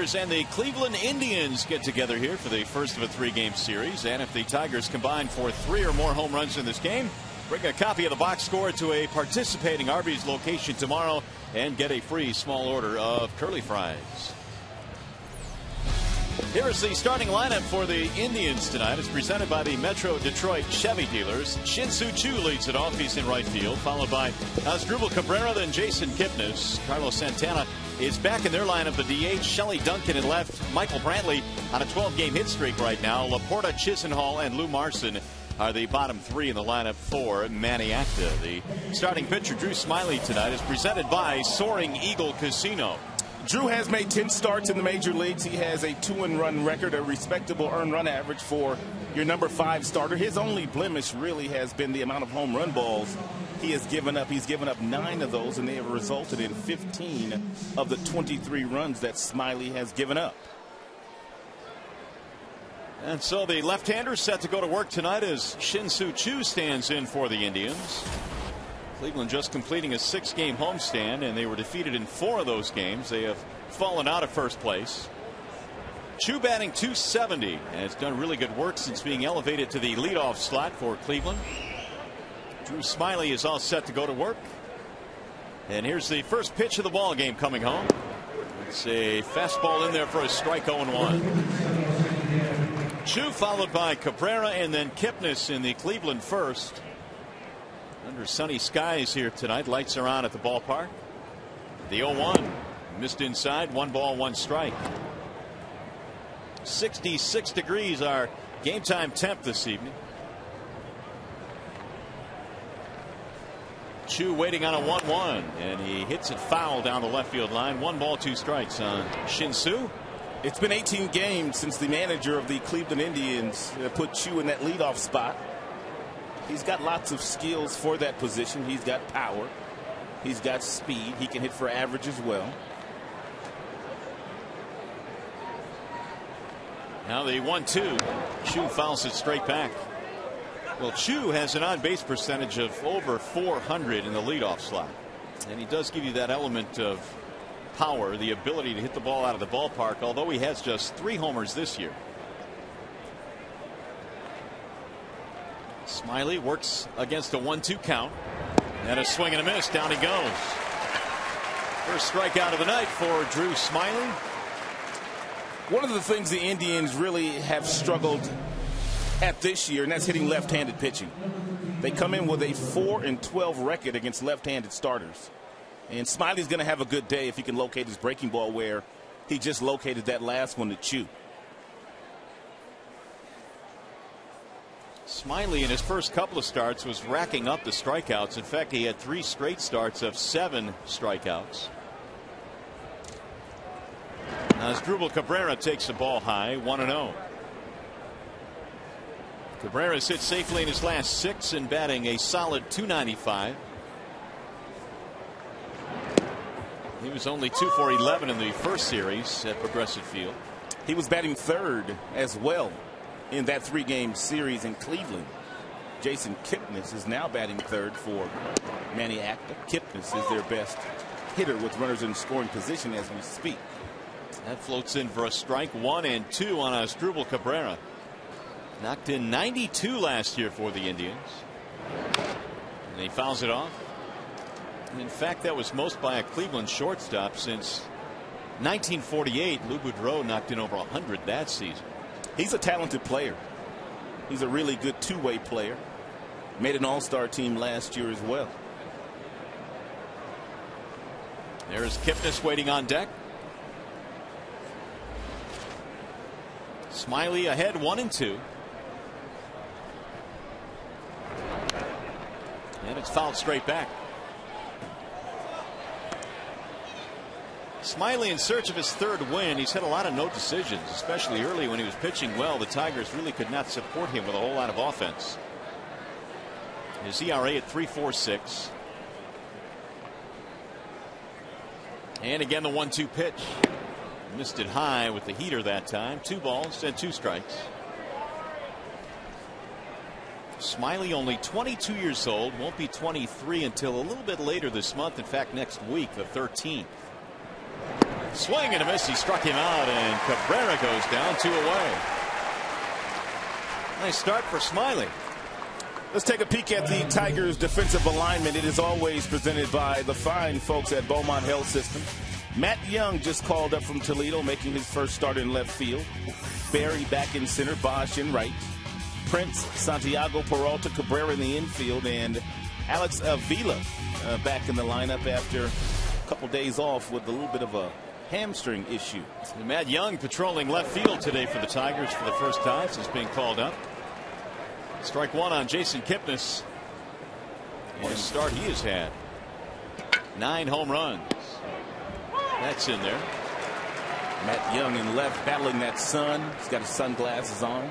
Tigers and the Cleveland Indians get together here for the first of a 3-game series. And if the Tigers combine for 3 or more home runs in this game, bring a copy of the box score to a participating Arby's location tomorrow and get a free small order of curly fries. Here's the starting lineup for the Indians tonight. It's presented by the Metro Detroit Chevy dealers. Shin-Soo Choo leads it off. He's in right field, followed by Asdrubal Cabrera, then Jason Kipnis. Carlos Santana is back in their lineup. The DH, Shelley Duncan in left. Michael Brantley on a 12-game hit streak right now. Laporta, Chisenhall, and Lou Marson are the bottom 3 in the lineup for Manny Acta. The starting pitcher, Drew Smiley, tonight is presented by Soaring Eagle Casino. Drew has made 10 starts in the major leagues. He has a 2-run record, a respectable earned run average for your number 5 starter. His only blemish really has been the amount of home run balls he has given up. He's given up 9 of those, and they have resulted in 15 of the 23 runs that Smiley has given up. And so the left-hander set to go to work tonight as Shin-Soo Choo stands in for the Indians. Cleveland just completing a 6-game homestand, and they were defeated in 4 of those games. They have fallen out of first place. Choo batting .270 and has done really good work since being elevated to the leadoff slot for Cleveland. Drew Smiley is all set to go to work. And here's the first pitch of the ball game coming home. It's a fastball in there for a strike. 0-1. Choo followed by Cabrera and then Kipnis in the Cleveland first. Under sunny skies here tonight. Lights are on at the ballpark. The 0-1 missed inside. 1 ball, 1 strike. 66 degrees our game time temp this evening. Choo waiting on a 1-1, and he hits it foul down the left field line. 1 ball, 2 strikes on Shin-Soo. It's been 18 games since the manager of the Cleveland Indians put Choo in that leadoff spot. He's got lots of skills for that position. He's got power. He's got speed. He can hit for average as well. Now the 1-2. Choo fouls it straight back. Well, Choo has an on-base percentage of over .400 in the leadoff slot. And he does give you that element of power, the ability to hit the ball out of the ballpark, although he has just 3 homers this year. Smiley works against a 1-2 count, and a swing and a miss. Down he goes. First strikeout of the night for Drew Smiley. One of the things the Indians really have struggled at this year, and that's hitting left-handed pitching. They come in with a 4-12 record against left-handed starters, and Smiley's going to have a good day if he can locate his breaking ball where he just located that last one to Choo. Smiley in his first couple of starts was racking up the strikeouts. In fact, he had 3 straight starts of 7 strikeouts. Now Asdrubal Cabrera takes the ball high. 1-0. Cabrera's hit safely in his last 6 and batting a solid .295. He was only 2 for 11 in the first series at Progressive Field. He was batting 3rd as well in that 3-game series in Cleveland. Jason Kipnis is now batting 3rd for Manny Acta. Kipnis is their best hitter with runners in scoring position as we speak. That floats in for a strike. 1-2 on Asdrubal Cabrera. Knocked in 92 last year for the Indians. And he fouls it off. And in fact, that was most by a Cleveland shortstop since 1948. Lou Boudreau knocked in over 100 that season. He's a talented player. He's a really good 2-way player. Made an all-star team last year as well. There's Kipnis waiting on deck. Smiley ahead 1-2. And it's fouled straight back. Smiley in search of his 3rd win. He's had a lot of no decisions, especially early when he was pitching well. The Tigers really could not support him with a whole lot of offense. His ERA at 3.46. And again the 1-2 pitch. Missed it high with the heater that time. 2 balls and 2 strikes. Smiley only 22 years old. Won't be 23 until a little bit later this month. In fact, next week, the 13th. Swing and a miss. He struck him out, and Cabrera goes down 2 away. Nice start for Smiley. Let's take a peek at the Tigers' defensive alignment. It is always presented by the fine folks at Beaumont Health System. Matt Young just called up from Toledo, making his first start in left field. Barry back in center, Bosch in right. Prince, Santiago, Peralta, Cabrera in the infield, and Alex Avila back in the lineup after a couple days off with a little bit of a hamstring issue. And Matt Young patrolling left field today for the Tigers for the first time since being called up. Strike one on Jason Kipnis. What a start he has had. 9 home runs. That's in there. Matt Young in left, battling that sun. He's got his sunglasses on.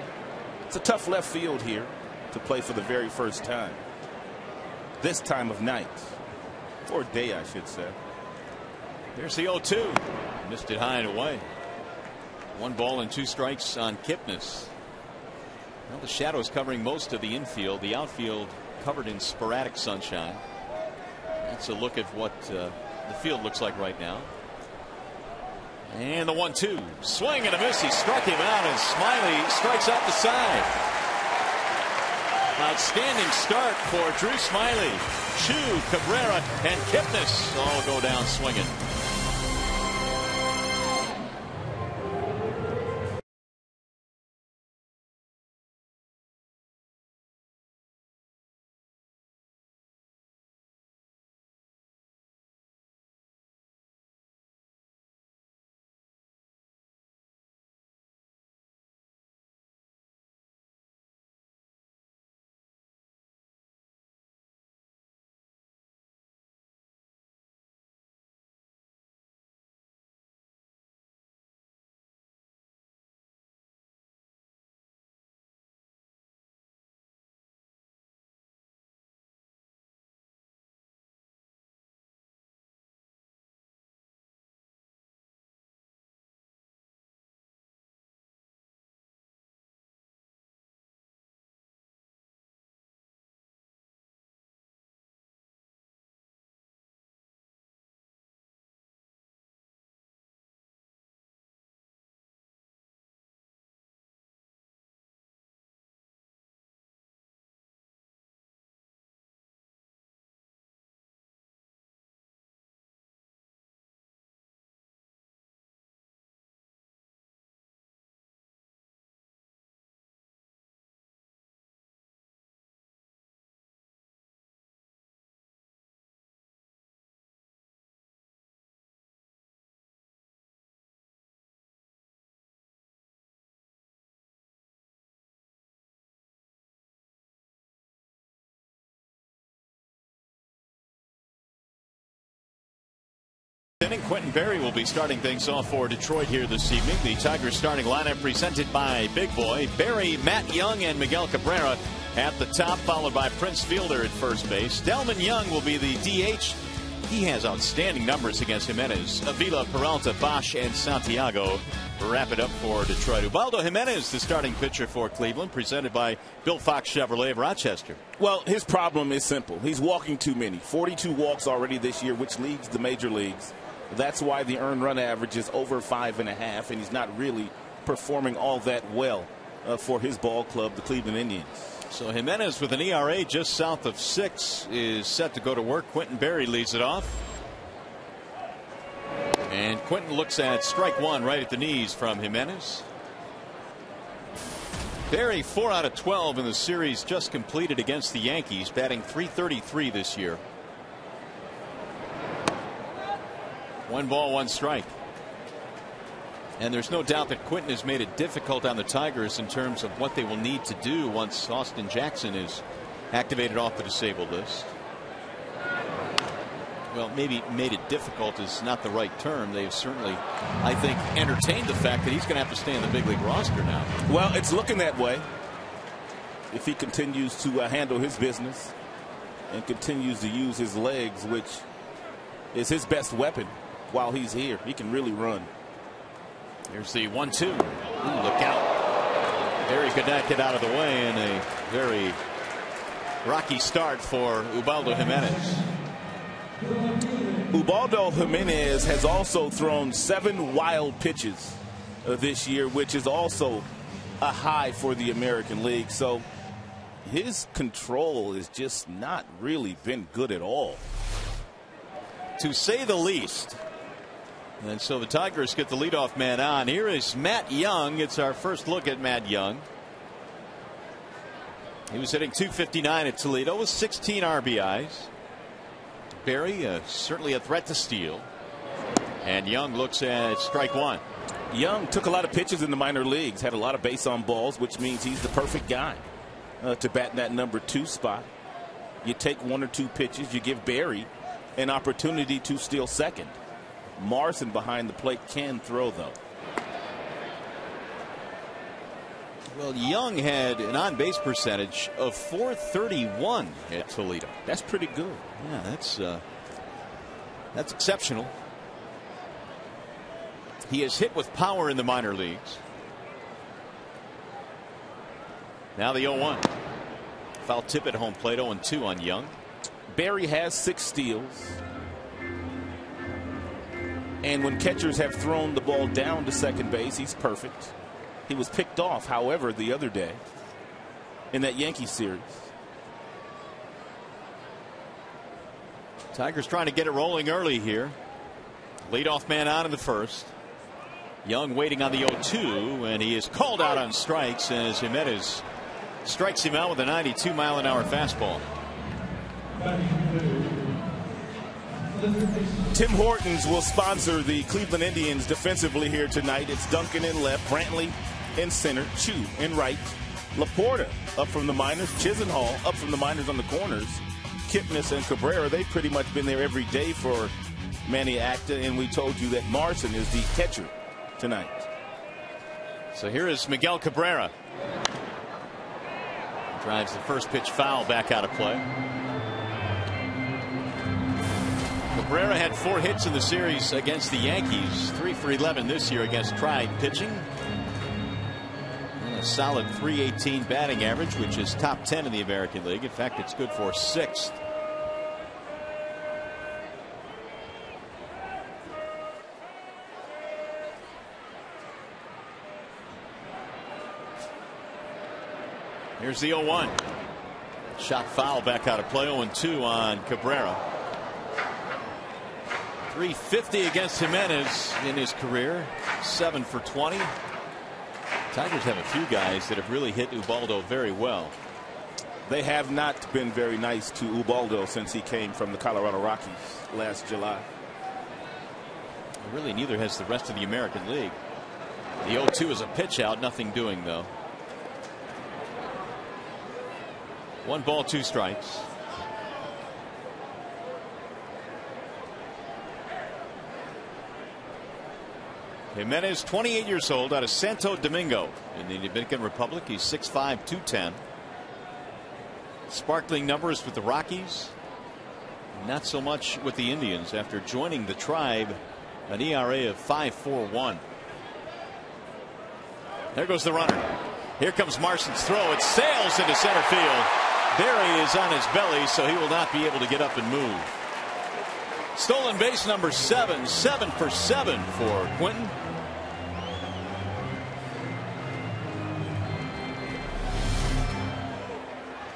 It's a tough left field here to play for the very first time. This time of night. Or day, I should say. There's the 0-2. Missed it high and away. 1 ball and 2 strikes on Kipnis. Well, the shadows covering most of the infield. The outfield covered in sporadic sunshine. That's a look at what the field looks like right now. And the 1-2. Swing and a miss. He struck him out, and Smiley strikes out the side. Outstanding start for Drew Smiley. Chu, Cabrera, and Kipnis all go down swinging. Quentin Berry will be starting things off for Detroit here this evening. The Tigers starting lineup presented by Big Boy. Berry, Matt Young, and Miguel Cabrera at the top, followed by Prince Fielder at first base. Delman Young will be the DH. He has outstanding numbers against Jimenez. Avila, Peralta, Bosch, and Santiago wrap it up for Detroit. Ubaldo Jimenez, the starting pitcher for Cleveland, presented by Bill Fox Chevrolet of Rochester. Well, his problem is simple. He's walking too many. 42 walks already this year, which leads the major leagues. That's why the earned run average is over 5.5, and he's not really performing all that well for his ball club, the Cleveland Indians. So Jimenez, with an ERA just south of 6, is set to go to work. Quentin Berry leads it off. And Quentin looks at strike one right at the knees from Jimenez. Berry 4 out of 12 in the series just completed against the Yankees, batting .333 this year. 1 ball, 1 strike. And there's no doubt that Quentin has made it difficult on the Tigers in terms of what they will need to do once Austin Jackson is activated off the disabled list. Well, maybe made it difficult is not the right term. They've certainly, I think, entertained the fact that he's going to have to stay in the big league roster now. Well, it's looking that way. If he continues to handle his business and continues to use his legs, which is his best weapon while he's here, he can really run. Here's the 1-2. Ooh, look out. Berry could not get out of the way, and a very rocky start for Ubaldo Jimenez. Ubaldo Jimenez has also thrown 7 wild pitches this year, which is also a high for the American League. So his control has just not really been good at all, to say the least. And so the Tigers get the leadoff man on. Here is Matt Young. It's our first look at Matt Young. He was hitting .259 at Toledo with 16 RBIs. Berry certainly a threat to steal. And Young looks at strike one. Young took a lot of pitches in the minor leagues, had a lot of base on balls, which means he's the perfect guy to bat in that number 2 spot. You take 1 or 2 pitches, you give Berry an opportunity to steal second. Morrison behind the plate can throw, though. Well, Young had an on-base percentage of .431 at Toledo. That's pretty good. Yeah, that's exceptional. He has hit with power in the minor leagues. Now the 0-1. Foul tip at home plate. 0-2 on Young. Berry has 6 steals. And when catchers have thrown the ball down to second base, he's perfect. He was picked off, however, the other day in that Yankee series. Tigers trying to get it rolling early here. Leadoff man on in the first. Young waiting on the 0-2, and he is called out on strikes as Jimenez strikes him out with a 92-mile-an-hour fastball. Tim Hortons will sponsor the Cleveland Indians defensively here tonight. It's Duncan in left, Brantley in center, Chu in right, Laporta up from the minors, Chisenhall up from the minors on the corners, Kipnis and Cabrera. They've pretty much been there every day for Manny Acta, and we told you that Morrison is the catcher tonight. So here is Miguel Cabrera. Drives the first pitch foul back out of play. Cabrera had 4 hits in the series against the Yankees, 3 for 11 this year against Tribe pitching. And a solid .318 batting average, which is top 10 in the American League. In fact, it's good for 6th. Here's the 0-1. Shot foul back out of play. 0-2 on Cabrera. .350 against Jimenez in his career. 7 for 20. Tigers have a few guys that have really hit Ubaldo very well. They have not been very nice to Ubaldo since he came from the Colorado Rockies last July. Really, neither has the rest of the American League. The 0-2 is a pitch out. Nothing doing, though. 1 ball, 2 strikes. Jimenez, 28 years old, out of Santo Domingo in the Dominican Republic. He's 6'5", 210. Sparkling numbers with the Rockies. Not so much with the Indians after joining the Tribe. An ERA of 5.41. There goes the runner. Here comes Morrison's throw. It sails into center field. Berry is on his belly, so he will not be able to get up and move. Stolen base number 7. 7 for 7 for Quinton.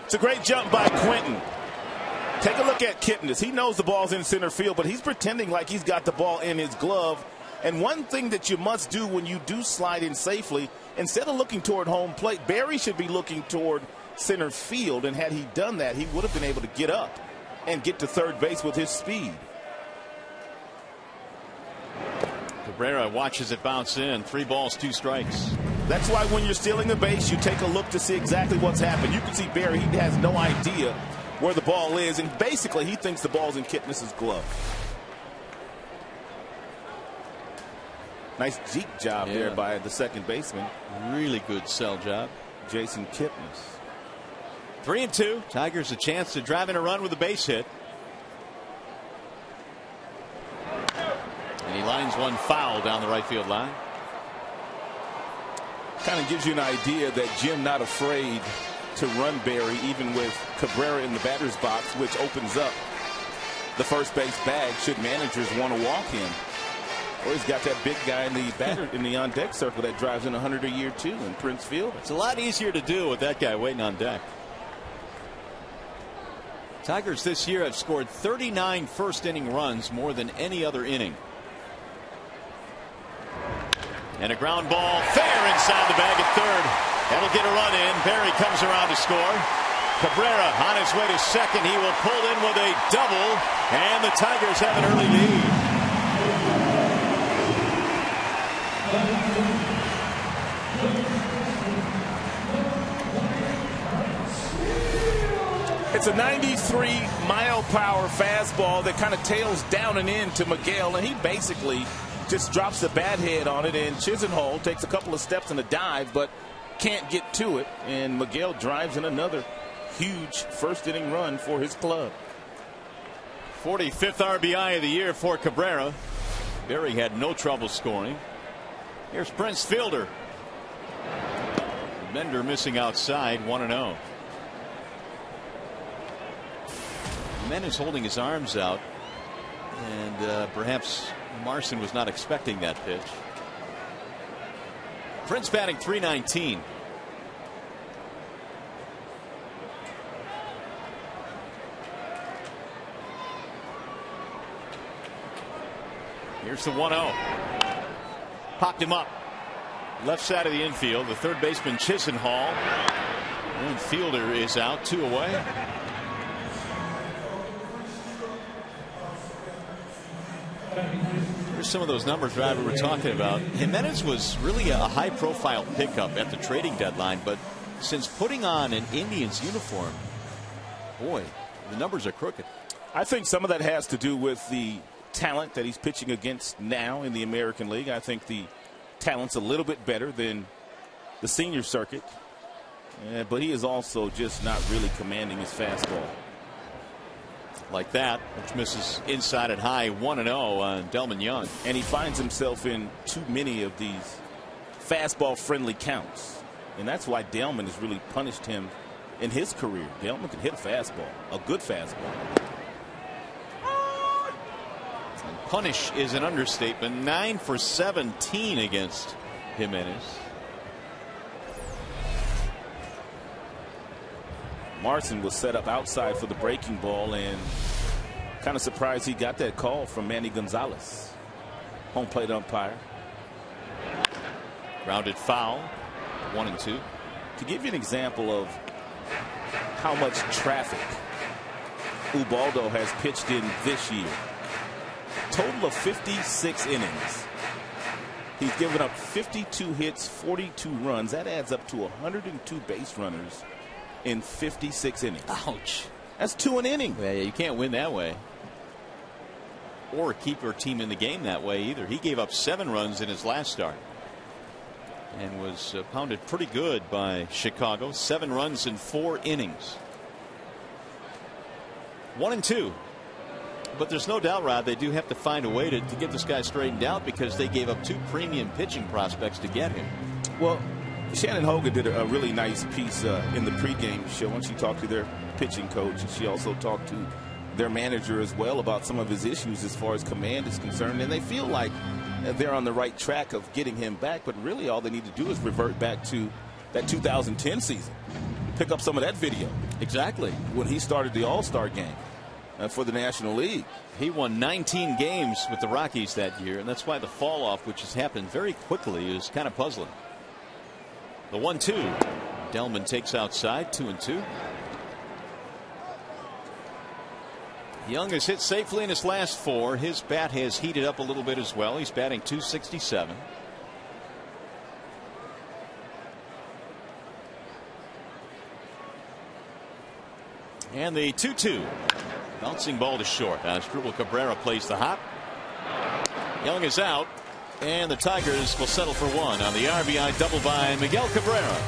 It's a great jump by Quinton. Take a look at Kipnis. He knows the ball's in center field, but he's pretending like he's got the ball in his glove. And one thing that you must do when you do slide in safely, instead of looking toward home plate, Berry should be looking toward center field. And had he done that, he would have been able to get up and get to third base with his speed. Cabrera watches it bounce in. 3 balls, 2 strikes. That's why when you're stealing a base, you take a look to see exactly what's happened. You can see Berry, he has no idea where the ball is, and basically he thinks the ball's in Kipnis' glove. Nice jeek job there by the second baseman. Really good sell job. Jason Kipnis. 3-2. Tigers a chance to drive in a run with a base hit. And he lines one foul down the right field line. Kind of gives you an idea that Jim not afraid to run Berry, even with Cabrera in the batter's box, which opens up the first base bag should managers want to walk him. Or he's got that big guy in the batter in the on deck circle that drives in 100 a year too in Prince Field. It's a lot easier to do with that guy waiting on deck. Tigers this year have scored 39 first inning runs, more than any other inning. And a ground ball fair inside the bag at third. That'll get a run in. Barry comes around to score. Cabrera on his way to second. He will pull in with a double, and the Tigers have an early lead. It's a 93-mile-per-hour fastball that kind of tails down and in to Miguel, and he basically just drops the bat head on it, and Chisenhall takes a couple of steps in a dive, but can't get to it, and Miguel drives in another huge first-inning run for his club. 45th RBI of the year for Cabrera. Barry had no trouble scoring. Here's Prince Fielder. Bender missing outside, 1-0. Jimenez holding his arms out, and perhaps Marson was not expecting that pitch. Prince batting .319. Here's the 1-0. Popped him up. Left side of the infield. The third baseman Chisenhall. And Fielder is out, 2 away. Here's some of those numbers Robbie were talking about. Jimenez was really a high-profile pickup at the trading deadline, but since putting on an Indians uniform, boy, the numbers are crooked. I think some of that has to do with the talent that he's pitching against now in the American League. I think the talent's a little bit better than the senior circuit, but he is also just not really commanding his fastball. Like that, which misses inside at high, 1-0 on Delman Young. And he finds himself in too many of these fastball-friendly counts. And that's why Delman has really punished him in his career. Delman can hit a fastball, a good fastball. And punish is an understatement. 9 for 17 against Jimenez. Marson was set up outside for the breaking ball, and kind of surprised he got that call from Manny Gonzalez, home plate umpire. Grounded foul, 1-2. To give you an example of how much traffic Ubaldo has pitched in this year, total of 56 innings. He's given up 52 hits, 42 runs. That adds up to 102 base runners in 56 innings. Ouch. That's 2 an inning. Yeah, you can't win that way. Or keep your team in the game that way either. He gave up 7 runs in his last start and was pounded pretty good by Chicago. 7 runs in 4 innings. 1-2. But there's no doubt, Rod, they do have to find a way to get this guy straightened out, because they gave up 2 premium pitching prospects to get him. Well, Shannon Hogan did a really nice piece in the pregame show, and she talked to their pitching coach, and she also talked to their manager as well about some of his issues as far as command is concerned, and they feel like they're on the right track of getting him back, but really all they need to do is revert back to that 2010 season. Pick up some of that video. Exactly. When he started the All-Star game for the National League. He won 19 games with the Rockies that year, and that's why the fall off, which has happened very quickly, is kind of puzzling. The 1-2. Delman takes outside, 2-2. Young has hit safely in his last 4. His bat has heated up a little bit as well. He's batting .267. And the 2-2. Bouncing ball to short. Asdrubal Cabrera plays the hop. Young is out. And the Tigers will settle for 1 on the RBI double by Miguel Cabrera.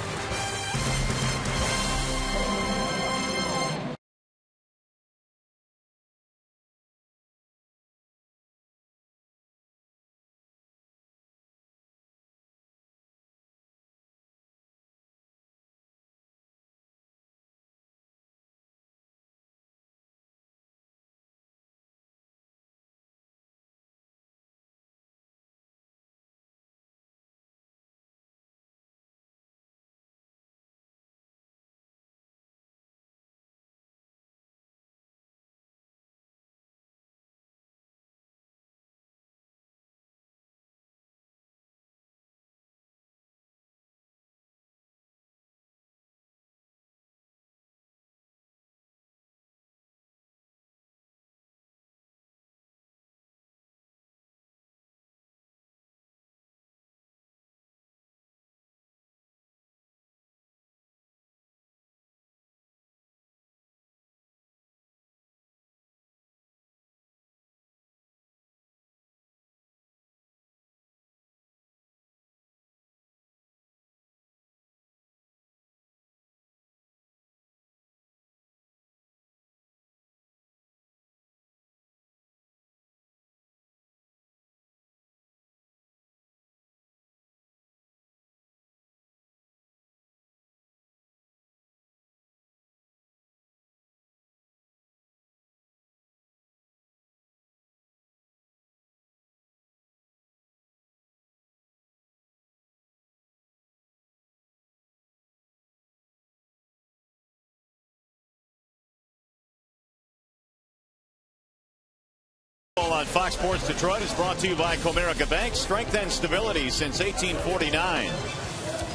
On Fox Sports Detroit is brought to you by Comerica Bank. Strength and stability since 1849.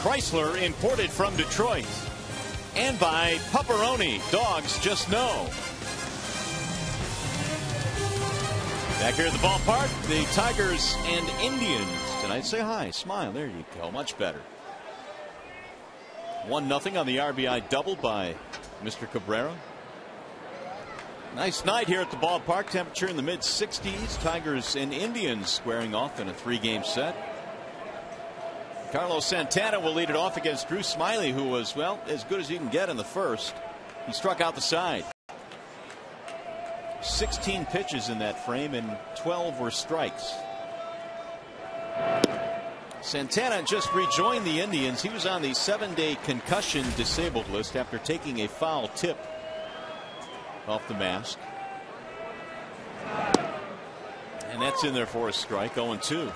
Chrysler, imported from Detroit. And by Pepperoni. Dogs just know. Back here at the ballpark, the Tigers and Indians tonight. Say hi, smile. There you go. Much better. 1-0 on the RBI double by Mr. Cabrera. Nice night here at the ballpark. Temperature in the mid-60s. Tigers and Indians squaring off in a 3-game set. Carlos Santana will lead it off against Drew Smiley, who was, well, as good as you can get in the first. He struck out the side. 16 pitches in that frame and 12 were strikes. Santana just rejoined the Indians. He was on the 7-day concussion disabled list after taking a foul tip off the mask. And that's in there for a strike. 0-2.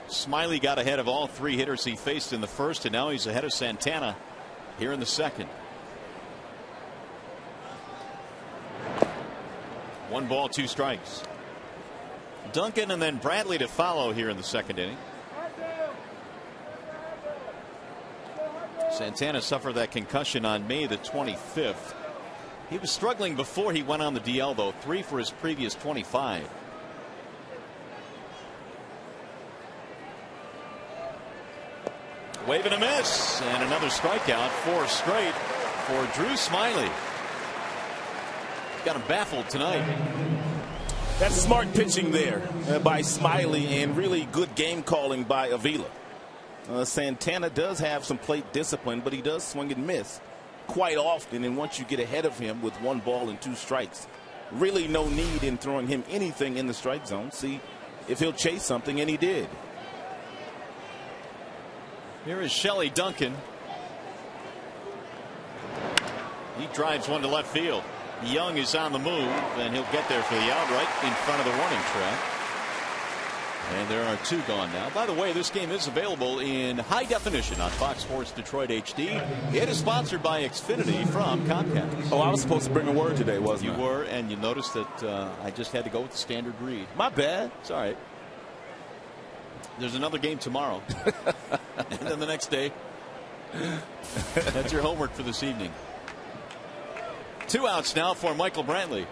Smiley got ahead of all 3 hitters he faced in the first, and now he's ahead of Santana here in the second. 1 ball, 2 strikes. Duncan and then Bradley to follow here in the second inning. Santana suffered that concussion on May the 25th. He was struggling before he went on the DL, though. 3 for his previous 25. Wave and a miss, and another strikeout, 4 straight for Drew Smiley. Got him baffled tonight. That's smart pitching there by Smiley, and really good game calling by Avila. Santana does have some plate discipline, but he does swing and miss quite often, and once you get ahead of him with 1 ball and 2 strikes, really no need in throwing him anything in the strike zone. See if he'll chase something, and he did. Here is Shelley Duncan. He drives one to left field. Young is on the move, and he'll get there for the out right in front of the warning track. And there are 2 gone now. By the way, this game is available in high definition on Fox Sports Detroit HD. It is sponsored by Xfinity from Comcast. Oh, I was supposed to bring a word today, wasn't I? You were, and you noticed that I just had to go with the standard read. My bad. It's all right. There's another game tomorrow. And then the next day. That's your homework for this evening. 2 outs now for Michael Brantley.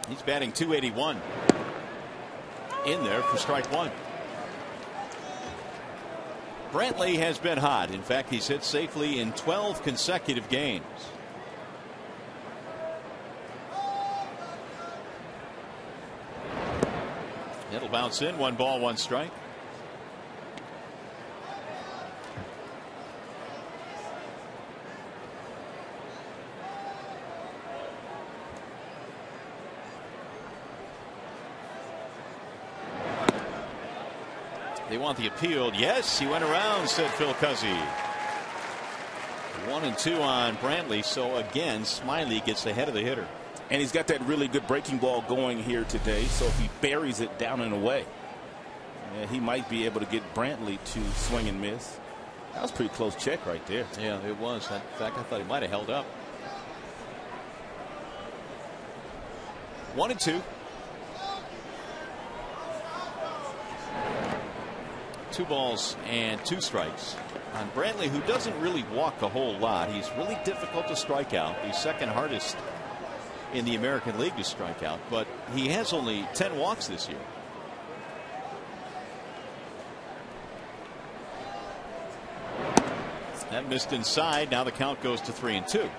He's batting .281. In there for strike 1. Brantley has been hot. In fact, he's hit safely in 12 consecutive games. It'll bounce in. 1 ball, 1 strike. They want the appeal. Yes, he went around, said Phil Cuzzy. 1-2 on Brantley. So again, Smiley gets ahead of the hitter. And he's got that really good breaking ball going here today. So if he buries it down and away, he might be able to get Brantley to swing and miss. That was a pretty close check right there. Yeah, it was. In fact, I thought he might have held up. 1-2. 2 balls and 2 strikes on Brantley, who doesn't really walk a whole lot. He's really difficult to strike out. He's second hardest in the American League to strike out, but he has only 10 walks this year. That missed inside. Now the count goes to 3-2.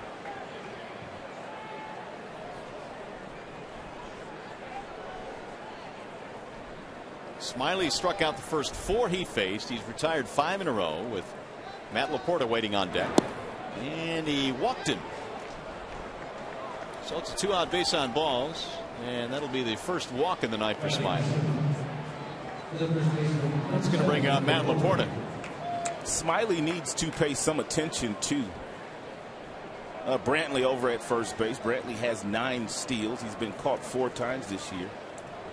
Smiley struck out the first 4 he faced. He's retired 5 in a row with Matt Laporta waiting on deck. And he walked him. So it's a 2-out base on balls. And that'll be the first walk in the night for Smiley. That's going to bring out Matt Laporta. Smiley needs to pay some attention to Brantley over at first base. Brantley has 9 steals. He's been caught 4 times this year.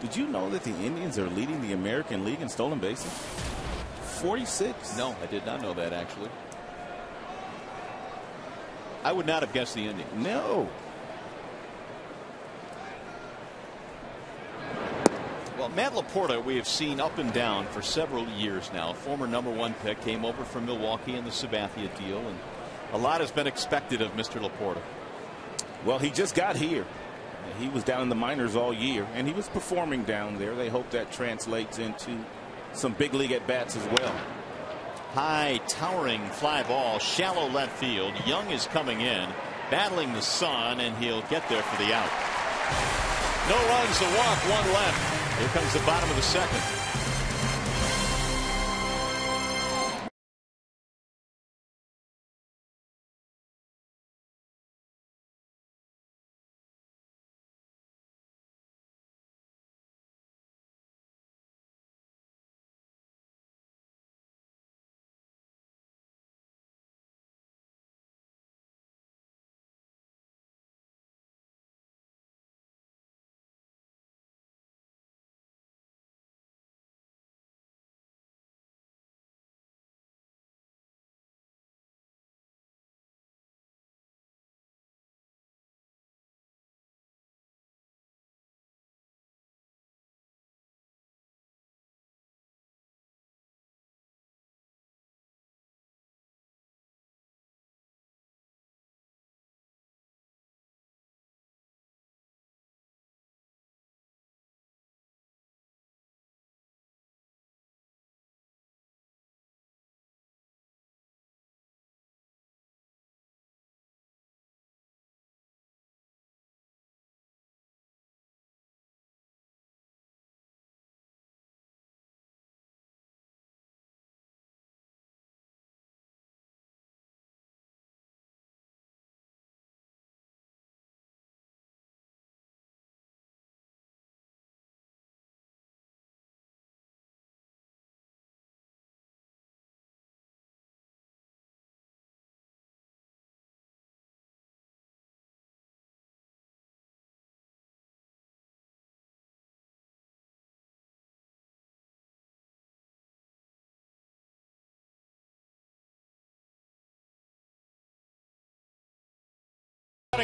Did you know that the Indians are leading the American League in stolen bases? 46. No, I did not know that, actually. I would not have guessed the Indians. No. Well, Matt Laporta, we have seen up and down for several years now. Former #1 pick, came over from Milwaukee in the Sabathia deal, and a lot has been expected of Mr. Laporta. Well, he just got here. He was down in the minors all year, and he was performing down there. They hope that translates into some big league at bats as well. High, towering fly ball, shallow left field. Young is coming in, battling the sun, and he'll get there for the out. No runs, a walk, one left. Here comes the bottom of the second.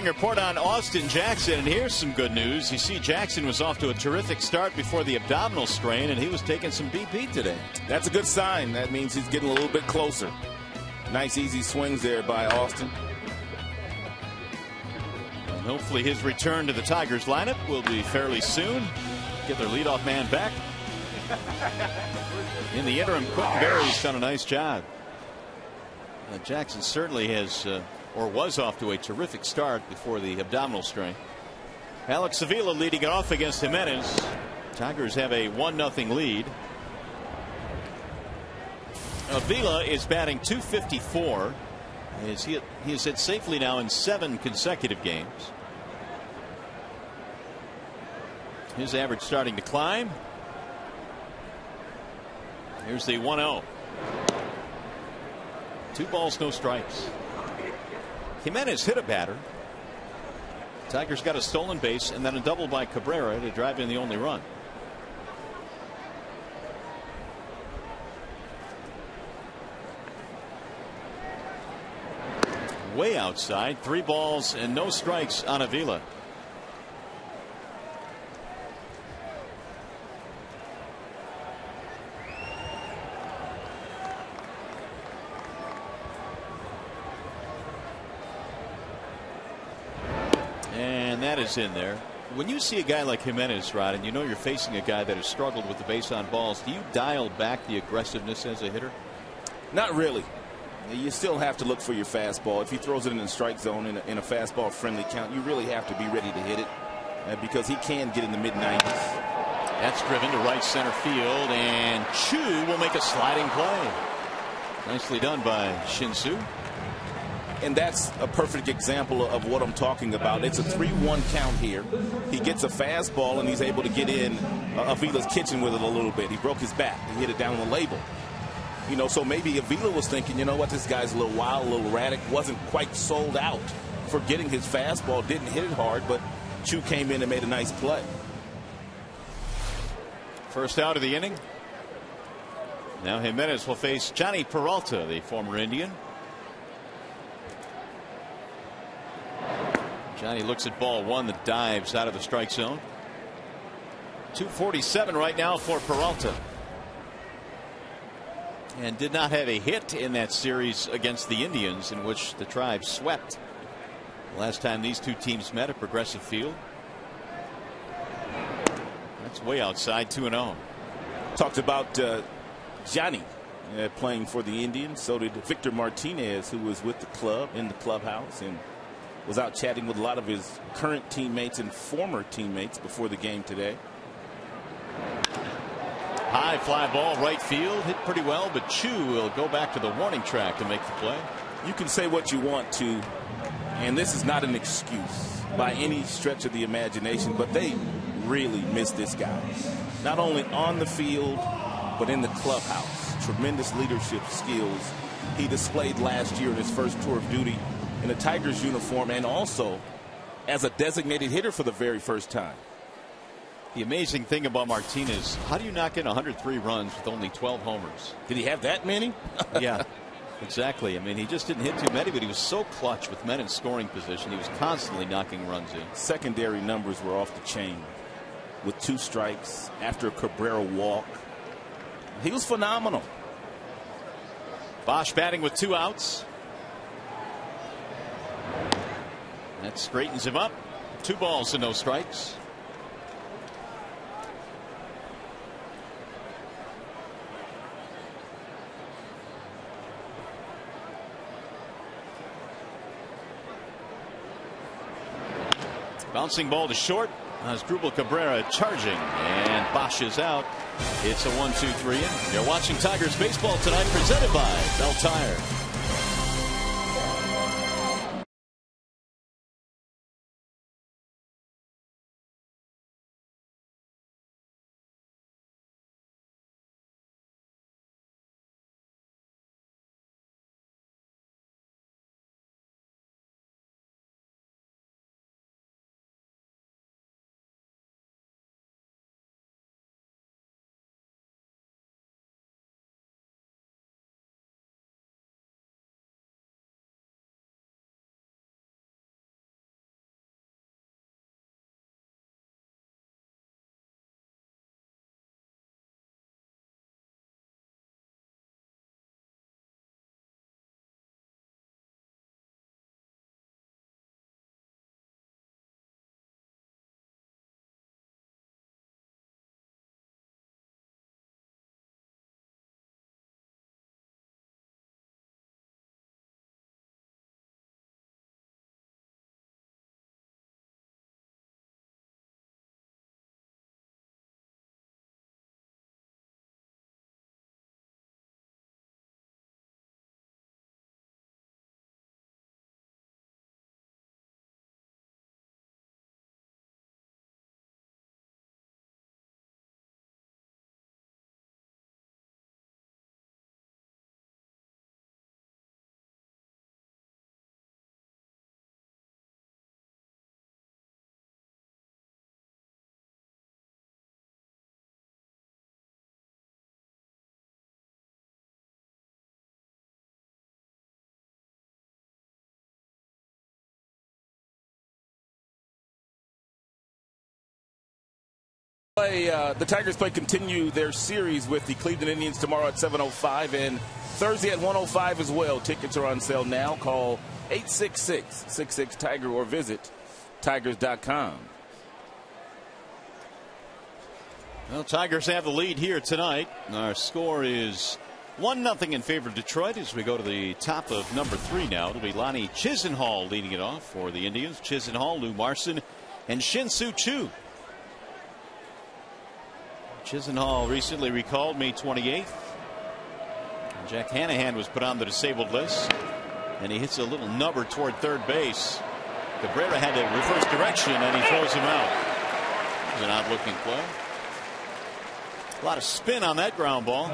Report on Austin Jackson, and here's some good news. You see, Jackson was off to a terrific start before the abdominal strain, and he was taking some BP today. That's a good sign. That means he's getting a little bit closer. Nice easy swings there by Austin. And hopefully his return to the Tigers lineup will be fairly soon. Get their leadoff man back. In the interim, Quinton-Berry's done a nice job. Jackson certainly has or was off to a terrific start before the abdominal strain. Alex Avila leading it off against Jimenez. Tigers have a 1-0 lead. Avila is batting .254. He has hit safely now in 7 consecutive games. His average starting to climb. Here's the 1-0. 2 balls, no strikes. Jimenez hit a batter. Tigers got a stolen base and then a double by Cabrera to drive in the only run. Way outside, 3 balls and no strikes on Avila. That is in there. When you see a guy like Jimenez, Rod, and you know you're facing a guy that has struggled with the base on balls, do you dial back the aggressiveness as a hitter? Not really. You still have to look for your fastball. If he throws it in the strike zone in a fastball friendly count, you really have to be ready to hit it because he can get in the mid-90s. That's driven to right center field, and Chu will make a sliding play. Nicely done by Shin-Soo. And that's a perfect example of what I'm talking about. It's a 3-1 count here. He gets a fastball and he's able to get in Avila's kitchen with it a little bit. He broke his bat. He hit it down on the label. You know, so maybe Avila was thinking, you know what, this guy's a little wild, a little erratic, wasn't quite sold out for getting his fastball, didn't hit it hard, but Chu came in and made a nice play. First out of the inning. Now Jimenez will face Johnny Peralta, the former Indian. Johnny looks at ball one that dives out of the strike zone. 247 right now for Peralta. And did not have a hit in that series against the Indians, in which the Tribe swept last time these two teams met at Progressive Field. That's way outside, 2-0. Talked about Johnny playing for the Indians. So did Victor Martinez, who was with the club in the clubhouse and was out chatting with a lot of his current teammates and former teammates before the game today. High fly ball right field, hit pretty well, but Chu will go back to the warning track to make the play. You can say what you want to, and this is not an excuse by any stretch of the imagination, but they really miss this guy. Not only on the field, but in the clubhouse. Tremendous leadership skills he displayed last year in his first tour of duty in a Tigers uniform, and also as a designated hitter for the very first time. The amazing thing about Martinez, how do you knock in 103 runs with only 12 homers? Did he have that many? Yeah, exactly. I mean, he just didn't hit too many, but he was so clutch with men in scoring position. He was constantly knocking runs in. Secondary numbers were off the chain with 2 strikes after a Cabrera walk. He was phenomenal. Bosch batting with 2 outs. That straightens him up. 2 balls and no strikes. Bouncing ball to short as Grubel Cabrera charging, and Bosch is out. It's a 1-2-3 inning. You're watching Tigers baseball tonight, presented by Bell Tire. The Tigers continue their series with the Cleveland Indians tomorrow at 7:05 and Thursday at 1:05 as well. Tickets are on sale now. Call 866-66-TIGER or visit tigers.com. Well, Tigers have the lead here tonight. Our score is 1-0 in favor of Detroit as we go to the top of number 3 now. It'll be Lonnie Chisenhall leading it off for the Indians. Chisenhall, Lou Marson, and Shin-Soo Choo. Chisenhall recently recalled May 28th. Jack Hanahan was put on the disabled list, and he hits a little nubber toward third base. Cabrera had to reverse direction, and he throws him out. It was an odd-looking play. A lot of spin on that ground ball.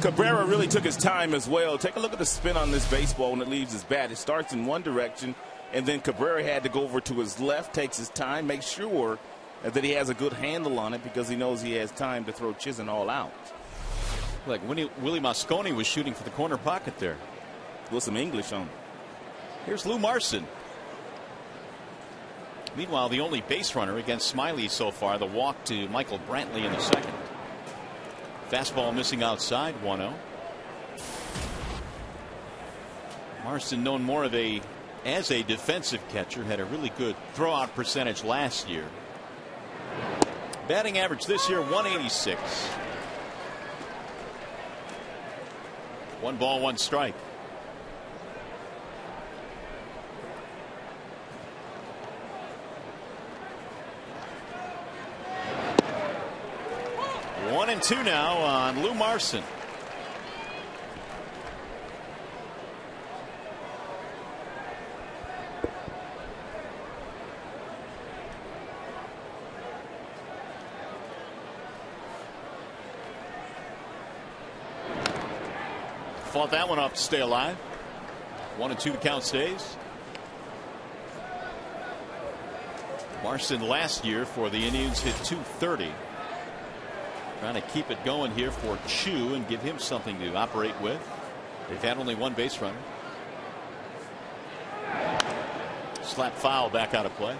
Cabrera really took his time as well. Take a look at the spin on this baseball when it leaves his bat. It starts in one direction, and then Cabrera had to go over to his left, takes his time, makes sure that he has a good handle on it because he knows he has time to throw Chisenhall out. Like Willie Mosconi was shooting for the corner pocket there. With some English on it. Here's Lou Marson. Meanwhile, the only base runner against Smiley so far, the walk to Michael Brantley in the second. Fastball missing outside, 1-0. Marson, known more of as a defensive catcher, had a really good throwout percentage last year. Batting average this year, 186. 1 ball, 1 strike. One and two now on Lou Marson. Fought that one off to stay alive. 1-2 the count stays. Marson last year for the Indians hit .230. Trying to keep it going here for Chu and give him something to operate with. They've had only 1 base runner. Slap foul back out of play.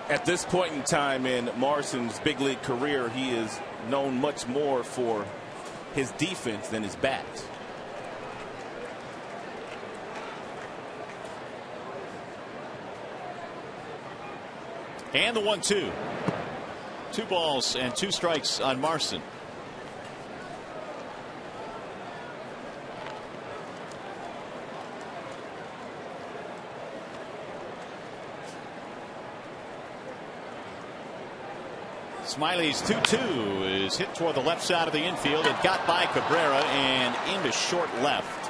At this point in time in Marson's big league career, he is known much more for his defense than his bat. And the 1-2. 2 balls and 2 strikes on Marson. Smiley's 2-2 is hit toward the left side of the infield. It got by Cabrera and into short left.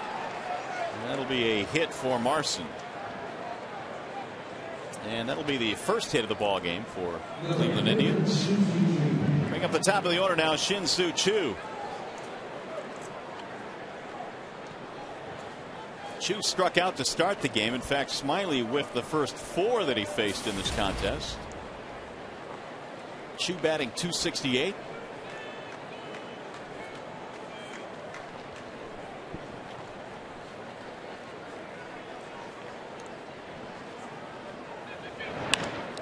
And that'll be a hit for Marson. And that'll be the first hit of the ball game for the Cleveland Indians. Bring up the top of the order now, Shin-Soo Choo. Choo struck out to start the game. In fact, Smiley whiffed the first 4 that he faced in this contest. Choo batting .268.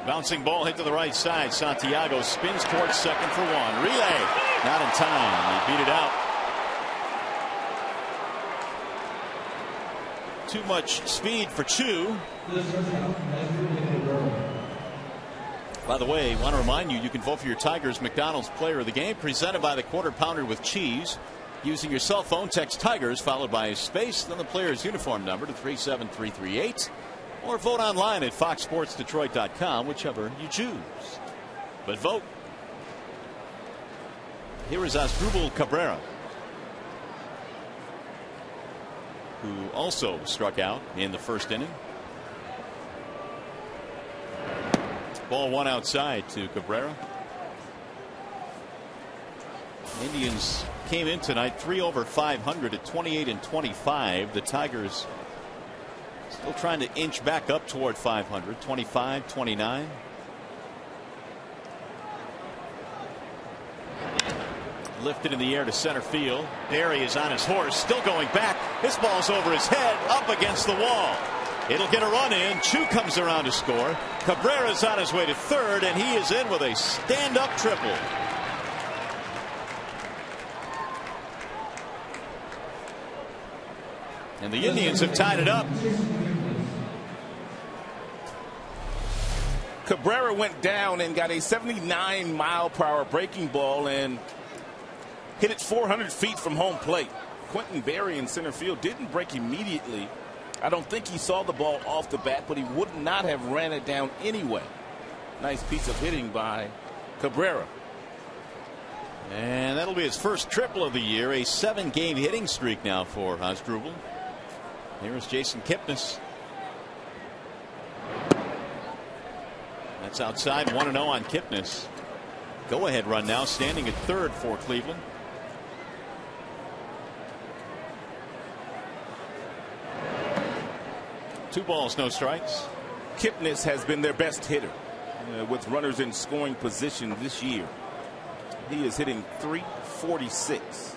Bouncing ball hit to the right side. Santiago spins towards second for 1. Relay not in time. He beat it out. Too much speed for Choo. By the way, I want to remind you, you can vote for your Tigers McDonald's Player of the Game, presented by the Quarter Pounder with Cheese. Using your cell phone, text Tigers followed by a space, then the player's uniform number to 37338. Or vote online at foxsportsdetroit.com, whichever you choose. But vote. Here is Asdrubal Cabrera, who also struck out in the first inning. Ball 1 outside to Cabrera. Indians came in tonight 3 over 500 at 28-25. The Tigers still trying to inch back up toward 500, 25-29. Lifted in the air to center field. There he is on his horse, still going back. This ball's over his head, up against the wall. It'll get a run in. Choo comes around to score. Cabrera's on his way to third, and he is in with a stand-up triple. And the Indians have tied it up. Cabrera went down and got a 79-mile-per-hour breaking ball and hit it 400 feet from home plate. Quentin Berry in center field didn't break immediately. I don't think he saw the ball off the bat, but he would not have ran it down anyway. Nice piece of hitting by Cabrera. And that'll be his first triple of the year. A 7-game hitting streak now for Asdrubal. Here's Jason Kipnis. That's outside. 1-0 on Kipnis. Go ahead run now, standing at third for Cleveland. Two balls, no strikes. Kipnis has been their best hitter with runners in scoring position this year. He is hitting .346.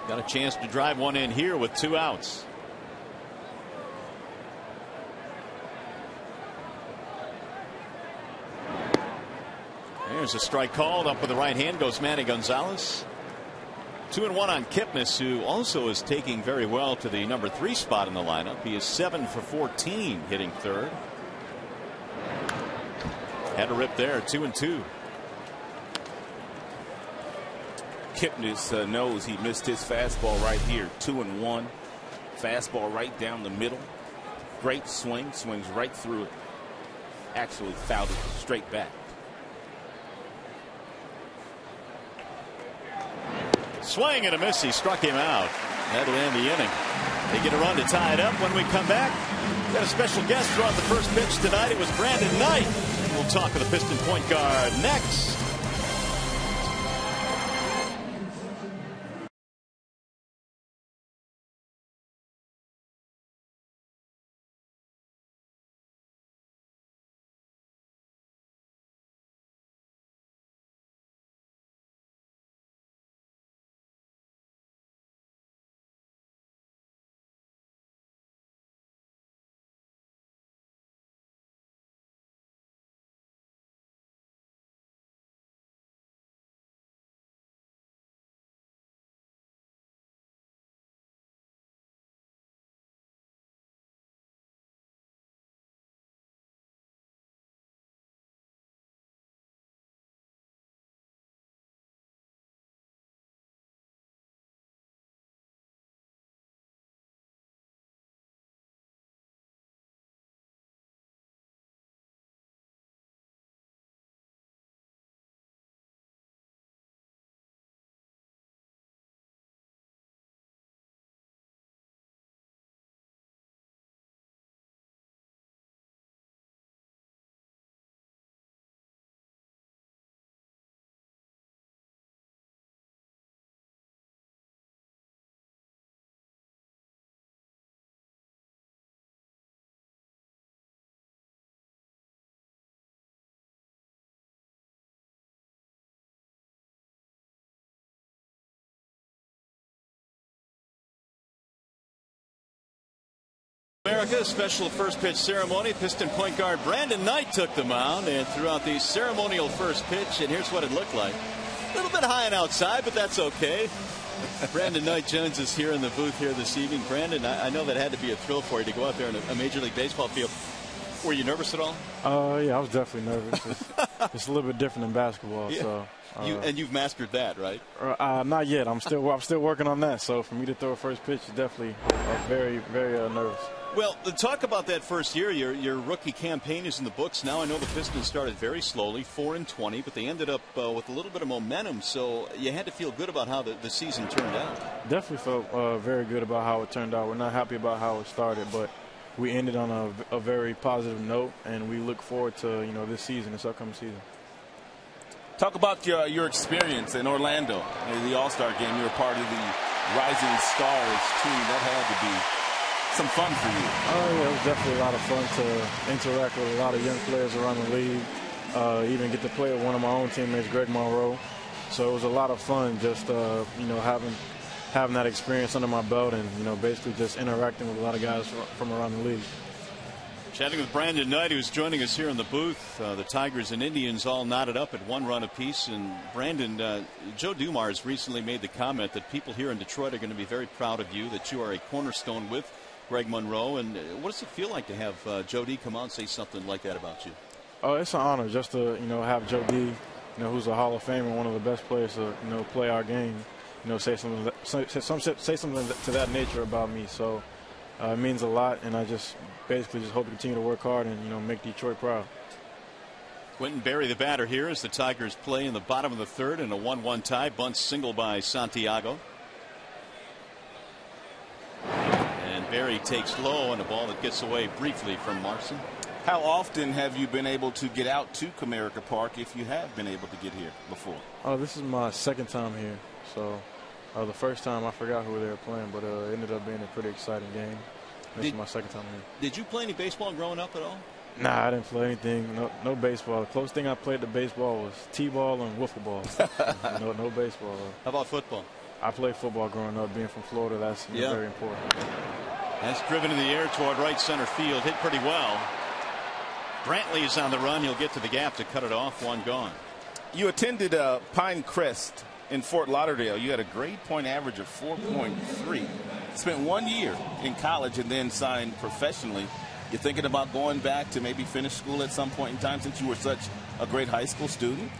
Got a chance to drive one in here with 2 outs. There's a strike called. Up with the right hand goes Manny Gonzalez. 2-1 on Kipnis, who also is taking very well to the number 3 spot in the lineup. He is 7 for 14 hitting third. Had a rip there. 2-2. Kipnis knows he missed his fastball right here. 2-1. Fastball right down the middle. Great swing. Swings right through it. Actually fouled it straight back. Swing and a miss. He struck him out. That'll end the inning. They get a run to tie it up. When we come back, we got a special guest throughout the first pitch tonight. It was Brandon Knight. We'll talk with the Piston point guard next. America, special first pitch ceremony. Piston point guard Brandon Knight took the mound and threw out the ceremonial first pitch, and here's what it looked like. A little bit high and outside, but that's okay. Brandon Knight joins us here in the booth here this evening. Brandon, I know that had to be a thrill for you to go out there in a Major League Baseball field. Were you nervous at all? Yeah, I was definitely nervous. It's a little bit different than basketball. Yeah. So and you've mastered that, right? Not yet. I'm still working on that. So for me to throw a first pitch is definitely very nervous. Well, talk about that first year. Your rookie campaign is in the books now. I know the Pistons started very slowly, 4-20, but they ended up with a little bit of momentum. So you had to feel good about how the season turned out. Definitely felt very good about how it turned out. We're not happy about how it started, but we ended on a very positive note, and we look forward to this season, this upcoming season. Talk about your experience in Orlando, the All-Star game. You were part of the Rising Stars team. That had to be some fun for you. Yeah, it was definitely a lot of fun to interact with a lot of young players around the league. Even get to play with one of my own teammates, Greg Monroe. So it was a lot of fun just having that experience under my belt and basically just interacting with a lot of guys from around the league. Chatting with Brandon Knight, who's joining us here in the booth. The Tigers and Indians all knotted up at 1 run apiece. And Brandon, Joe Dumars recently made the comment that people here in Detroit are going to be very proud of you, that you are a cornerstone with Greg Monroe. And what does it feel like to have Joe D come out and say something like that about you? Oh, it's an honor just to have Joe D, who's a Hall of Famer, one of the best players to play our game. Say something to that nature about me. So it means a lot, and I just basically hope to continue to work hard and make Detroit proud. Quentin Berry, the batter here, as the Tigers play in the bottom of the third in a 1-1 tie. Bunt single by Santiago. And Berry takes low on a ball that gets away briefly from Marson. How often have you been able to get out to Comerica Park, if you have been able to get here before? Oh, this is my second time here. So the first time I forgot who they were playing, but it ended up being a pretty exciting game. This is my second time here. Did you play any baseball growing up at all? Nah, I didn't play anything. No baseball. The closest thing I played to baseball was T-ball and wiffle ball. no baseball. How about football? I played football growing up. Being from Florida, that's very important. That's driven in the air toward right center field. Hit pretty well. Brantley is on the run. He'll get to the gap to cut it off. One gone. You attended Pine Crest in Fort Lauderdale. You had a grade point average of 4.3. Spent 1 year in college and then signed professionally. You thinking about going back to maybe finish school at some point in time since you were such a great high school student?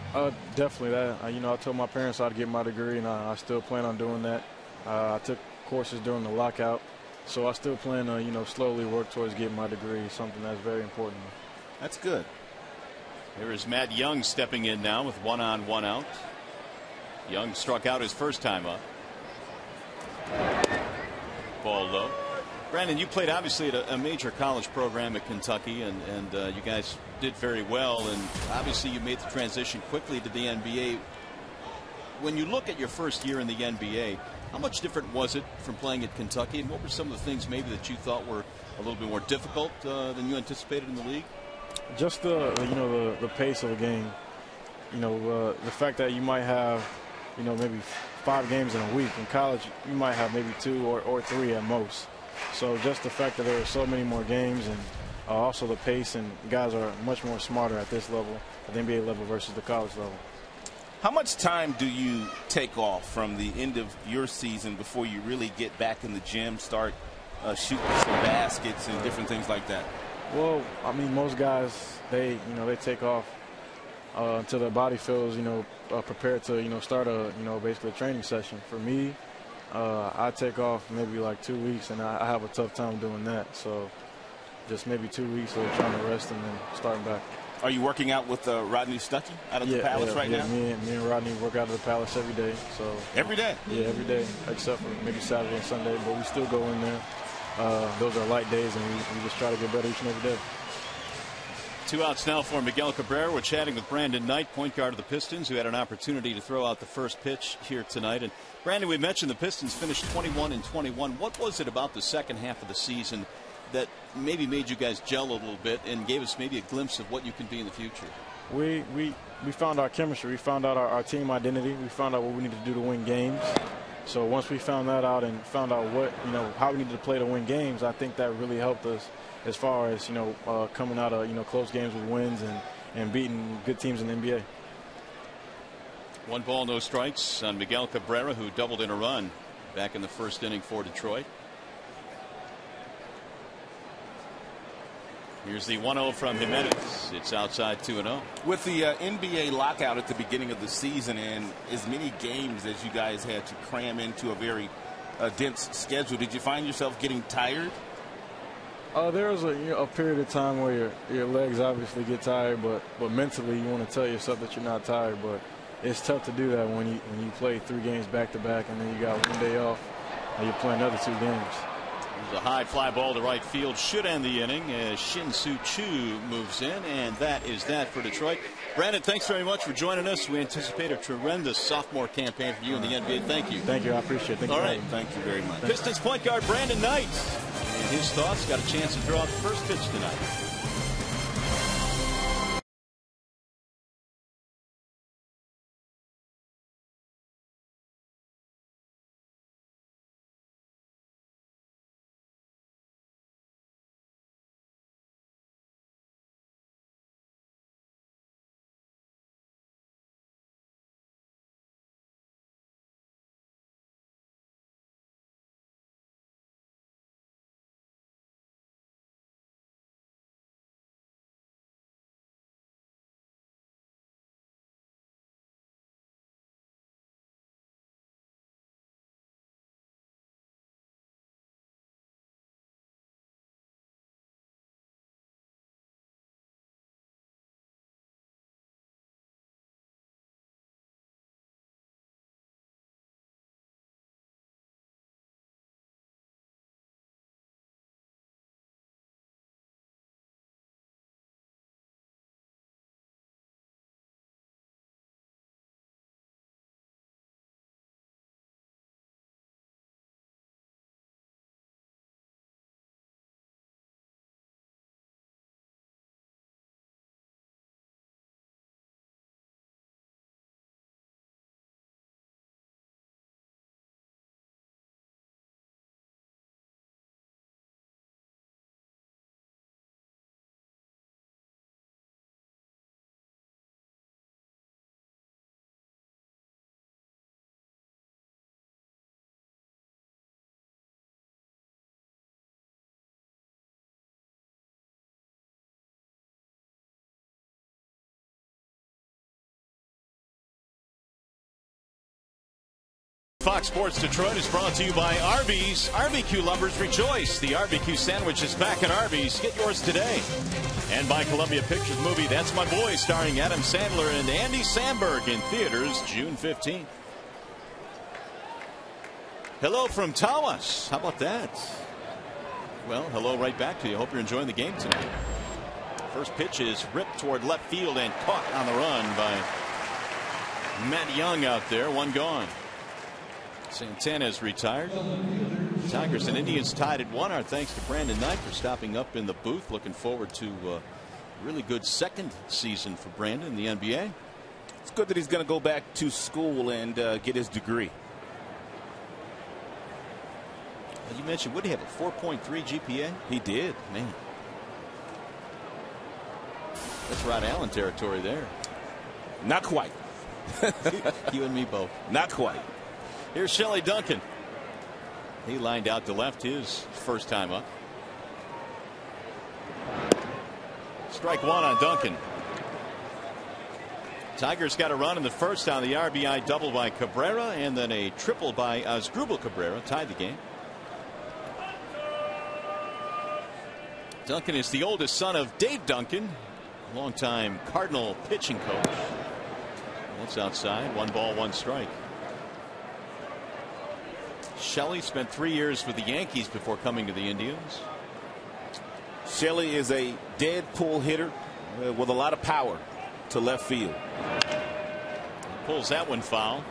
Definitely that. I told my parents I'd get my degree, and I still plan on doing that. I took courses during the lockout, so I still plan to, slowly work towards getting my degree, something that's very important. That's good. There is Matt Young stepping in now with 1 on, 1 out. Young struck out his first time up. Ball low. Brandon, you played obviously at a major college program at Kentucky, and you guys did very well, and obviously you made the transition quickly to the NBA. When you look at your first year in the NBA, how much different was it from playing at Kentucky, and what were some of the things maybe that you thought were a little bit more difficult than you anticipated in the league? Just the pace of the game. The fact that you might have maybe 5 games in a week. In college, you might have maybe 2 or 3 at most. So just the fact that there are so many more games, and also the pace, and guys are much more smarter at this level, at the NBA level versus the college level. How much time do you take off from the end of your season before you really get back in the gym, start shooting some baskets and different things like that? Well, I mean, most guys, they take off until their body feels, prepared to, start basically a training session. For me, I take off maybe like 2 weeks, and I have a tough time doing that. So just maybe 2 weeks of trying to rest and then starting back. Are you working out with Rodney Stuckey out of the Palace right now? Me and Rodney work out of the Palace every day. So every day? Yeah, every day, except for maybe Saturday and Sunday. But we still go in there. Those are light days, and we just try to get better each and every day. 2 outs now for Miguel Cabrera. We're chatting with Brandon Knight, point guard of the Pistons, who had an opportunity to throw out the first pitch here tonight. And Brandon, we mentioned the Pistons finished 21-21. What was it about the second half of the season that maybe made you guys gel a little bit and gave us maybe a glimpse of what you can be in the future? We found our chemistry. We found out our team identity. We found out what we needed to do to win games. So once we found that out and found out what, how we needed to play to win games, I think that really helped us as far as, coming out of, close games with wins and beating good teams in the NBA. 1 ball, no strikes on Miguel Cabrera, who doubled in a run back in the first inning for Detroit. Here's the 1-0 from Jimenez. It's outside 2-0. With the NBA lockout at the beginning of the season and as many games as you guys had to cram into a very dense schedule, did you find yourself getting tired? There was a period of time where your legs obviously get tired, but mentally you want to tell yourself that you're not tired. But it's tough to do that when you play 3 games back to back, and then you got 1 day off, and you play another 2 games. There's a high fly ball to right field, should end the inning as Shin-Soo Choo moves in, and that is that for Detroit. Brandon, thanks very much for joining us. We anticipate a tremendous sophomore campaign for you in the NBA. Thank you. Thank you. I appreciate it. All right. Thank you very much. Pistons point guard Brandon Knight and his thoughts. Got a chance to draw the first pitch tonight. Fox Sports Detroit is brought to you by Arby's. Barbecue lovers rejoice. The barbecue sandwich is back at Arby's. Get yours today. And by Columbia Pictures movie That's My Boy, starring Adam Sandler and Andy Samberg, in theaters June 15th. Hello from Tawas. How about that? Well, hello right back to you. Hope you're enjoying the game tonight. First pitch is ripped toward left field and caught on the run by Matt Young out there. One gone. Santana is retired. Tigers and Indians tied at 1. Our thanks to Brandon Knight for stopping up in the booth. Looking forward to a really good second season for Brandon in the NBA. It's good that he's going to go back to school and get his degree. You mentioned, would he have a 4.3 GPA? He did. Man. That's Rod Allen territory there. Not quite. You and me both. Not quite. Here's Shelley Duncan. He lined out to left his first time up. Strike one on Duncan. Tigers got a run in the first on the RBI double by Cabrera, and then a triple by Asdrubal Cabrera tied the game. Duncan is the oldest son of Dave Duncan, longtime Cardinal pitching coach. That's outside. 1 ball, 1 strike. Shelley spent 3 years with the Yankees before coming to the Indians. Shelley is a dead pull hitter with a lot of power to left field. He pulls that one foul.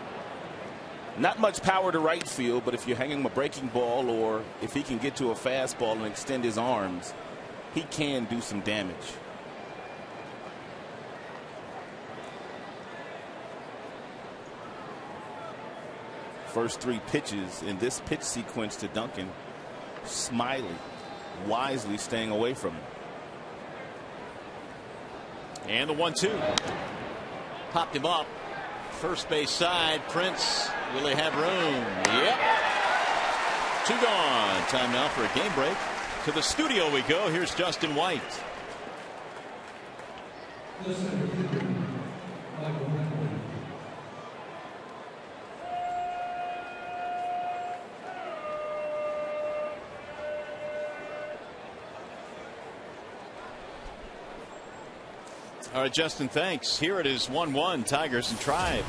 Not much power to right field, but if you're hanging a breaking ball or if he can get to a fastball and extend his arms, he can do some damage. First 3 pitches in this pitch sequence to Duncan. Smiley wisely staying away from him. And the 1-2. Popped him up. First base side. Prince, will he have room? Yep. 2 gone. Time now for a game break. To the studio we go. Here's Justin White. All right, Justin, thanks. Here it is 1-1, Tigers and Tribe.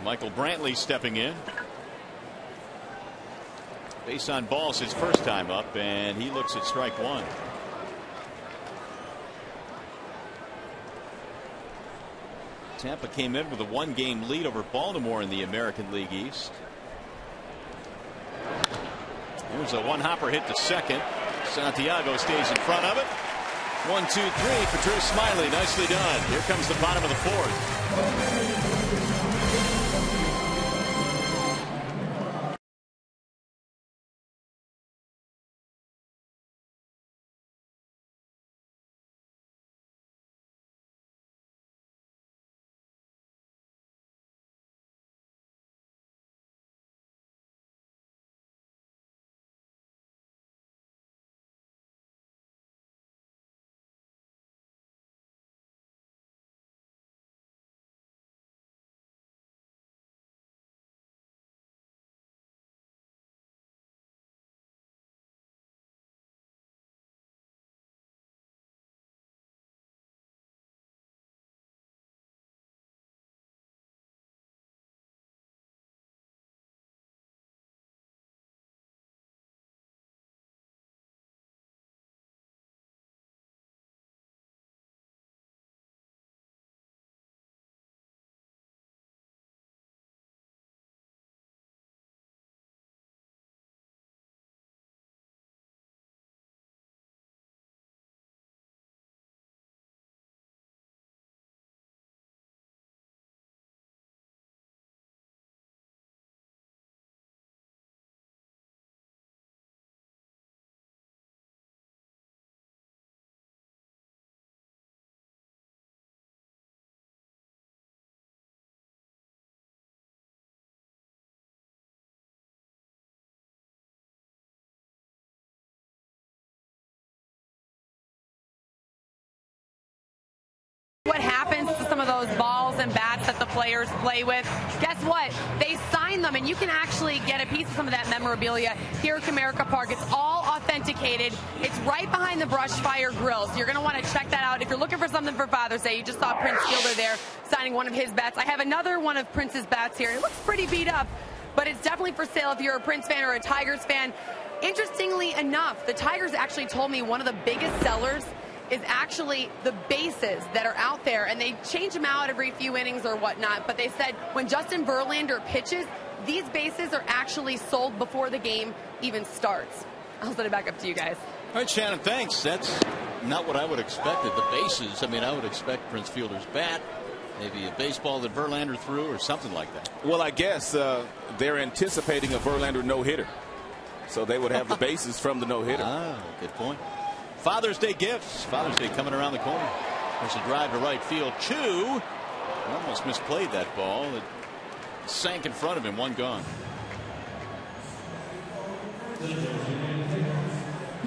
Michael Brantley stepping in. Base on balls his first time up, and he looks at strike 1. Tampa came in with a 1-game lead over Baltimore in the American League East. Here's a one-hopper hit to second. Santiago stays in front of it. 1, 2, 3 for Drew Smiley. Nicely done. Here comes the bottom of the 4th. What happens to some of those balls and bats that the players play with. Guess what? They sign them, and you can actually get a piece of some of that memorabilia here at Comerica Park. It's all authenticated. It's right behind the Brush Fire Grill, so you're going to want to check that out. If you're looking for something for Father's Day, you just saw Prince Fielder there signing one of his bats. I have another one of Prince's bats here. It looks pretty beat up, but it's definitely for sale if you're a Prince fan or a Tigers fan. Interestingly enough, the Tigers actually told me one of the biggest sellers is actually the bases that are out there, and they change them out every few innings or whatnot, but they said when Justin Verlander pitches, these bases are actually sold before the game even starts. I'll send it back up to you guys. All right, Shannon, thanks. That's not what I would expect at the bases. I mean, I would expect Prince Fielder's bat, maybe a baseball that Verlander threw or something like that. Well, I guess they're anticipating a Verlander no-hitter, so they would have the bases from the no-hitter. Ah, good point. Father's Day gifts. Father's Day coming around the corner. There's a drive to right field. Chu almost misplayed that ball. It sank in front of him. One gone.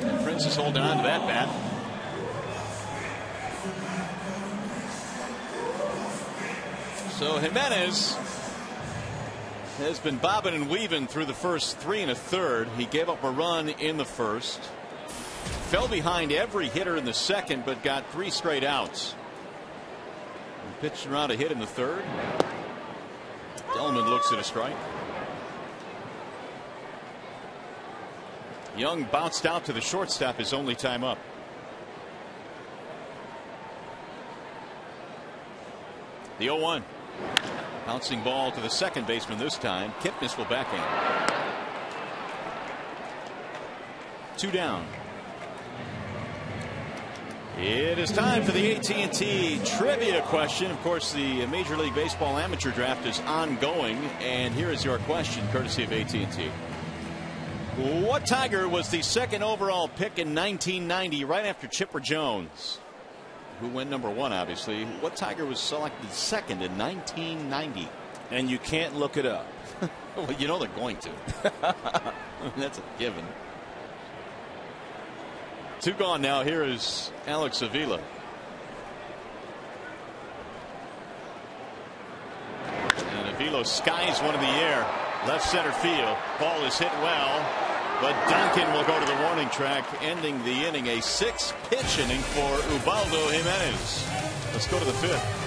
And Prince is holding on to that bat. So Jimenez has been bobbing and weaving through the first 3 1/3. He gave up a run in the first. Fell behind every hitter in the second, but got 3 straight outs. He pitched around a hit in the third. Delman looks at a strike. Young bounced out to the shortstop, his only time up. The 0-1. Bouncing ball to the second baseman this time. Kipnis will backhand. 2 down. It is time for the AT&T trivia question. Of course, the Major League Baseball amateur draft is ongoing, and here is your question, courtesy of AT&T. What Tiger was the second overall pick in 1990, right after Chipper Jones, who went #1, obviously? What Tiger was selected second in 1990? And you can't look it up. Well, you know they're going to. That's a given. 2 gone now. Here is Alex Avila. And Avila skies one in the air. Left center field. Ball is hit well. But Duncan will go to the warning track, ending the inning. A 6-pitch inning for Ubaldo Jimenez. Let's go to the 5th.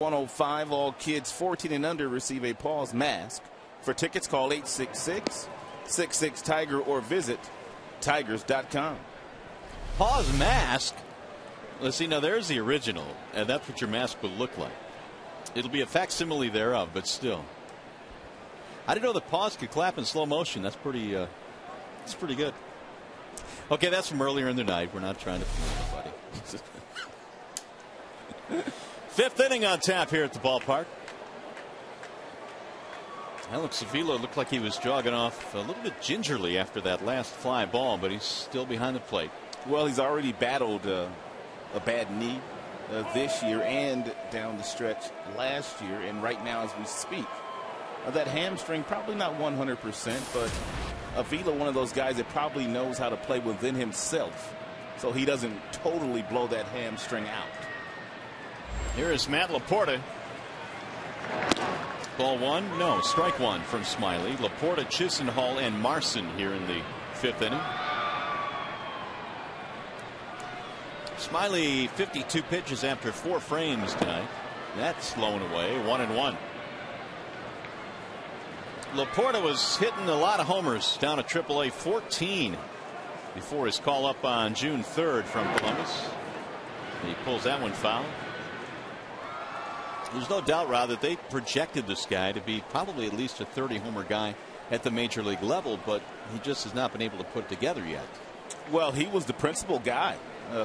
.105. All kids 14 and under receive a Paws mask. For tickets, call 866-66-TIGER or visit tigers.com. Paws mask. Let's see, now there's the original, and that's what your mask will look like. It'll be a facsimile thereof, but still. I didn't know that Paws could clap in slow motion. That's pretty good. Okay, that's from earlier in the night. We're not trying to fool anybody. Fifth inning on tap here at the ballpark. Alex Avila looked like he was jogging off a little bit gingerly after that last fly ball, but he's still behind the plate. Well, he's already battled a bad knee this year and down the stretch last year, and right now as we speak. That hamstring, probably not 100%, but Avila, one of those guys that probably knows how to play within himself, so he doesn't totally blow that hamstring out. Here is Matt Laporta. Ball one, no, strike one from Smiley. Laporta, Chisenhall, and Marson here in the fifth inning. Smiley 52 pitches after 4 frames tonight. That's blown away. 1-1. Laporta was hitting a lot of homers down at AAA, 14 before his call up on June 3rd from Columbus. He pulls that one foul. There's no doubt, Rod, that they projected this guy to be probably at least a 30-homer guy at the major league level, but he just has not been able to put it together yet. Well, he was the principal guy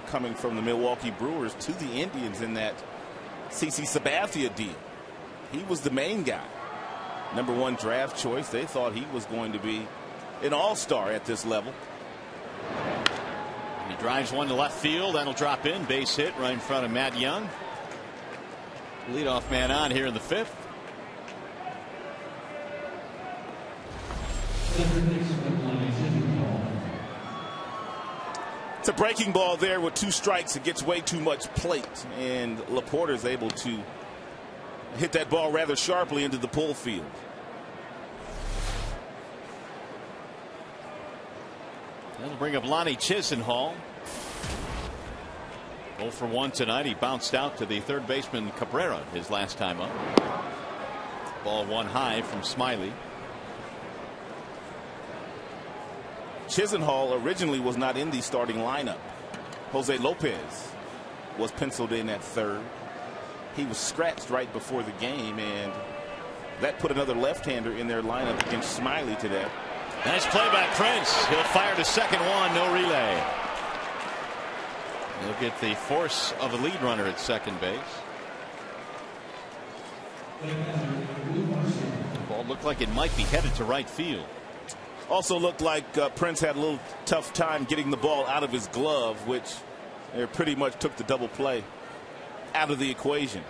coming from the Milwaukee Brewers to the Indians in that CC Sabathia deal. He was the main guy. #1 draft choice. They thought he was going to be an all-star at this level. He drives one to left field. That'll drop in. Base hit right in front of Matt Young. Leadoff man on here in the fifth. It's a breaking ball there with 2 strikes. It gets way too much plate, and Laporta is able to hit that ball rather sharply into the pull field. That'll bring up Lonnie Chisenhall. 0 for 1 tonight. He bounced out to the third baseman Cabrera his last time up. Ball one high from Smiley. Chisenhall originally was not in the starting lineup. Jose Lopez was penciled in at third. He was scratched right before the game, and that put another left-hander in their lineup against Smiley today. Nice play by Prince. He'll fire to second one. No relay. He'll get the force of a lead runner at second base. The ball looked like it might be headed to right field. Also looked like Prince had a little tough time getting the ball out of his glove, which pretty much took the double play out of the equation.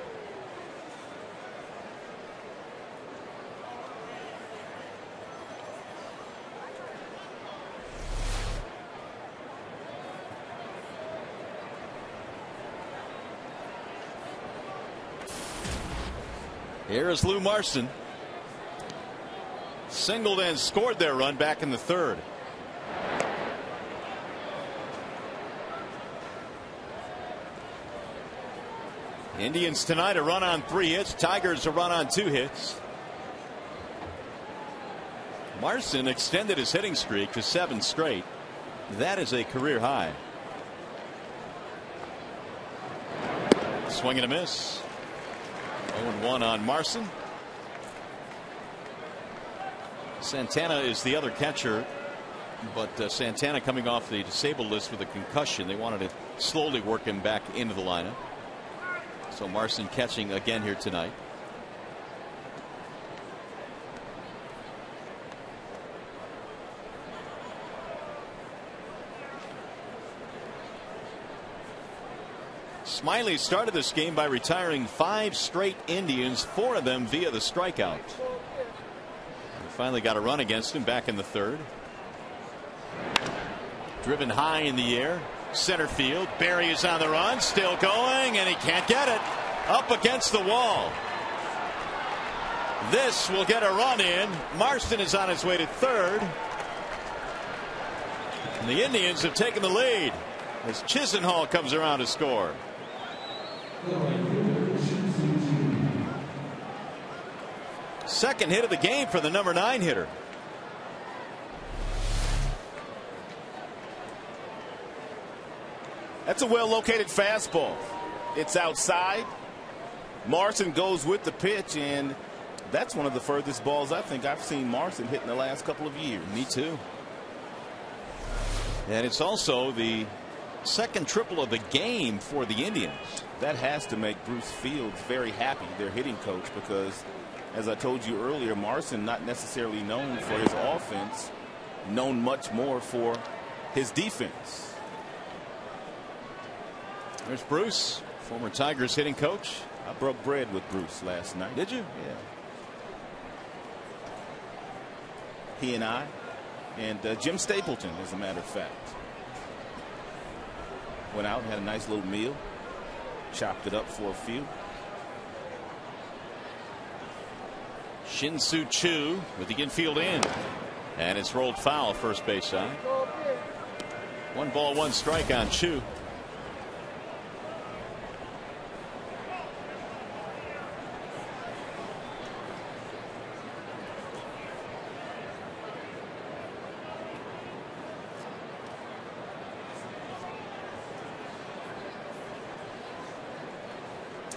Here is Lou Marson. Singled and scored their run back in the third. Indians tonight a run on 3 hits. Tigers a run on 2 hits. Marson extended his hitting streak to 7 straight. That is a career high. Swing and a miss. 0-1 on Marson. Santana is the other catcher, but Santana coming off the disabled list with a concussion. They wanted to slowly work him back into the lineup. So Marson catching again here tonight. Smiley started this game by retiring 5 straight Indians, 4 of them via the strikeout. He finally got a run against him back in the third. Driven high in the air, center field. Barry is on the run, still going, and he can't get it. Up against the wall. This will get a run in. Marston is on his way to third. And the Indians have taken the lead as Chisenhall comes around to score. Second hit of the game for the number 9 hitter. That's a well-located fastball. It's outside. Marson goes with the pitch, and that's one of the furthest balls I think I've seen Marson hit in the last couple of years. Me too. And it's also the second triple of the game for the Indians. That has to make Bruce Fields very happy, their hitting coach, because as I told you earlier, Marson not necessarily known for his offense, known much more for his defense. There's Bruce, former Tigers hitting coach. I broke bread with Bruce last night. Did you? Yeah. He and I, and Jim Stapleton, as a matter of fact, went out and had a nice little meal, chopped it up for a few. Shin-Soo Choo with the infield in, and it's rolled foul first base side. 1 ball 1 strike on Choo.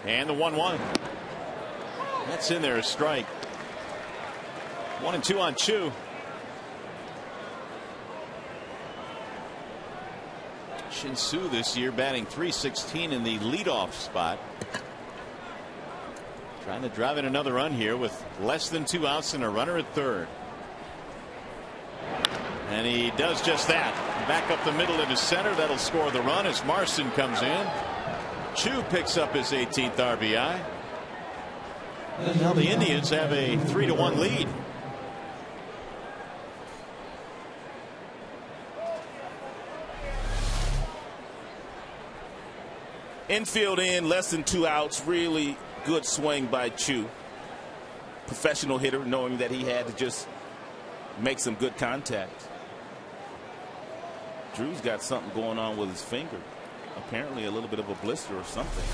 And the 1-1. That's in there, a strike. 1 and 2 on Choo. Shin-Soo this year batting .316 in the leadoff spot. Trying to drive in another run here with less than 2 outs and a runner at third. And he does just that. Back up the middle into center. That'll score the run as Marson comes in. Choo picks up his 18th RBI. And now the Indians have a 3-1 lead. Infield in, less than 2 outs. Really good swing by Choo. Professional hitter, knowing that he had to just make some good contact. Drew's got something going on with his finger. Apparently a little bit of a blister or something.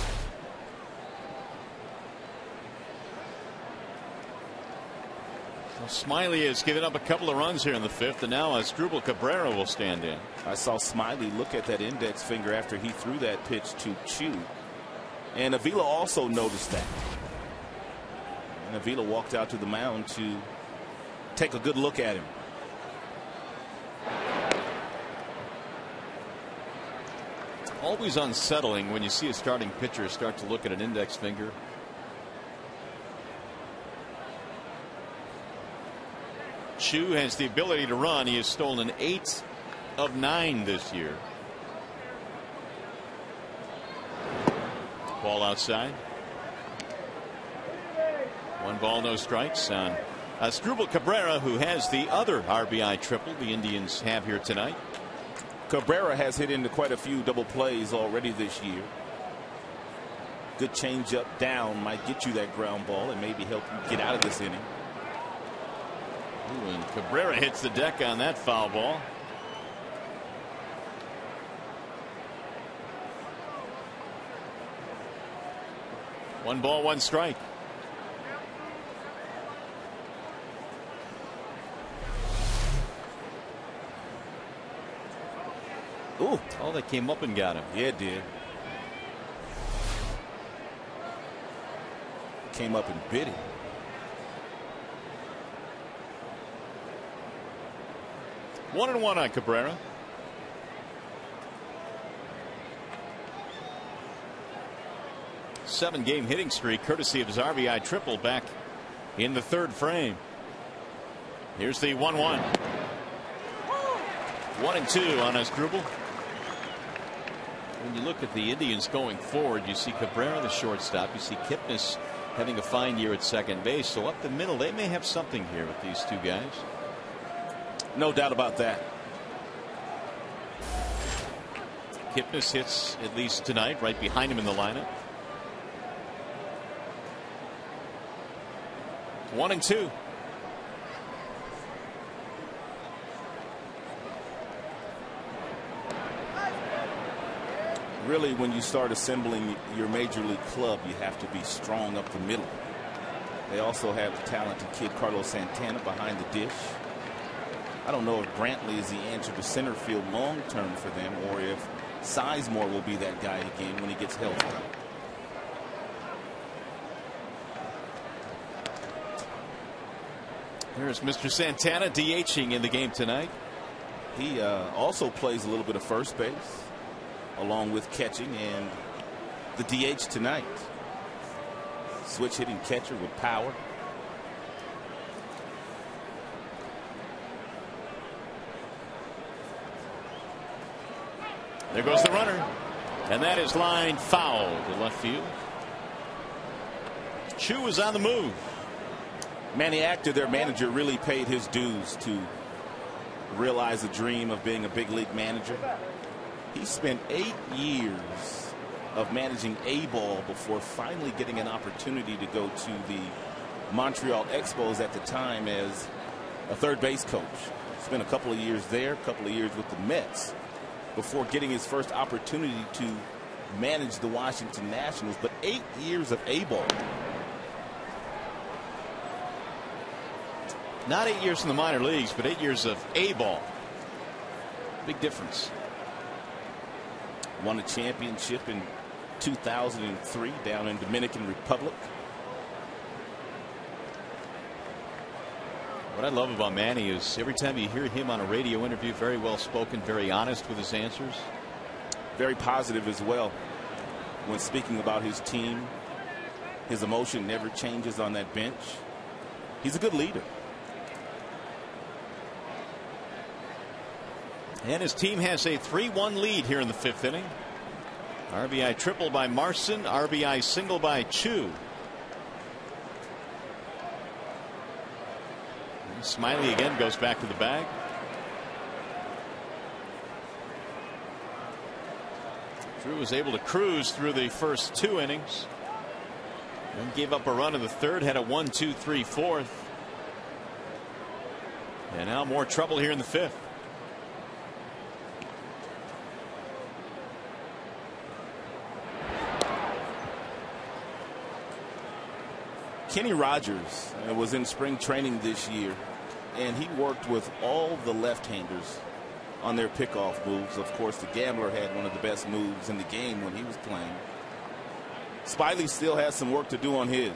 Well, Smiley has given up a couple of runs here in the 5th, and now Asdrubal Cabrera will stand in. I saw Smiley look at that index finger after he threw that pitch to Choo, and Avila also noticed that. And Avila walked out to the mound to take a good look at him. Always unsettling when you see a starting pitcher start to look at an index finger. Choo has the ability to run. He has stolen 8 of 9 this year. Ball outside. 1 ball, no strikes on Asdrubal Cabrera, who has the other RBI triple the Indians have here tonight. Cabrera has hit into quite a few double plays already this year. Good changeup down might get you that ground ball and maybe help you get out of this inning. Ooh, and Cabrera hits the deck on that foul ball. One ball, 1 strike. Ooh. Oh, they came up and got him. Yeah, it did. Came up and bit him. One and 1 on Cabrera. Seven-game hitting streak, courtesy of his RBI triple back in the 3rd frame. Here's the 1-1. 1 and 2 on Asdrubal. When you look at the Indians going forward, you see Cabrera, the shortstop. You see Kipnis having a fine year at second base. So up the middle, they may have something here with these 2 guys. No doubt about that. Kipnis hits at least tonight, right behind him in the lineup. 1 and 2. Really, when you start assembling your major league club, you have to be strong up the middle. They also have the talented kid Carlos Santana behind the dish. I don't know if Brantley is the answer to center field long term for them, or if Sizemore will be that guy again when he gets healthy. Here's Mr. Santana DHing in the game tonight. He also plays a little bit of first base. along with catching and the DH tonight. Switch hitting catcher with power. There goes the runner. And that is line foul to left field. Chu is on the move. Manny Actor, their manager, really paid his dues to realize the dream of being a big league manager. He spent 8 years of managing A ball before finally getting an opportunity to go to the Montreal Expos at the time as a third base coach. Spent a couple of years there, a couple of years with the Mets before getting his first opportunity to manage the Washington Nationals. But 8 years of A ball. Not 8 years in the minor leagues, but 8 years of A ball. Big difference. Won a championship in 2003 down in Dominican Republic. What I love about Manny is every time you hear him on a radio interview, very well spoken, very honest with his answers. Very positive as well when speaking about his team. His emotion never changes on that bench. He's a good leader. And his team has a 3-1 lead here in the 5th inning. RBI triple by Marson, RBI single by Chu. And Smiley again goes back to the bag. Drew was able to cruise through the first 2 innings. Then gave up a run in the 3rd, had a 1-2-3 4th. And now more trouble here in the 5th. Kenny Rogers was in spring training this year, and he worked with all the left-handers on their pickoff moves. Of course, the Gambler had one of the best moves in the game when he was playing. Smiley still has some work to do on his.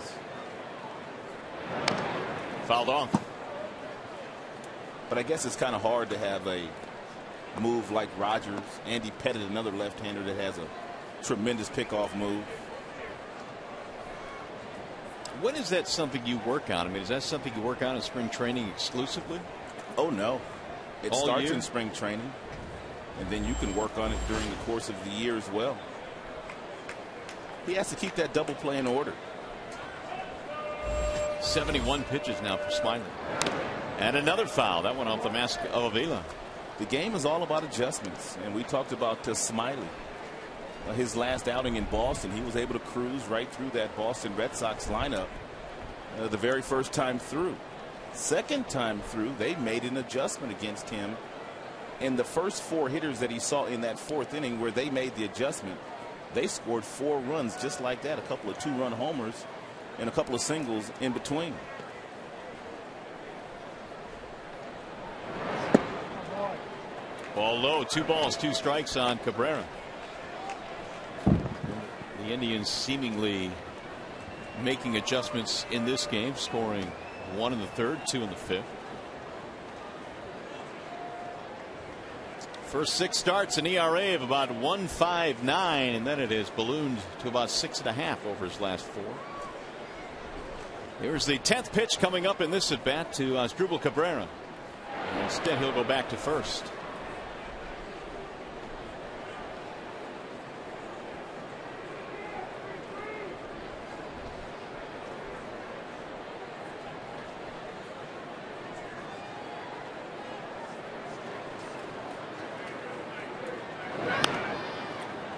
Fouled off. But I guess it's kind of hard to have a move like Rogers. Andy Pettit, another left-hander that has a tremendous pickoff move. When is that something you work on? I mean, is that something you work on in spring training exclusively? Oh, no. It All starts year? in spring training, and then you can work on it during the course of the year as well. He has to keep that double play in order. 71 pitches now for Smiley. And another foul. That one off the mask of Avila. The game is all about adjustments, and we talked about Smiley. His last outing in Boston, he was able to cruise right through that Boston Red Sox lineup the very first time through. Second time through, they made an adjustment against him. And the first 4 hitters that he saw in that 4th inning where they made the adjustment, they scored 4 runs just like that. A couple of 2-run homers and a couple of singles in between. Ball low, 2 balls, 2 strikes on Cabrera. The Indians seemingly making adjustments in this game, scoring 1 in the 3rd, 2 in the 5th. First 6 starts, an ERA of about 1.59, and then it has ballooned to about 6.5 over his last 4. Here's the 10th pitch coming up in this at bat to Asdrubal Cabrera. And instead, he'll go back to first.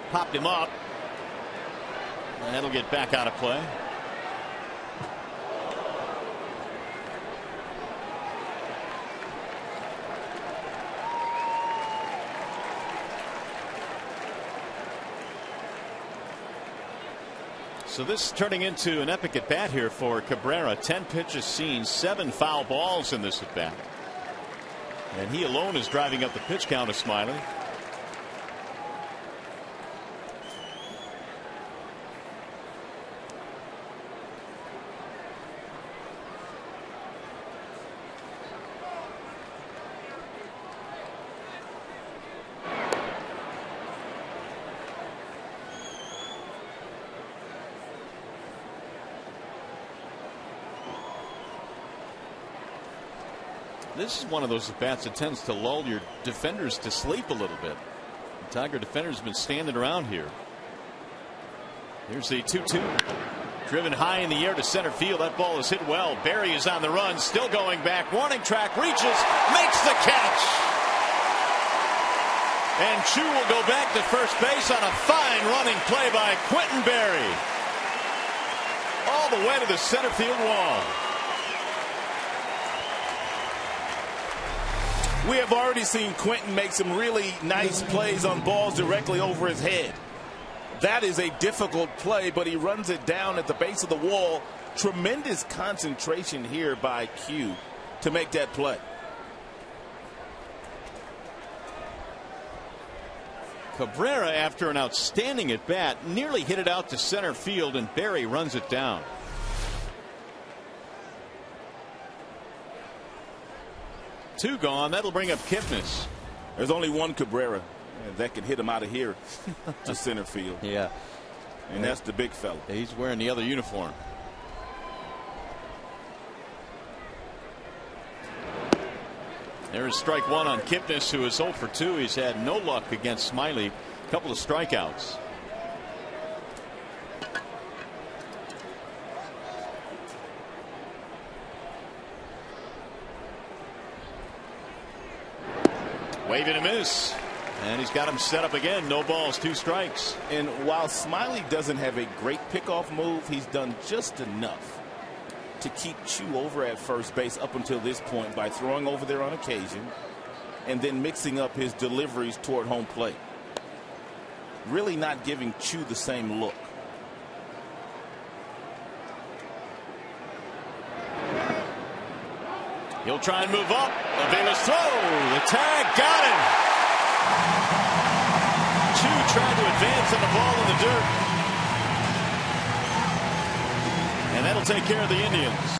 Popped him up. And that'll get back out of play. So this is turning into an epic at bat here for Cabrera. 10 pitches seen, 7 foul balls in this at bat. And he alone is driving up the pitch count of Smiley. This is one of those at-bats that tends to lull your defenders to sleep a little bit. The Tiger defender's been standing around here. Here's the 2-2. Driven high in the air to center field. That ball is hit well. Barry is on the run, still going back. Warning track, reaches, makes the catch. And Chu will go back to first base on a fine running play by Quentin Barry. All the way to the center field wall. We have already seen Quentin make some really nice plays on balls directly over his head. That is a difficult play, but he runs it down at the base of the wall. Tremendous concentration here by Q to make that play. Cabrera, after an outstanding at bat, nearly hit it out to center field, and Barry runs it down. Two gone. That'll bring up Kipnis. There's only one Cabrera that can hit him out of here to center field. Yeah. And that's the big fella. He's wearing the other uniform. There's strike one on Kipnis, who is 0 for 2. He's had no luck against Smiley. A couple of strikeouts. Wave and a miss. And he's got him set up again. No balls, 2 strikes. And while Smiley doesn't have a great pickoff move, he's done just enough to keep Chu over at first base up until this point by throwing over there on occasion and then mixing up his deliveries toward home plate. Really not giving Chu the same look. He'll try and move up. Avila's throw. The tag got him. Chu tried to advance on the ball in the dirt. And that'll take care of the Indians.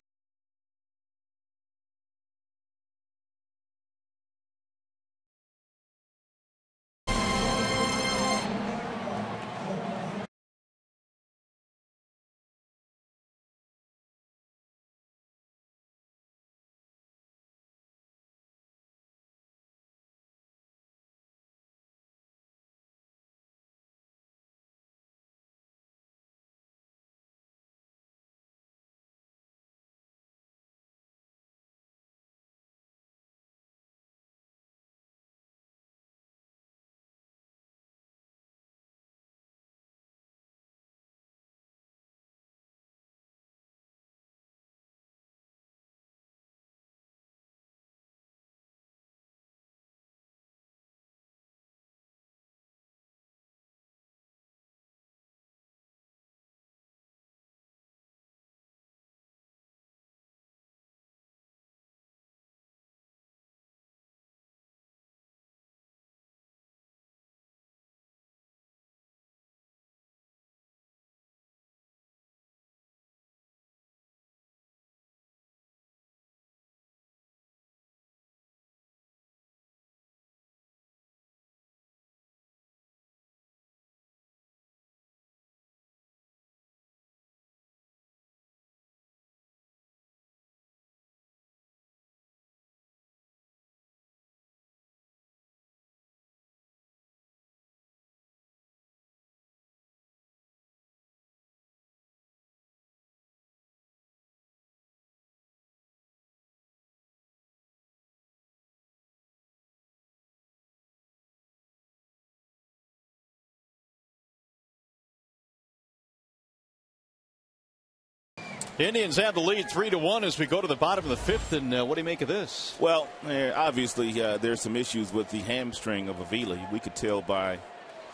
The Indians have the lead 3-1 as we go to the bottom of the 5th. And what do you make of this? Well, obviously there's some issues with the hamstring of Avila. We could tell by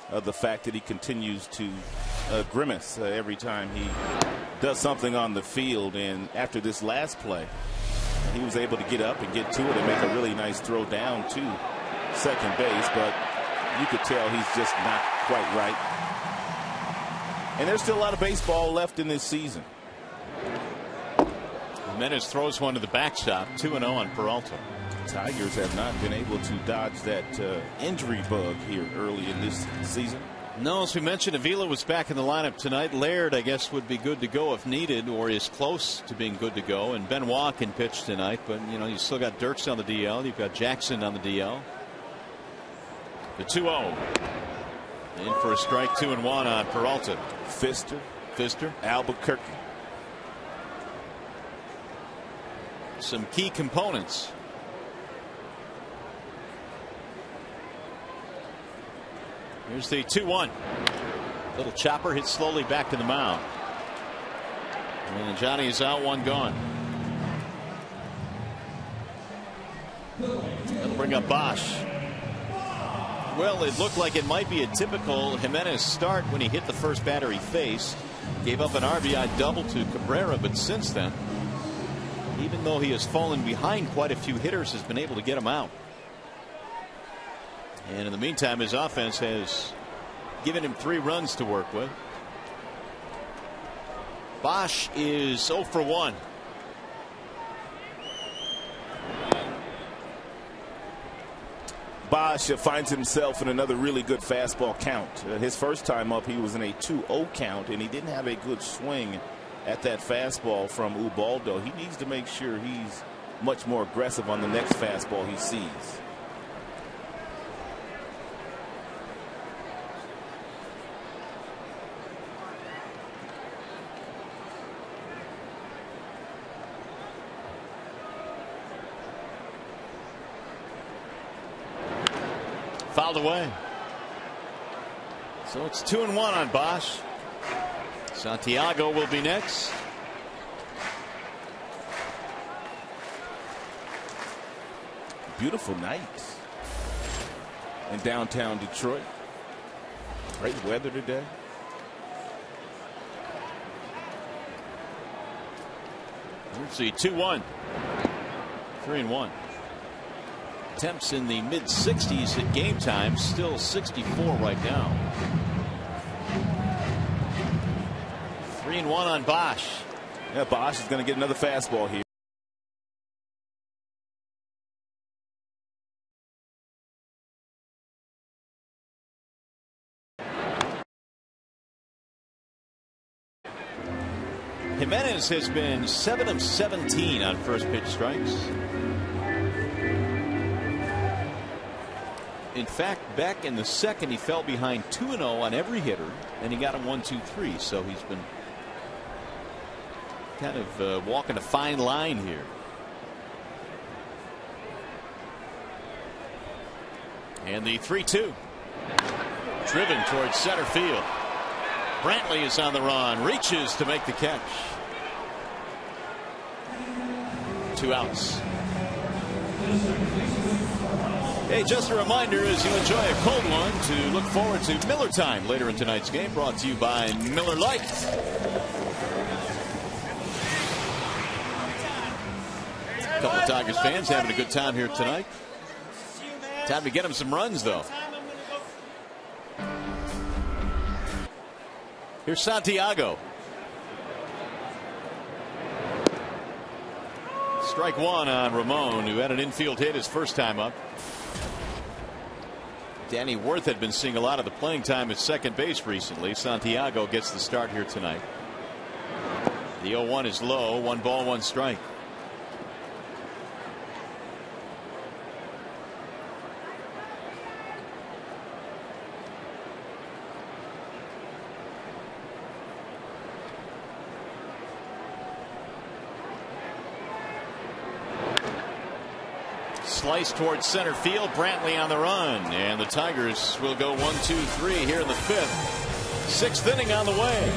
the fact that he continues to grimace every time he does something on the field. And after this last play, he was able to get up and get to it and make a really nice throw down to second base. But you could tell he's just not quite right. And there's still a lot of baseball left in this season. Jimenez throws one to the backstop. 2-0 on Peralta. Tigers have not been able to dodge that injury bug here early in this season. No, as we mentioned, Avila was back in the lineup tonight. Laird, I guess, would be good to go if needed, or is close to being good to go. And Benoit can pitch tonight, but you know, you still got Dirks on the DL. You've got Jackson on the DL. The 2-0. In for a strike, 2-1 on Peralta. Fister. Albuquerque. Some key components. Here's the 2-1. Little chopper hits slowly back to the mound. And Johnny is out, one gone. That'll bring up Bosch. Well, it looked like it might be a typical Jimenez start when he hit the first batter he faced. Gave up an RBI double to Cabrera, but since then, even though he has fallen behind quite a few hitters, has been able to get him out. And in the meantime, his offense has given him 3 runs to work with. Bosch is 0 for 1. Bosch finds himself in another really good fastball count. His first time up, he was in a 2-0 count, and he didn't have a good swing at that fastball from Ubaldo. He needs to make sure he's much more aggressive on the next fastball he sees. Fouled away. So it's 2-1 on Bosch. Santiago will be next. Beautiful night in downtown Detroit. Great weather today. Let's see, 2-1. 3-1. Temps in the mid 60s at game time, still 64 right now. 3-1 on Bosch. Yeah, Bosch is going to get another fastball here. Jimenez has been 7 of 17 on first pitch strikes. In fact, back in the second, he fell behind 2-0 on every hitter, and he got him 1-2-3. So he's been kind of walking a fine line here. And the 3-2, driven towards center field. Brantley is on the run, reaches to make the catch. 2 outs. Hey, just a reminder, as you enjoy a cold one, to look forward to Miller Time later in tonight's game, brought to you by Miller Lite. A couple of Tigers fans having a good time here tonight. Time to get them some runs, though. Here's Santiago. Strike 1 on Ramon, who had an infield hit his first time up. Danny Worth had been seeing a lot of the playing time at second base recently. Santiago gets the start here tonight. The 0-1 is low. 1 ball, 1 strike. Slice towards center field. Brantley on the run, and the Tigers will go 1-2-3 here in the 5th. 6th inning on the way.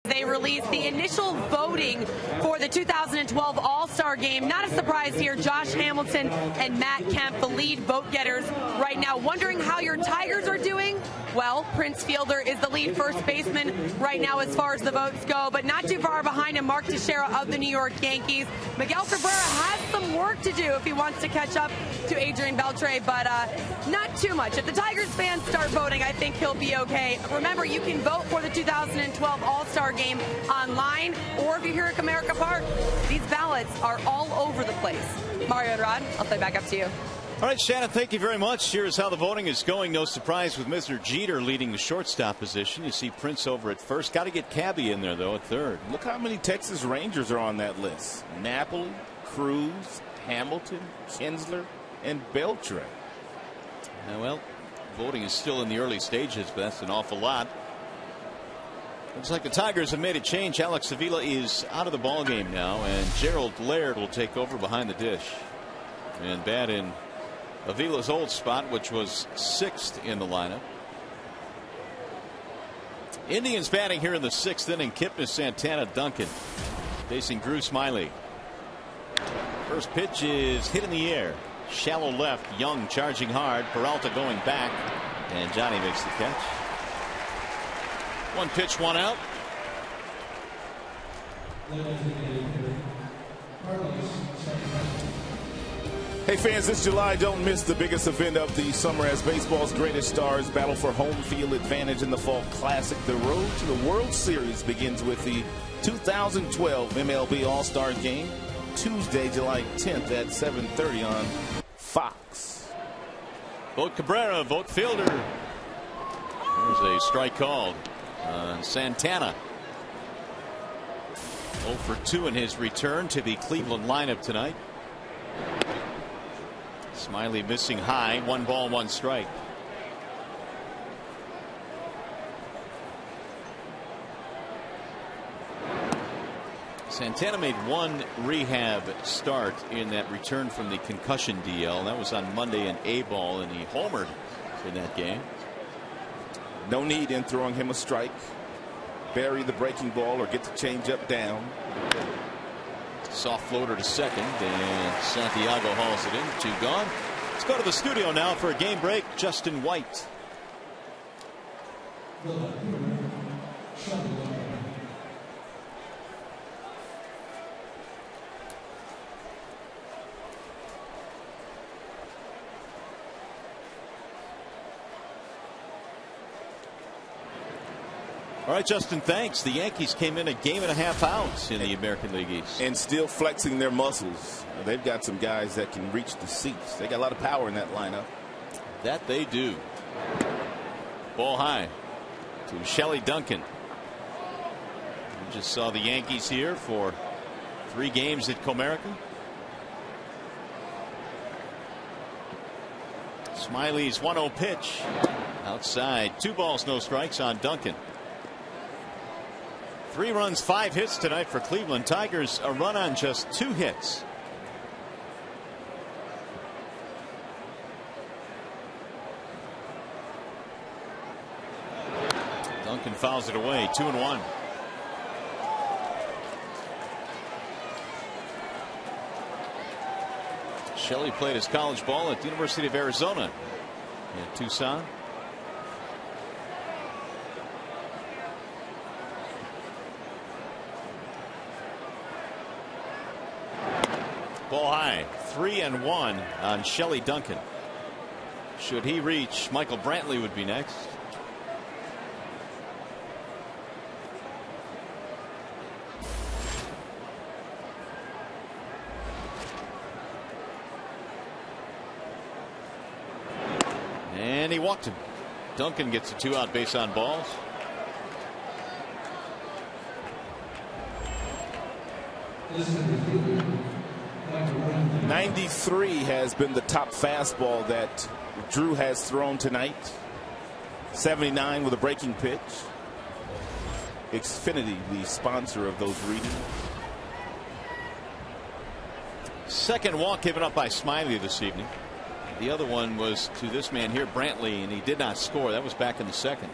They released the initial voting for the 2012 All-Star Game. Not a surprise here. Josh Hamilton and Matt Kemp, the lead vote getters right now. Wondering how your Tigers are doing? Well, Prince Fielder is the lead first baseman right now as far as the votes go, but not too far behind him, Mark Teixeira of the New York Yankees. Miguel Cabrera has some work to do if he wants to catch up to Adrian Beltre, but not too much. If the Tigers fans start voting, I think he'll be okay. Remember, you can vote for the 2012 All-Star Game online, or if you're here at Comerica Park, these ballots are all over the place. Mario and Rod, I'll play back up to you. All right, Shannon, thank you very much. Here's how the voting is going. No surprise with Mr. Jeter leading the shortstop position. You see Prince over at first. Got to get Cabby in there, though, at third. Look how many Texas Rangers are on that list. Napoli, Cruz, Hamilton, Kinsler, and Beltre. Well, voting is still in the early stages, but that's an awful lot. Looks like the Tigers have made a change. Alex Avila is out of the ballgame now, and Gerald Laird will take over behind the dish. And bat in Avila's old spot, which was 6th in the lineup. Indians batting here in the 6th inning. Kipnis, Santana, Duncan facing Drew Smiley. First pitch is hit in the air. Shallow left. Young charging hard. Peralta going back. And Johnny makes the catch. One pitch, one out. Hey fans, this July, don't miss the biggest event of the summer as baseball's greatest stars battle for home field advantage in the Fall Classic. The road to the World Series begins with the 2012 MLB All-Star Game, Tuesday, July 10th at 7:30 on Fox. Vote Cabrera, vote Fielder. There's a strike called on Santana. 0 for 2 in his return to the Cleveland lineup tonight. Smiley missing high. 1 ball, 1 strike. Santana made 1 rehab start in that return from the concussion DL. That was on Monday in A-ball, and he homered in that game. No need in throwing him a strike. Bury the breaking ball or get the changeup down. Soft floater to second, and Santiago hauls it in. 2 gone. Let's go to the studio now for a game break. Justin White. All right, Justin, thanks. The Yankees came in a game and a half out in the American League East. And still flexing their muscles. They've got some guys that can reach the seats. They got a lot of power in that lineup. That they do. Ball high to Shelley Duncan. We just saw the Yankees here for 3 games at Comerica. Smiley's 1-0 pitch. Outside. 2 balls, no strikes on Duncan. 3 runs, 5 hits tonight for Cleveland. Tigers a run on just 2 hits. Duncan fouls it away. 2-1. Shelley played his college ball at the University of Arizona in Tucson. Ball high. 3-1 on Shelley Duncan. Should he reach, Michael Brantley would be next. And he walked him. Duncan gets a 2-out base on balls. .93 has been the top fastball that Drew has thrown tonight. 79 with a breaking pitch. Xfinity, the sponsor of those readings. Second walk given up by Smiley this evening. The other one was to this man here, Brantley, and he did not score. That was back in the second.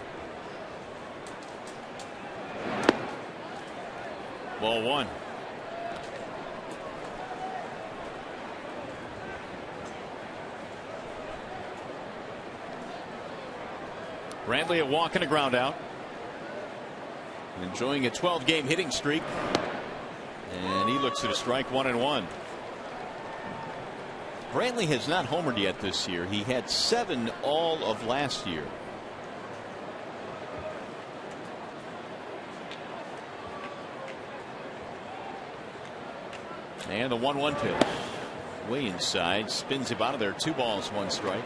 Ball one. Brantley a walk and a ground out. Enjoying a 12-game hitting streak. And he looks at a strike, 1-1. Brantley has not homered yet this year. He had 7 all of last year. And the 1-1 pitch. Way inside. Spins him out of there. 2 balls, 1 strike.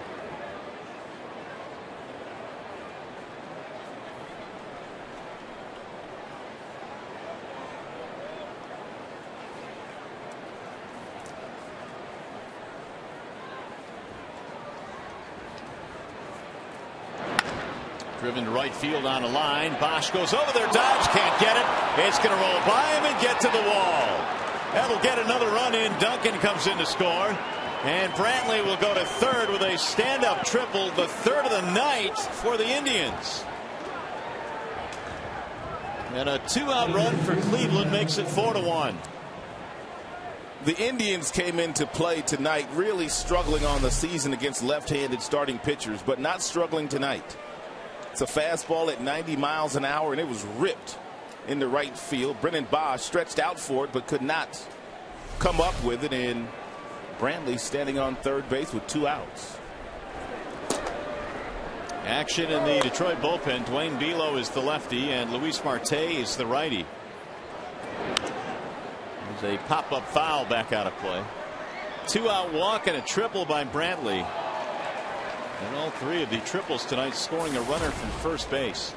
Driven to right field on a line. Bosch goes over there. Dodge can't get it. It's going to roll by him and get to the wall. That'll get another run in. Duncan comes in to score. And Brantley will go to third with a stand-up triple, the third of the night for the Indians. And a 2-out run for Cleveland makes it 4-1. The Indians came into play tonight really struggling on the season against left-handed starting pitchers, but not struggling tonight. It's a fastball at 90 miles an hour, and it was ripped into right field. Brennan Bosch stretched out for it, but could not come up with it, and Brantley standing on third base with 2 outs. Action in the Detroit bullpen. Dwayne Belo is the lefty, and Luis Marte is the righty. There's a pop-up foul back out of play. 2-out walk and a triple by Brantley. And all 3 of the triples tonight scoring a runner from first base.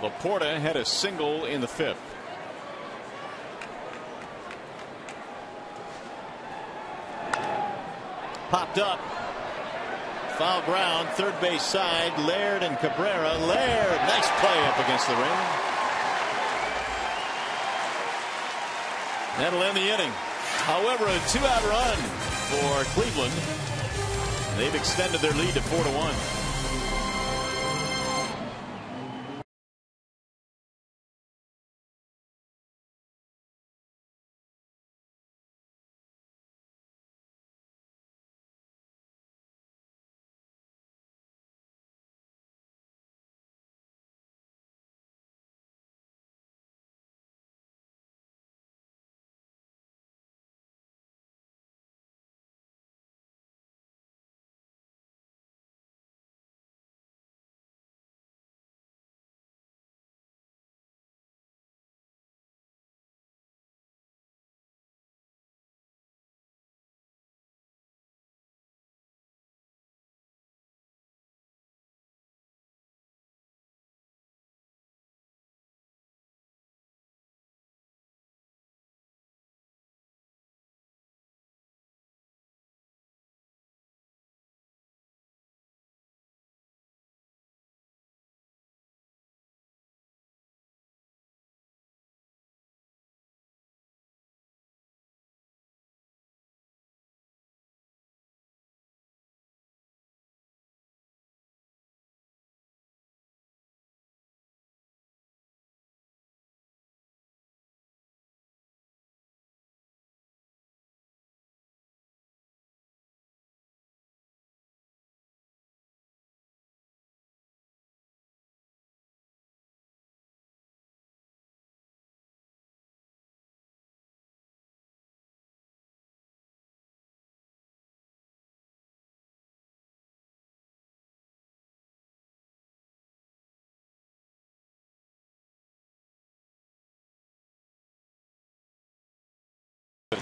Laporta had a single in the 5th. Popped up. Foul ground, third base side. Laird and Cabrera. Laird, nice play up against the ring. That'll end the inning. However, a 2-out run for Cleveland. They've extended their lead to 4-1.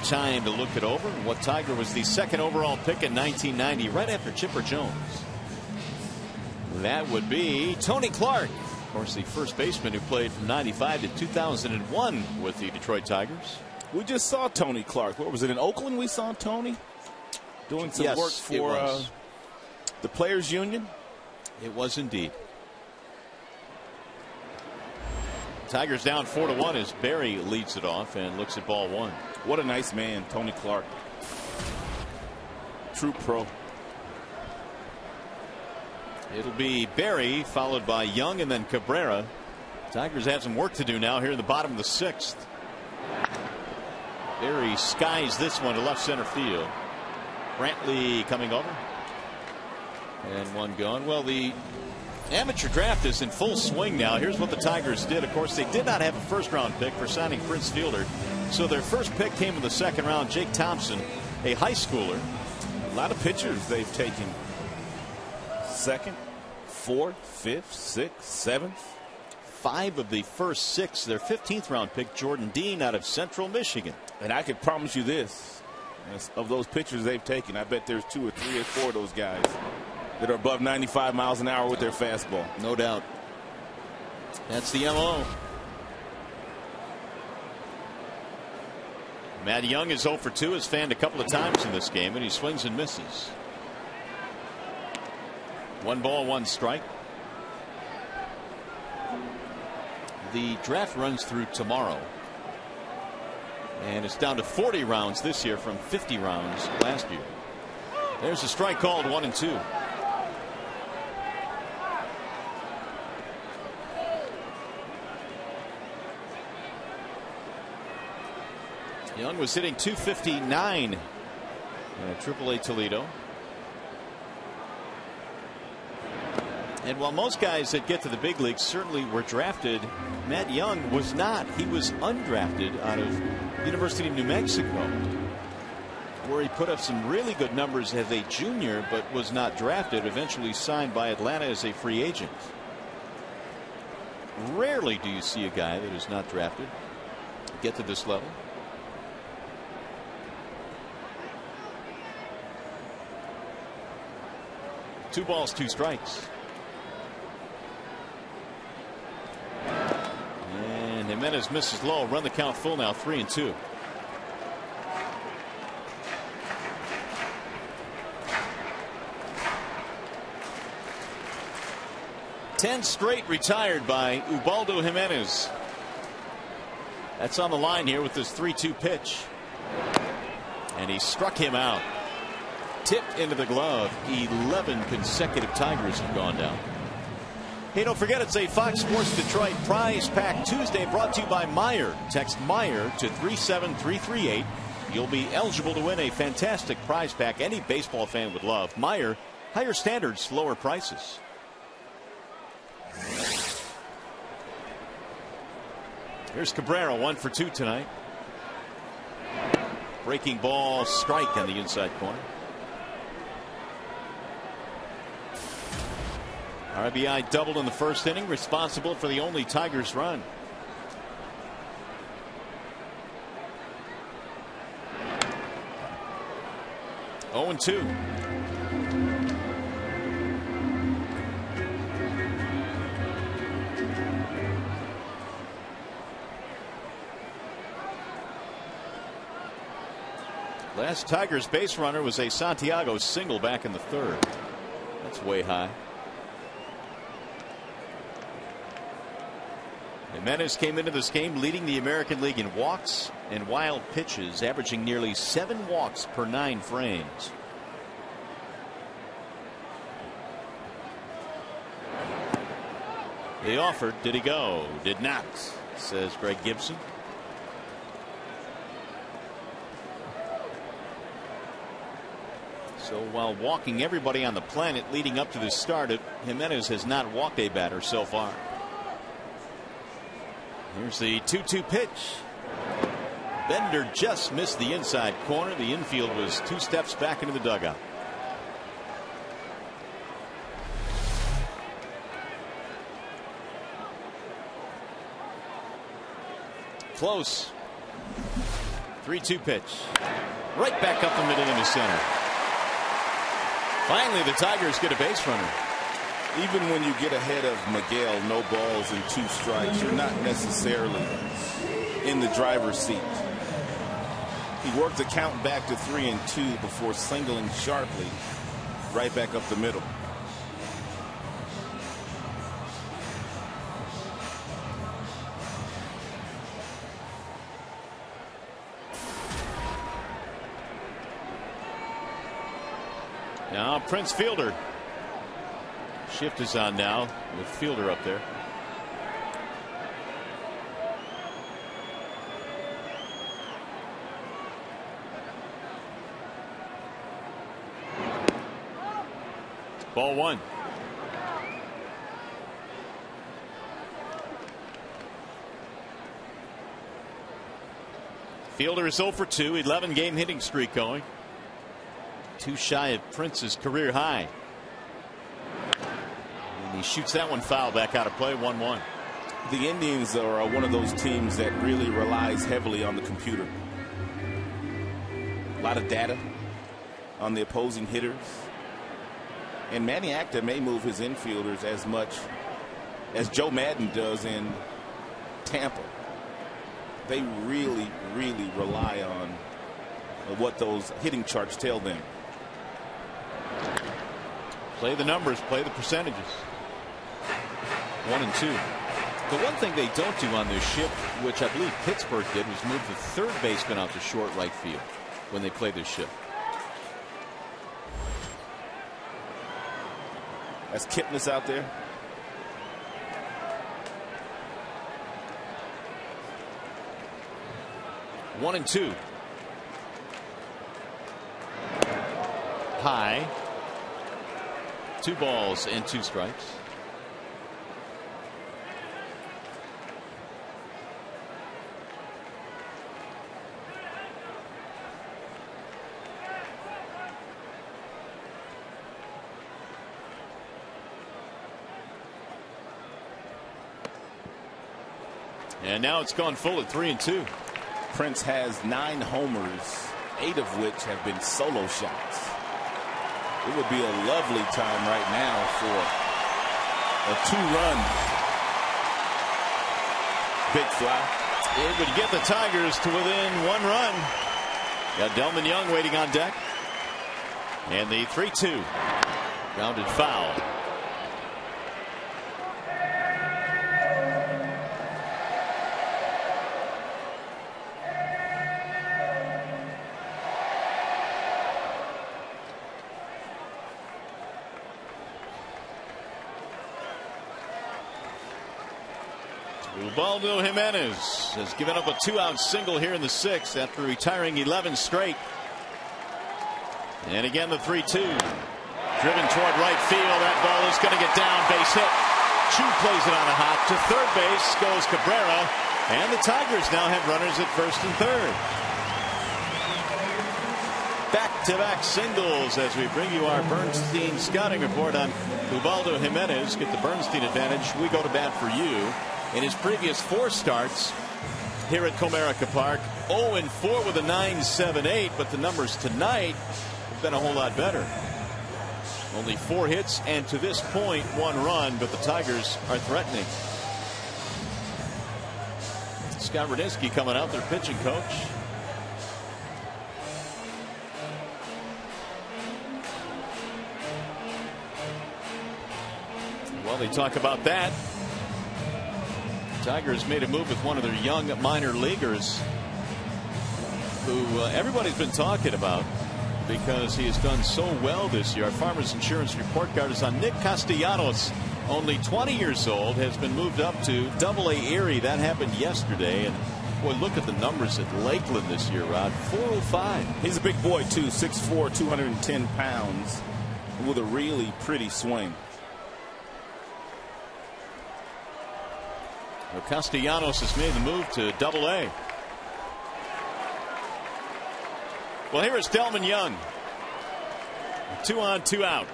Time to look it over. What Tiger was the 2nd overall pick in 1990, right after Chipper Jones. That would be Tony Clark, of course, the first baseman who played from 95 to 2001 with the Detroit Tigers. We just saw Tony Clark. What was it, in Oakland we saw Tony doing some work for the Players Union? It was indeed. Tigers down 4-1 as Barry leads it off and looks at ball 1. What a nice man, Tony Clark. True pro. It'll be Berry followed by Young and then Cabrera. Tigers have some work to do now here in the bottom of the 6th. Berry skies this one to left center field. Brantley coming over. And one gone. Well, the amateur draft is in full swing now. Here's what the Tigers did. Of course, they did not have a first-round pick for signing Prince Fielder. So their first pick came in the 2nd round. Jake Thompson, a high schooler. A lot of pitchers they've taken. 2nd, 4th, 5th, 6th, 7th. 5 of the first 6. Their 15th round pick, Jordan Dean, out of Central Michigan. And I can promise you this, of those pitchers they've taken, I bet there's 2 or 3 or 4 of those guys that are above 95 miles an hour with their fastball. No doubt. That's the MO. Matt Young is 0 for 2, has fanned a couple of times in this game, and he swings and misses. 1 ball, 1 strike. The draft runs through tomorrow. And it's down to 40 rounds this year from 50 rounds last year. There's a strike called, 1-2. Young was hitting .259 at AAA Toledo. And while most guys that get to the big leagues certainly were drafted, Matt Young was not. He was undrafted out of University of New Mexico, where he put up some really good numbers as a junior, but was not drafted. Eventually signed by Atlanta as a free agent. Rarely do you see a guy that is not drafted get to this level. Two balls, 2 strikes. And Jimenez misses low. Run the count full now, 3-2. Ten straight retired by Ubaldo Jimenez. That's on the line here with this 3-2 pitch. And he struck him out. Tipped into the glove. 11 consecutive Tigers have gone down. Hey, don't forget it's a Fox Sports Detroit Prize Pack Tuesday brought to you by Meyer. Text Meyer to 37338. You'll be eligible to win a fantastic prize pack any baseball fan would love. Meyer, higher standards, lower prices. Here's Cabrera, 1 for 2 tonight. Breaking ball, strike on the inside corner. RBI doubled in the first inning, responsible for the only Tigers run. Oh and 2. Last Tigers base runner was a Santiago single back in the 3rd. That's way high. Jimenez came into this game leading the American League in walks and wild pitches, averaging nearly 7 walks per 9 frames. They offered. Did he go? Did not, says Greg Gibson. So while walking everybody on the planet leading up to this start, Jimenez has not walked a batter so far. Here's the 2-2 pitch. Bender just missed the inside corner. The infield was 2 steps back into the dugout. Close. 3-2 pitch. Right back up the middle into center. Finally, the Tigers get a base runner. Even when you get ahead of Miguel, no balls and 2 strikes, you're not necessarily in the driver's seat. He worked the count back to 3-2 before singling sharply right back up the middle. Now Prince Fielder. Shift is on now with Fielder up there. Ball one. Fielder is 0 for 2, 11-game hitting streak going. Too shy of Prince's career high. And he shoots that one foul back out of play, 1-1. The Indians are one of those teams that really relies heavily on the computer. A lot of data on the opposing hitters. And Manny Acta may move his infielders as much as Joe Madden does in Tampa. They really, really rely on what those hitting charts tell them. Play the numbers, play the percentages. 1 and 2. The one thing they don't do on this shift, which I believe Pittsburgh did, was move the third baseman out to short right field when they play this shift. That's Kipnis out there. One and 2. High. 2 balls and 2 strikes. And now it's gone full at 3 and 2. Prince has 9 homers, 8 of which have been solo shots. It would be a lovely time right now for a 2-run big fly. It would get the Tigers to within 1 run. Got Delman Young waiting on deck. And the 3-2. Grounded foul. Ubaldo Jimenez has given up a 2-out single here in the 6th after retiring 11 straight. And again the 3-2. Driven toward right field. That ball is going to get down. Base hit. Chu plays it on a hop. To third base goes Cabrera. And the Tigers now have runners at first and third. Back-to-back singles as we bring you our Bernstein scouting report on Ubaldo Jimenez. Get the Bernstein advantage. We go to bat for you. In his previous 4 starts here at Comerica Park, 0-4 with a 9.78, but the numbers tonight have been a whole lot better. Only 4 hits and to this point 1 run, but the Tigers are threatening. Scott Radinsky coming out, their pitching coach. Well, they talk about that. Tigers made a move with one of their young minor leaguers who everybody's been talking about because he has done so well this year. Our Farmers Insurance report card is on Nick Castellanos, only 20 years old, has been moved up to Double-A Erie. That happened yesterday. And boy, look at the numbers at Lakeland this year, Rod. 405. He's a big boy too, 6'4", 210 pounds, with a really pretty swing. Well, Castellanos has made the move to Double-A. Well, here is Delman Young. 2 on, 2 out.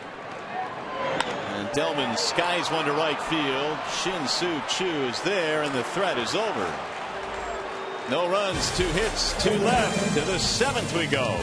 And Delman skies one to right field. Shin-Soo Choo is there, and the threat is over. No runs, 2 hits, 2 left. To the 7th we go.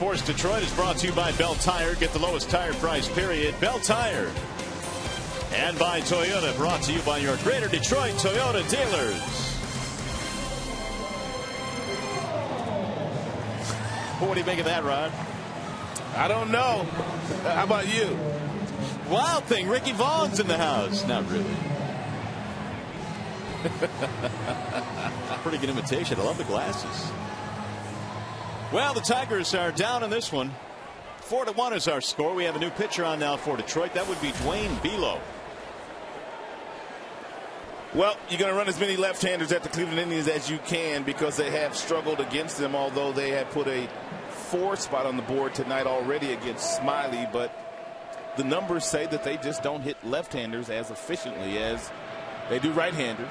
Sports Detroit is brought to you by Bell Tire. Get the lowest tire price, period. Bell Tire. And by Toyota, brought to you by your Greater Detroit Toyota dealers. What do you make of that, Rod? I don't know. How about you? Wild thing. Ricky Vaughn's in the house. Not really. Pretty good imitation. I love the glasses. Well, the Tigers are down in this one. 4-1 is our score. We have a new pitcher on now for Detroit. That would be Dwayne Below. Well, you're going to run as many left-handers at the Cleveland Indians as you can because they have struggled against them, although they have put a 4 spot on the board tonight already against Smiley. But the numbers say that they just don't hit left-handers as efficiently as they do right-handers.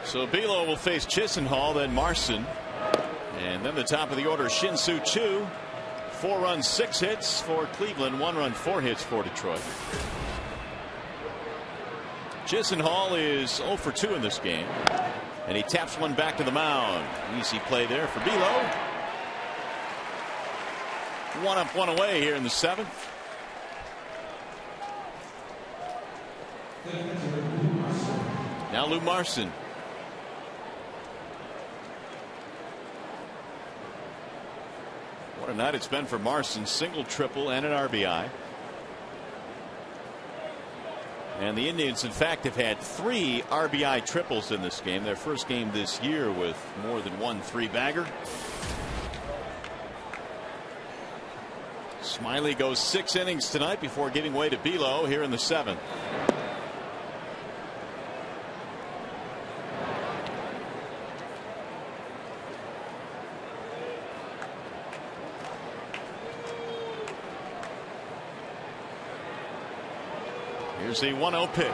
So Below will face Chisenhall, then Marson. And then the top of the order, Shin-Soo Choo. 4 runs, 6 hits for Cleveland. 1 run, 4 hits for Detroit. Chisenhall is 0 for 2 in this game. And he taps one back to the mound. Easy play there for Below. 1 up, 1 away here in the 7th. Now Lou Marson. What a night it's been for Marson. Single, triple, and an RBI. And the Indians, in fact, have had 3 RBI triples in this game. Their first game this year with more than 1 3-bagger. Smiley goes 6 innings tonight before giving way to Below here in the 7th. Here's the 1-0 pitch.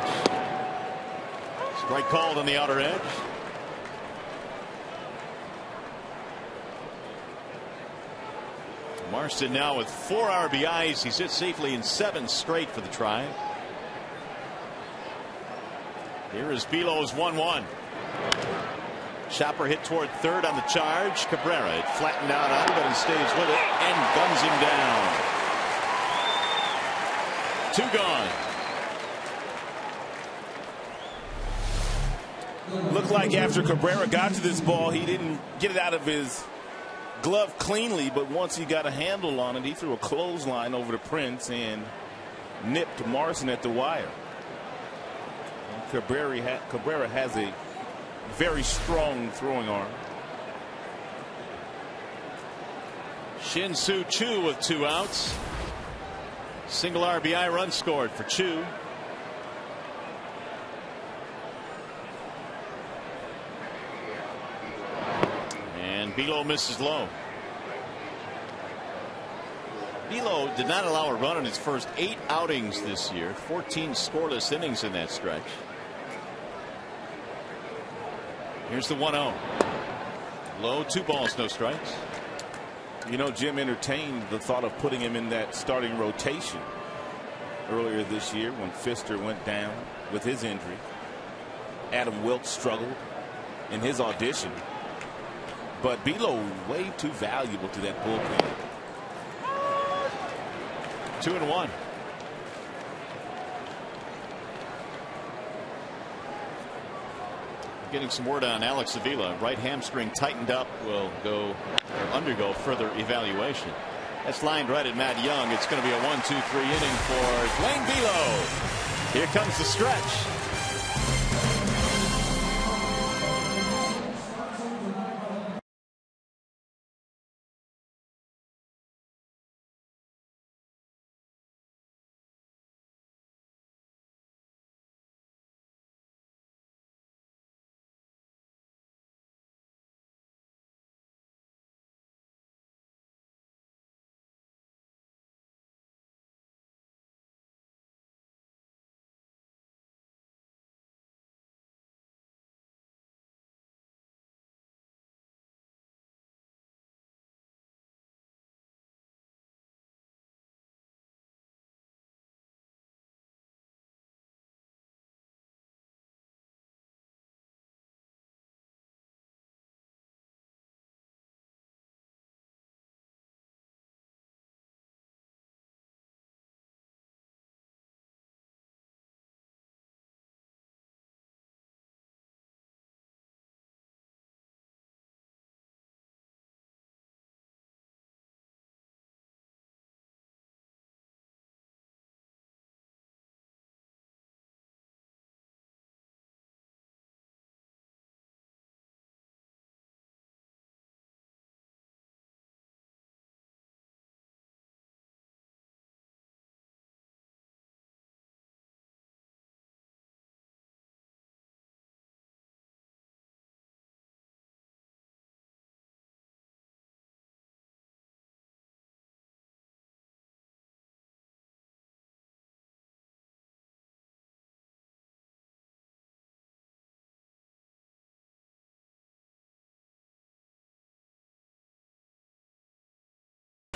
Strike called on the outer edge. Marston now with 4 RBIs. He sits safely in 7 straight for the Tribe. Here is Below's 1-1. Chopper hit toward third on the charge. Cabrera, it flattened out on him, but he stays with it and guns him down. 2 gone. Looked like after Cabrera got to this ball, he didn't get it out of his glove cleanly, but once he got a handle on it, he threw a clothesline over to Prince and nipped Marson at the wire. And Cabrera has a very strong throwing arm. Shin-Soo Choo with 2 outs. Single RBI run scored for Choo. Below misses low. Below did not allow a run in his first 8 outings this year. 14 scoreless innings in that stretch. Here's the 1-0. Low, 2 balls, no strikes. You know, Jim entertained the thought of putting him in that starting rotation earlier this year when Pfister went down with his injury. Adam Wilkes struggled in his audition. But Below way too valuable to that bullpen. 2-1. Getting some word on Alex Avila. Right hamstring tightened up. Will undergo further evaluation. That's lined right at Matt Young. It's going to be a 1-2-3 inning for Dwayne Below. Here comes the stretch.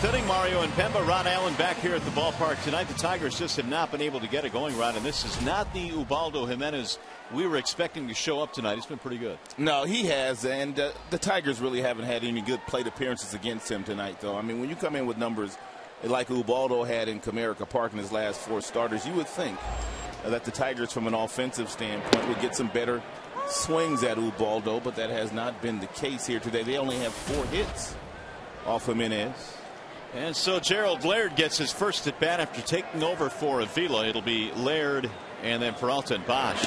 inning. Mario and Pemba, Ron Allen back here at the ballpark tonight. The Tigers just have not been able to get it going, Ron, and this is not the Ubaldo Jimenez we were expecting to show up tonight. He's been pretty good. No, he has, and the Tigers really haven't had any good plate appearances against him tonight, though. I mean, when you come in with numbers like Ubaldo had in Comerica Park in his last 4 starters, you would think that the Tigers, from an offensive standpoint, would get some better swings at Ubaldo, but that has not been the case here today. They only have 4 hits off Jimenez. And so Gerald Laird gets his first at bat after taking over for Avila. It'll be Laird and then Peralta and Bosch.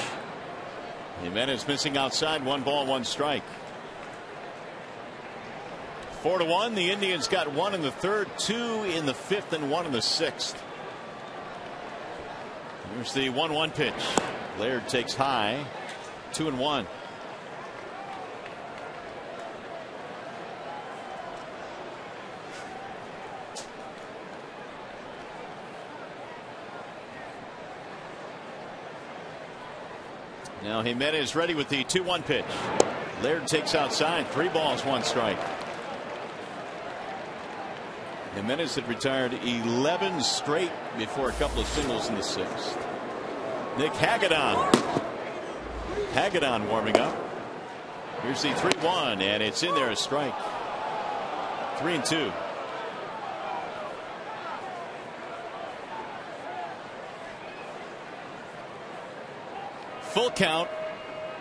Jimenez missing outside. 1 ball, 1 strike. 4-1. The Indians got 1 in the 3rd, 2 in the 5th, and 1 in the 6th. Here's the 1-1 pitch. Laird takes high. 2-1. Now Jimenez ready with the 2-1 pitch. Laird takes outside. 3 balls, 1 strike. Jimenez had retired 11 straight before a couple of singles in the 6th. Nick Hagedorn. Hagedorn warming up. Here's the 3-1, and it's in there, a strike. 3-2. Full count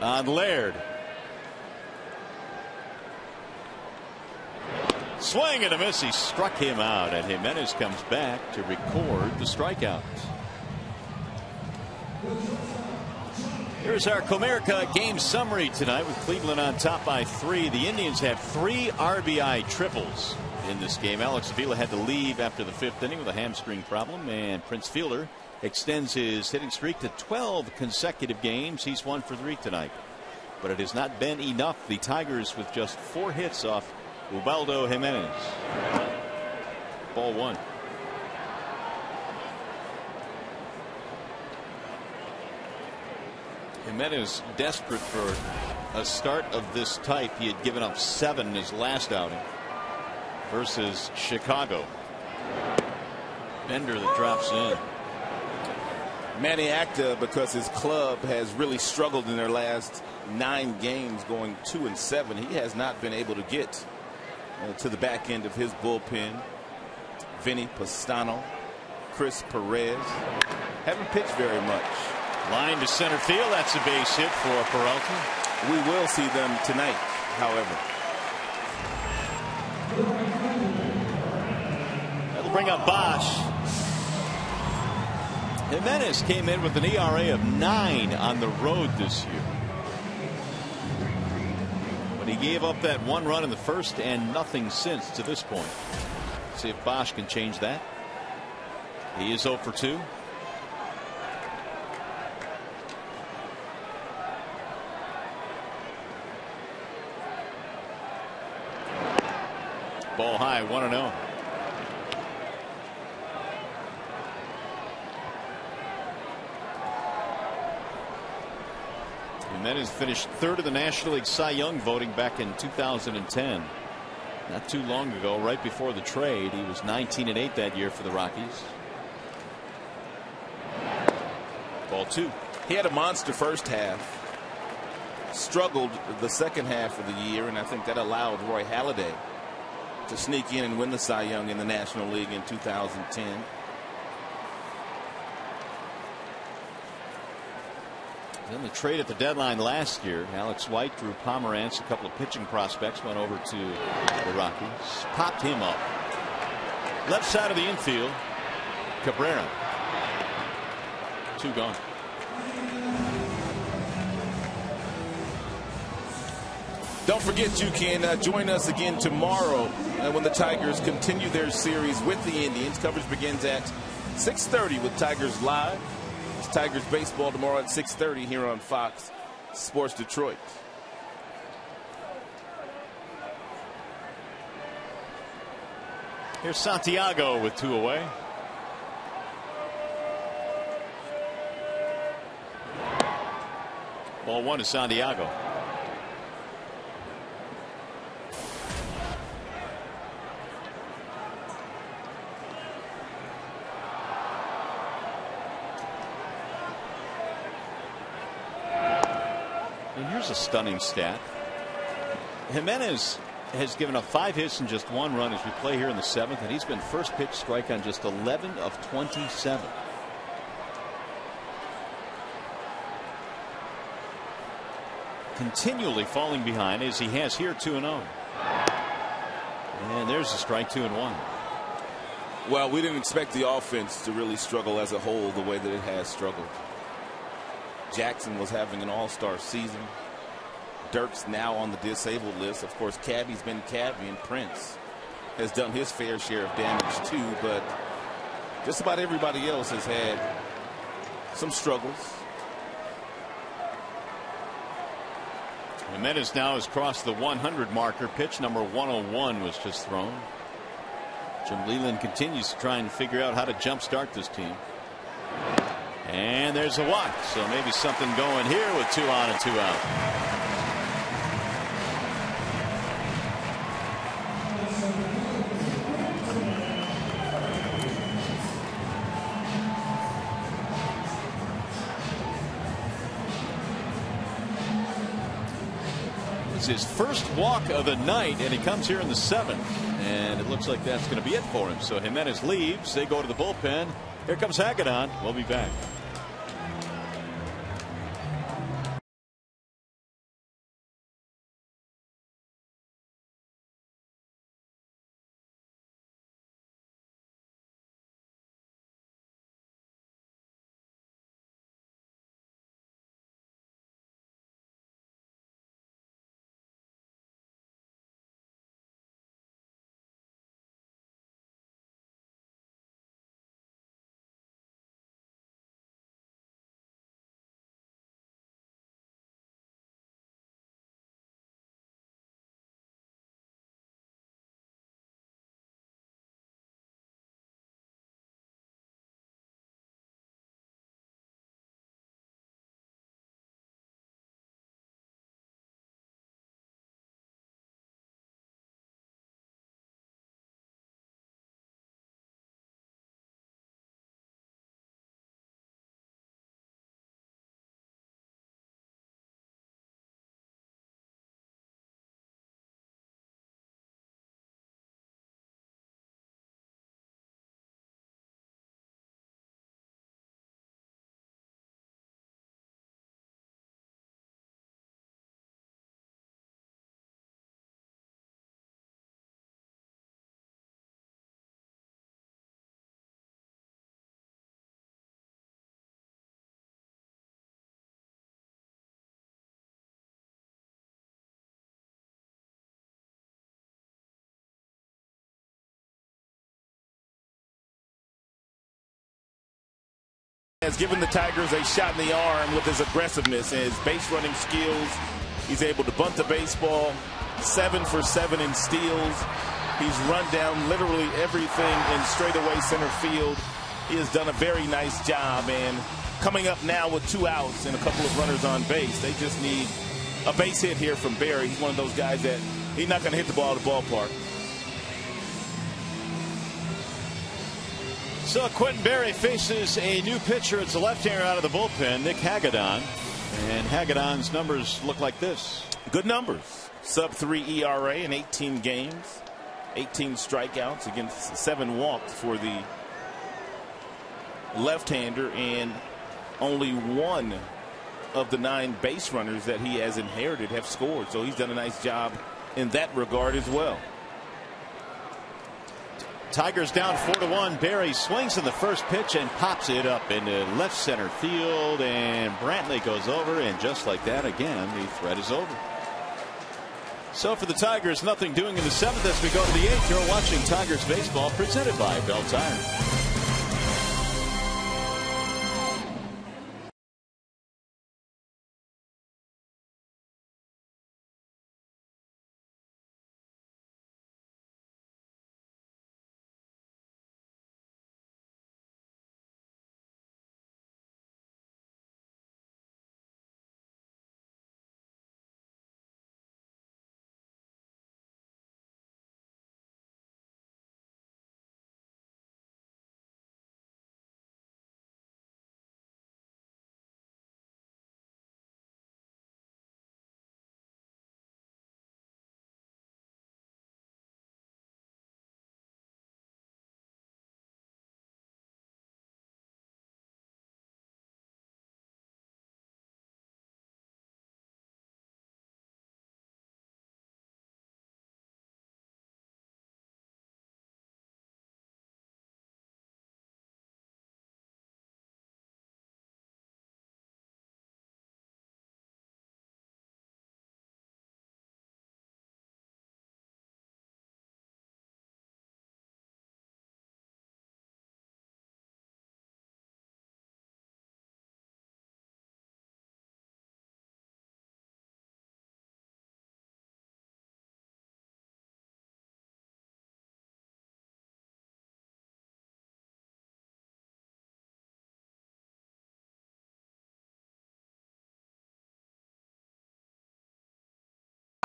on Laird. Swing and a miss. He struck him out, and Jimenez comes back to record the strikeout. Here's our Comerica game summary tonight, with Cleveland on top by 3. The Indians have 3 RBI triples in this game. Alex Avila had to leave after the 5th inning with a hamstring problem, and Prince Fielder extends his hitting streak to 12 consecutive games. He's 1 for 3 tonight, but it has not been enough. The Tigers with just 4 hits off Ubaldo Jimenez. Ball 1. Jimenez desperate for a start of this type. He had given up 7 in his last outing versus Chicago. Bender that drops in. Manny Acta, because his club has really struggled in their last 9 games, going 2-7. He has not been able to get to the back end of his bullpen. Vinny Pastano, Chris Perez haven't pitched very much. Line to center field. That's a base hit for Peralta. We will see them tonight, however. That'll bring up Bosch. Jimenez came in with an ERA of 9 on the road this year, but he gave up that 1 run in the 1st and nothing since to this point. See if Bosch can change that. He is 0 for 2. Ball high, 1-0. Jimenez finished 3rd of the National League Cy Young voting back in 2010. Not too long ago, right before the trade. He was 19-8 that year for the Rockies. Ball 2. He had a monster first half. Struggled the second half of the year, and I think that allowed Roy Halladay to sneak in and win the Cy Young in the National League in 2010. Then the trade at the deadline last year, Alex White, Drew Pomerantz, a couple of pitching prospects went over to the Rockies. Popped him up. Left side of the infield, Cabrera. 2 gone. Don't forget, you can join us again tomorrow when the Tigers continue their series with the Indians. Coverage begins at 6:30 with Tigers Live. It's Tigers baseball tomorrow at 6:30 here on Fox Sports Detroit. Here's Santiago with 2 away. Ball 1 to Santiago. Here's a stunning stat. Jimenez has given up 5 hits and just 1 run as we play here in the 7th, and he's been first pitch strike on just 11 of 27. Continually falling behind as he has here 2-0. And there's a strike, 2-1. Well, we didn't expect the offense to really struggle as a whole the way that it has struggled. Jackson was having an all-star season. Dirk's now on the disabled list. Of course, Cabby's been Cabby, and Prince has done his fair share of damage too, but just about everybody else has had some struggles. Jimenez now has crossed the 100 marker. Pitch number 101 was just thrown. Jim Leyland continues to try and figure out how to jumpstart this team. And there's a walk, so maybe something going here with 2 on and 2 out. It's his first walk of the night, and he comes here in the 7th, and it looks like that's going to be it for him. So Jimenez leaves. They go to the bullpen. Here comes Hagedorn. We'll be back. Has given the Tigers a shot in the arm with his aggressiveness and his base running skills. He's able to bunt the baseball, 7 for 7 in steals. He's run down literally everything in straightaway center field. He has done a very nice job, and coming up now with 2 outs and a couple of runners on base, they just need a base hit here from Berry. He's one of those guys that he's not going to hit the ball at the ballpark. So Quentin Berry faces a new pitcher. It's a left-hander out of the bullpen, Nick Hagedorn. And Hagedorn's numbers look like this. Good numbers. Sub-3 ERA in 18 games. 18 strikeouts against 7 walks for the left-hander, and only 1 of the 9 base runners that he has inherited have scored. So he's done a nice job in that regard as well. Tigers down 4-1. Berry swings in the first pitch and pops it up into left center field, and Brantley goes over, and just like that, again, the threat is over. So for the Tigers, nothing doing in the 7th as we go to the 8th. You're watching Tigers baseball presented by Bell Tire.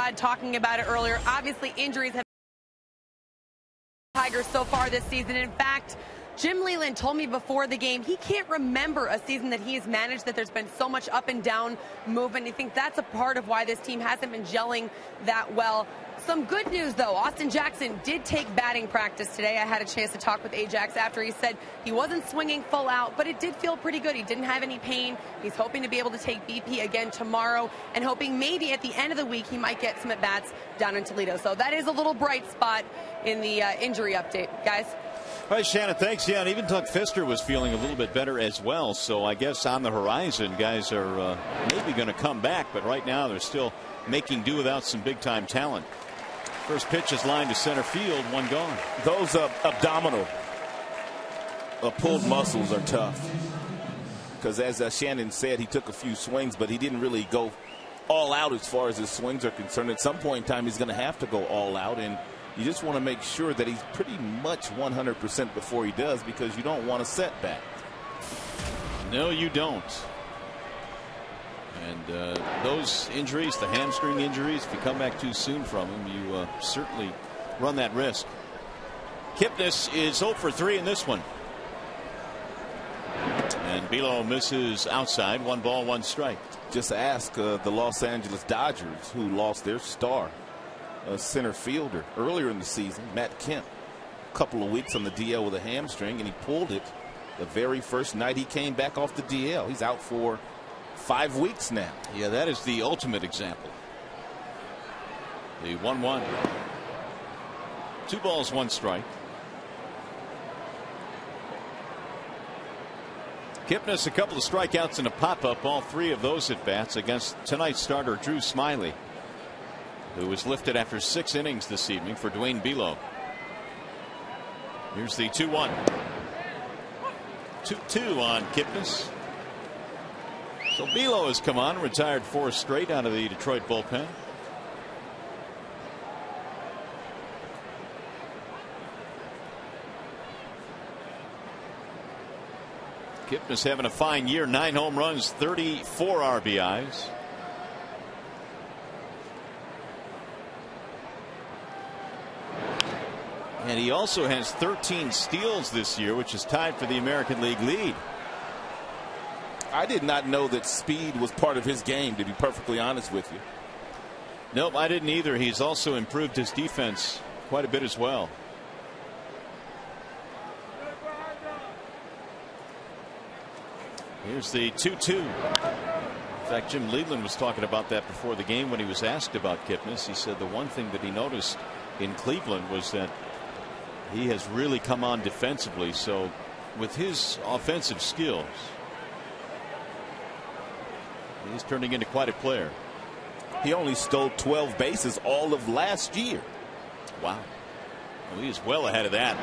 Rod talking about it earlier. Obviously, injuries have Tigers so far this season. In fact, Jim Leland told me before the game he can't remember a season that he has managed that there's been so much up and down movement. I think that's a part of why this team hasn't been gelling that well. Some good news, though. Austin Jackson did take batting practice today. I had a chance to talk with Ajax after. He said he wasn't swinging full out, but it did feel pretty good. He didn't have any pain. He's hoping to be able to take BP again tomorrow and hoping maybe at the end of the week he might get some at-bats down in Toledo. So that is a little bright spot in the injury update. Guys? All right, Shannon, thanks. Yeah, and even Doug Fister was feeling a little bit better as well. So I guess on the horizon, guys are maybe going to come back. But right now they're still making do without some big-time talent. First pitch is lined to center field, one gone. Those abdominal pulled muscles are tough. Because as Shannon said, he took a few swings, but he didn't really go all out as far as his swings are concerned. At some point in time, he's going to have to go all out. And you just want to make sure that he's pretty much 100% before he does, because you don't want a setback. No, you don't. And those injuries, the hamstring injuries, if you come back too soon from them, you certainly run that risk. Kipnis is 0 for 3 in this one. And Bilo misses outside. 1 ball, 1 strike. Just ask the Los Angeles Dodgers, who lost their star center fielder earlier in the season, Matt Kemp, a couple of weeks on the DL with a hamstring, and he pulled it the very first night he came back off the DL. He's out for 5 weeks now. Yeah, that is the ultimate example. The 1-1. 2 balls, 1 strike. Kipnis, a couple of strikeouts and a pop-up, all 3 of those at bats against tonight's starter Drew Smiley, who was lifted after 6 innings this evening for Dwayne Bilo. Here's the 2-1. 2-2 on Kipnis. So Bilo has come on, retired 4 straight out of the Detroit bullpen. Kipnis having a fine year, 9 home runs, 34 RBIs. And he also has 13 steals this year, which is tied for the American League lead. I did not know that speed was part of his game, to be perfectly honest with you. Nope, I didn't either. He's also improved his defense quite a bit as well. Here's the 2-2. In fact, Jim Leland was talking about that before the game when he was asked about Kipnis. He said the one thing that he noticed in Cleveland was that he has really come on defensively. So with his offensive skills, he's turning into quite a player. He only stole 12 bases all of last year. Wow. Well, he is well ahead of that.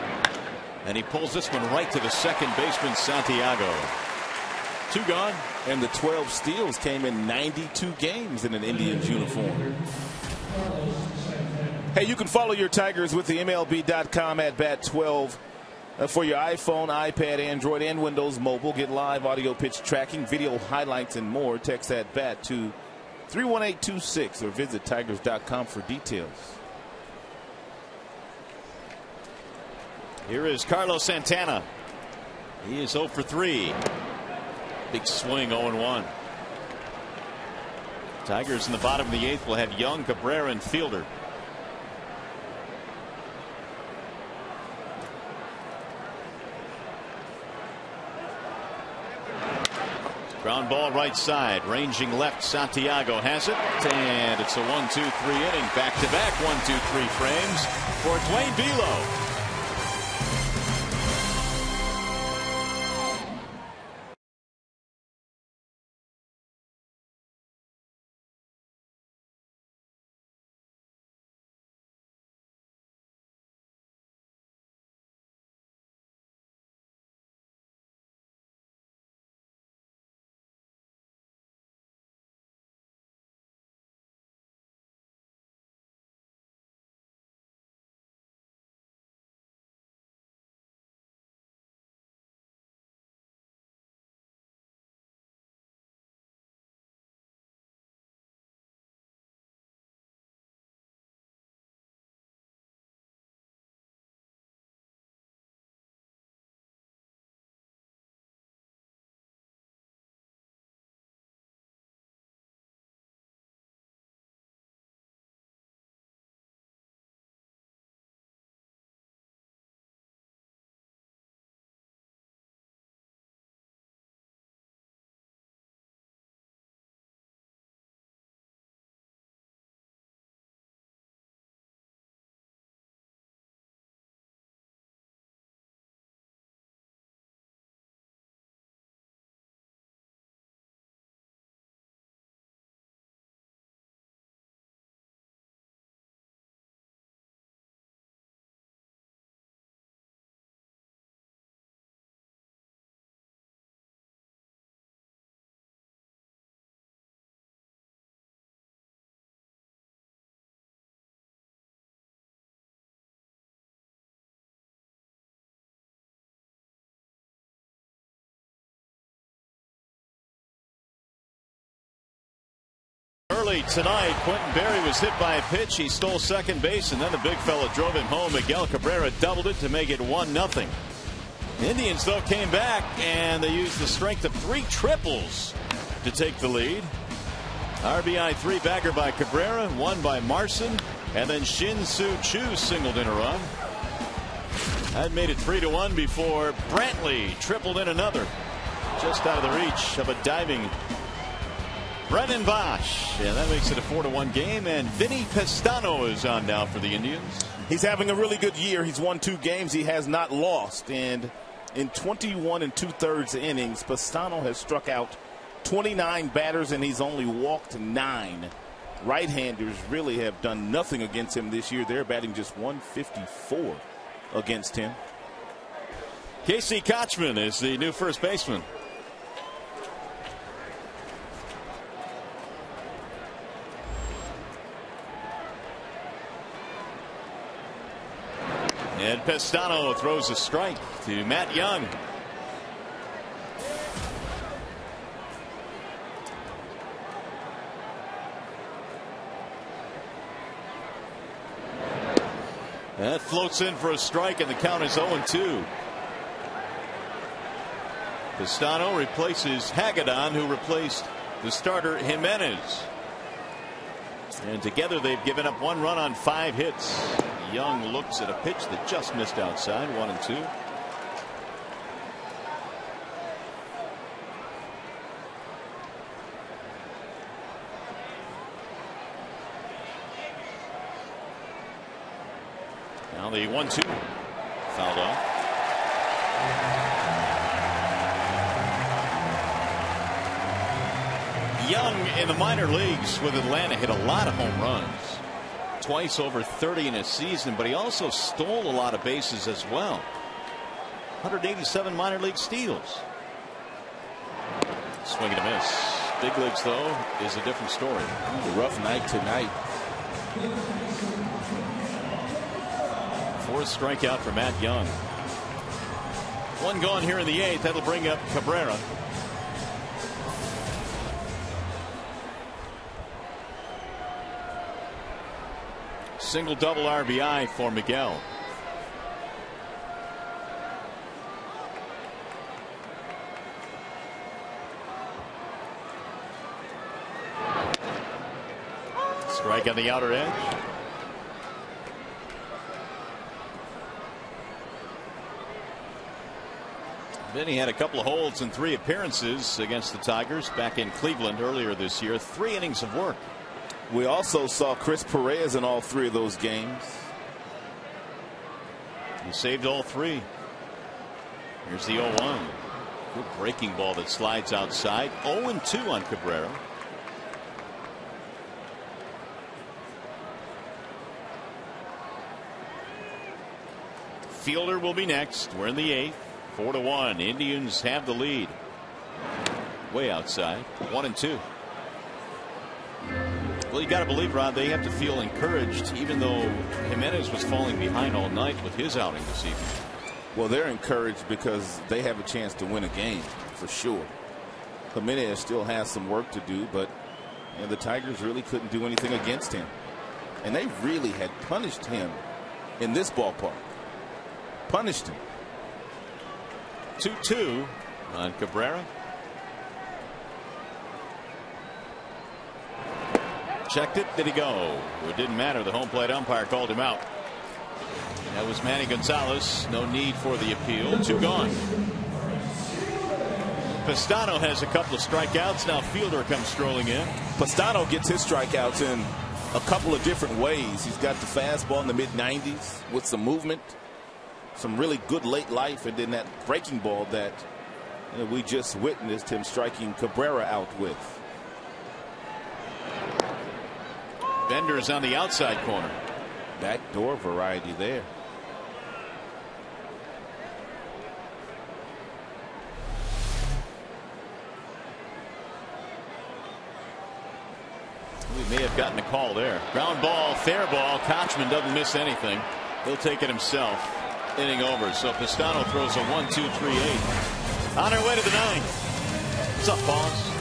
And he pulls this one right to the second baseman, Santiago. 2 gone. And the 12 steals came in 92 games in an Indians uniform. Hey, you can follow your Tigers with the MLB.com at bat 12 for your iPhone, iPad, Android, and Windows Mobile. Get live audio pitch tracking, video highlights, and more. Text at bat to 31826 or visit Tigers.com for details. Here is Carlos Santana. He is 0 for 3. Big swing, 0-1. Tigers in the bottom of the 8th will have Young, Cabrera, and Fielder. Ground ball right side, ranging left. Santiago has it, and it's a 1-2-3 inning, back-to-back 1-2-3 frames for Dwayne Bilo. early tonight. Quentin Berry was hit by a pitch. He stole second base, and then the big fella drove him home. Miguel Cabrera doubled it to make it 1-0. The Indians, though, came back, and they used the strength of 3 triples to take the lead. RBI 3-bagger by Cabrera, 1 by Marson, and then Shin-Soo Choo singled in a run. That made it 3-1 before Brantley tripled in another. Just out of the reach of a diving Brennan Bosch. And that makes it a 4-1 game. And Vinny Pestano is on now for the Indians. He's having a really good year. He's won 2 games. He has not lost. And in 21 2/3 innings, Pestano has struck out 29 batters, and he's only walked 9. Right-handers really have done nothing against him this year. They're batting just 154 against him. Casey Kochman is the new first baseman. And Pestano throws a strike to Matt Young. That floats in for a strike, and the count is 0-2. Pestano replaces Hagedon, who replaced the starter Jimenez. And together they've given up 1 run on 5 hits. Young looks at a pitch that just missed outside, 1-2. Now the 1-2 fouled off. Young in the minor leagues with Atlanta hit a lot of home runs. Twice over 30 in a season, but he also stole a lot of bases as well. 187 minor league steals. Swing and a miss. Big leagues, though, is a different story. A rough night tonight. 4th strikeout for Matt Young. 1 gone here in the 8th. That'll bring up Cabrera. Single double RBI for Miguel. Strike on the outer edge. Vinny had a couple of holds in 3 appearances against the Tigers back in Cleveland earlier this year. 3 innings of work. We also saw Chris Perez in all 3 of those games. He saved all 3. Here's the 0-1. Good breaking ball that slides outside. 0-2 on Cabrera. Fielder will be next. We're in the 8th. 4-1. Indians have the lead. Way outside. 1-2. Well, you got to believe, Rod, they have to feel encouraged, even though Jimenez was falling behind all night with his outing this evening. Well, they're encouraged because they have a chance to win a game for sure. Jimenez still has some work to do, but the Tigers really couldn't do anything against him. And they really had punished him in this ballpark. Punished him. 2-2 on Cabrera. Checked it. Did he go? It didn't matter. The home plate umpire called him out. That was Manny Gonzalez. No need for the appeal. 2 gone. Pestano has a couple of strikeouts. Now Fielder comes strolling in. Pestano gets his strikeouts in a couple of different ways. He's got the fastball in the mid-90s with some movement, some really good late life, and then that breaking ball that we just witnessed him striking Cabrera out with. Bender's on the outside corner. Backdoor variety there. We may have gotten a call there. Ground ball, fair ball. Kochman doesn't miss anything. He'll take it himself. Inning over. So Pestano throws a 1-2-3-8. On our way to the 9th. What's up, boss?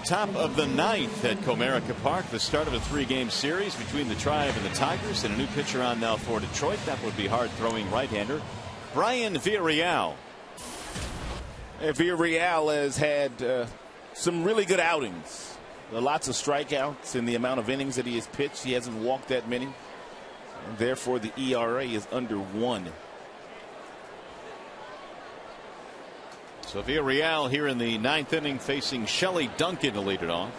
top of the ninth at Comerica Park. The start of a 3-game series between the Tribe and the Tigers, and a new pitcher on now for Detroit. That would be hard-throwing right-hander Brian Villarreal. Villarreal has had some really good outings. Lots of strikeouts in the amount of innings that he has pitched. He hasn't walked that many, and therefore the ERA is under 1. So Villarreal here in the 9th inning facing Shelley Duncan to lead it off.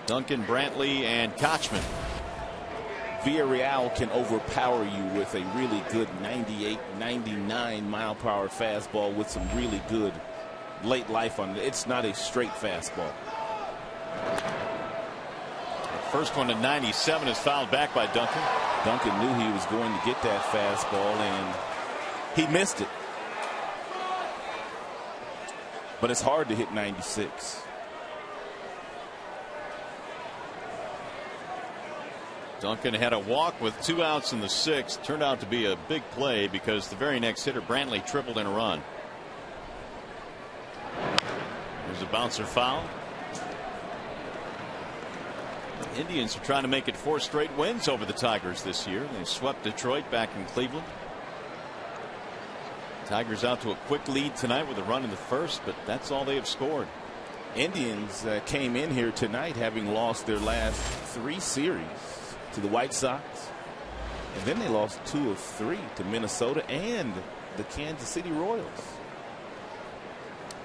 Duncan, Brantley, and Kochman. Villarreal can overpower you with a really good 98, 99 mile-per-hour fastball with some really good late life on it. It's not a straight fastball. The first one to 97 is fouled back by Duncan. Duncan knew he was going to get that fastball, and he missed it. But it's hard to hit 96. Duncan had a walk with 2 outs in the 6th. Turned out to be a big play because the very next hitter, Brantley, tripled in a run. There's a bouncer foul. The Indians are trying to make it 4 straight wins over the Tigers this year. They swept Detroit back in Cleveland. Tigers out to a quick lead tonight with a run in the 1st, but that's all they have scored. Indians came in here tonight having lost their last 3 series to the White Sox, and then they lost 2 of 3 to Minnesota and the Kansas City Royals.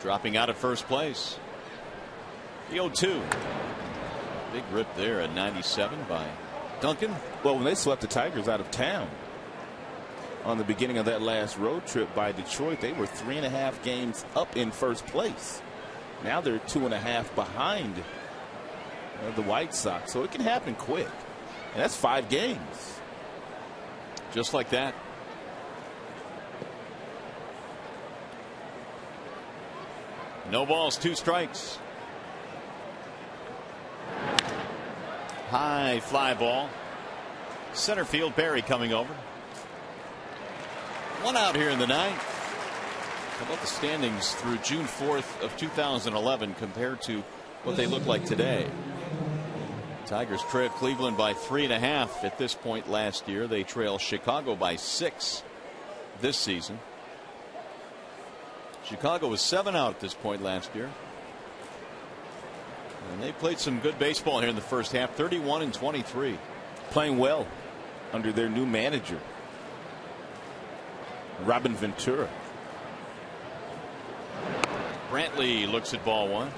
Dropping out of first place. The 0-2. Big rip there at 97 by Duncan. Well, when they swept the Tigers out of town on the beginning of that last road trip by Detroit, they were 3.5 games up in first place. Now they're 2.5 behind the White Sox, so it can happen quick. And that's 5 games. Just like that. No balls, 2 strikes. High fly ball. Center field, Barry coming over. 1 out here in the 9th. How about the standings through June 4th of 2011 compared to what they look like today? Tigers trail Cleveland by 3.5 at this point last year. They trail Chicago by 6 this season. Chicago was 7 out at this point last year. And they played some good baseball here in the first half, 31-23. Playing well under their new manager, Robin Ventura. Brantley looks at ball 1.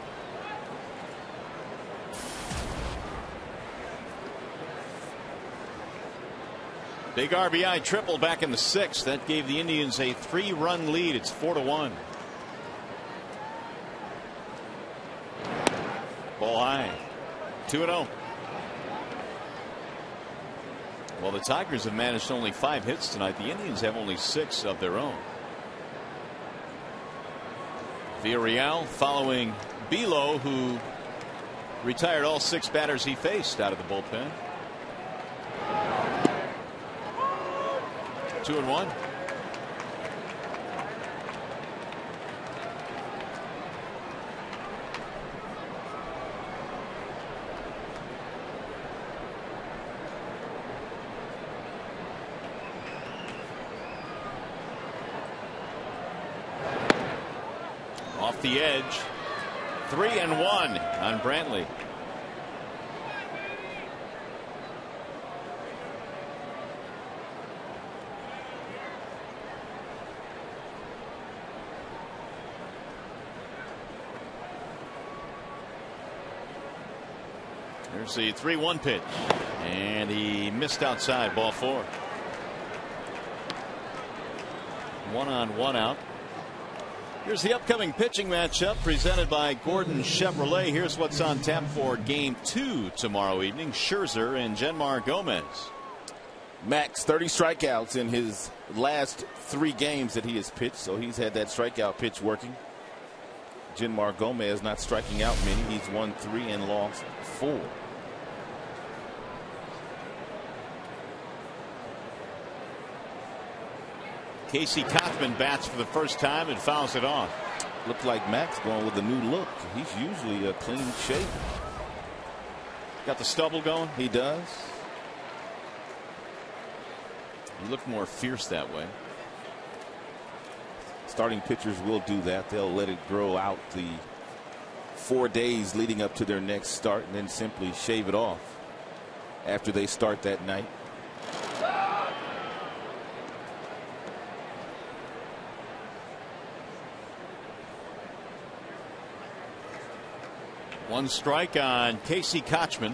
Big RBI triple back in the 6th. That gave the Indians a 3-run lead. It's 4-1. Ball high. 2-0. Well, the Tigers have managed only 5 hits tonight. The Indians have only 6 of their own. Villarreal following Bilo, who retired all 6 batters he faced out of the bullpen. 2-1. Off the edge. 3-1 on Brantley. There's the 3-1 pitch, and he missed outside, ball 4. 1-on-1 out. Here's the upcoming pitching matchup presented by Gordon Chevrolet. Here's what's on tap for game 2 tomorrow evening. Scherzer and Genmar Gomez. Max 30 strikeouts in his last 3 games that he has pitched, so he's had that strikeout pitch working. Genmar Gomez not striking out many. He's won 3 and lost 4. Casey Kochman bats for the first time and fouls it off. Looked like Max going with a new look. He's usually a clean shape. Got the stubble going. He does. He looked more fierce that way. Starting pitchers will do that. They'll let it grow out the 4 days leading up to their next start and then simply shave it off after they start that night. One strike on Casey Kochman.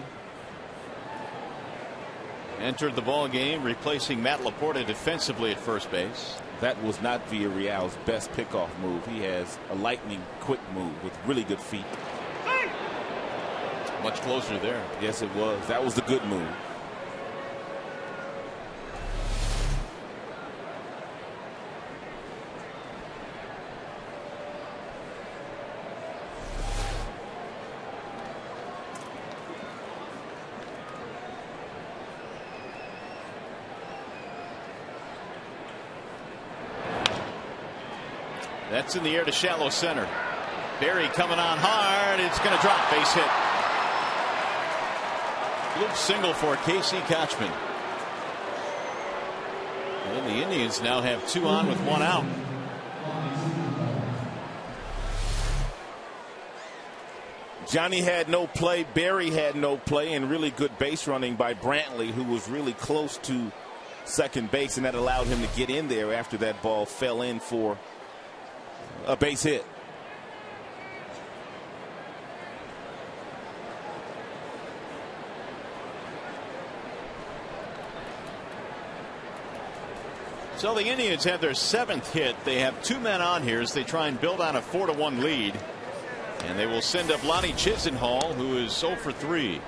Entered the ball game, replacing Matt Laporta defensively at first base. That was not Villarreal's best pickoff move. He has a lightning quick move with really good feet. Much closer there. Yes, it was. That was the good move. That's in the air to shallow center. Berry coming on hard. It's going to drop. Base hit. Loop single for Casey Kochman. And the Indians now have 2 on with 1 out. Johnny had no play. Berry had no play, and really good base running by Brantley, who was really close to second base, and that allowed him to get in there after that ball fell in for a base hit. So the Indians have their 7th hit. They have 2 men on here as they try and build on a 4-1 lead. And they will send up Lonnie Chisenhall, who is 0 for 3.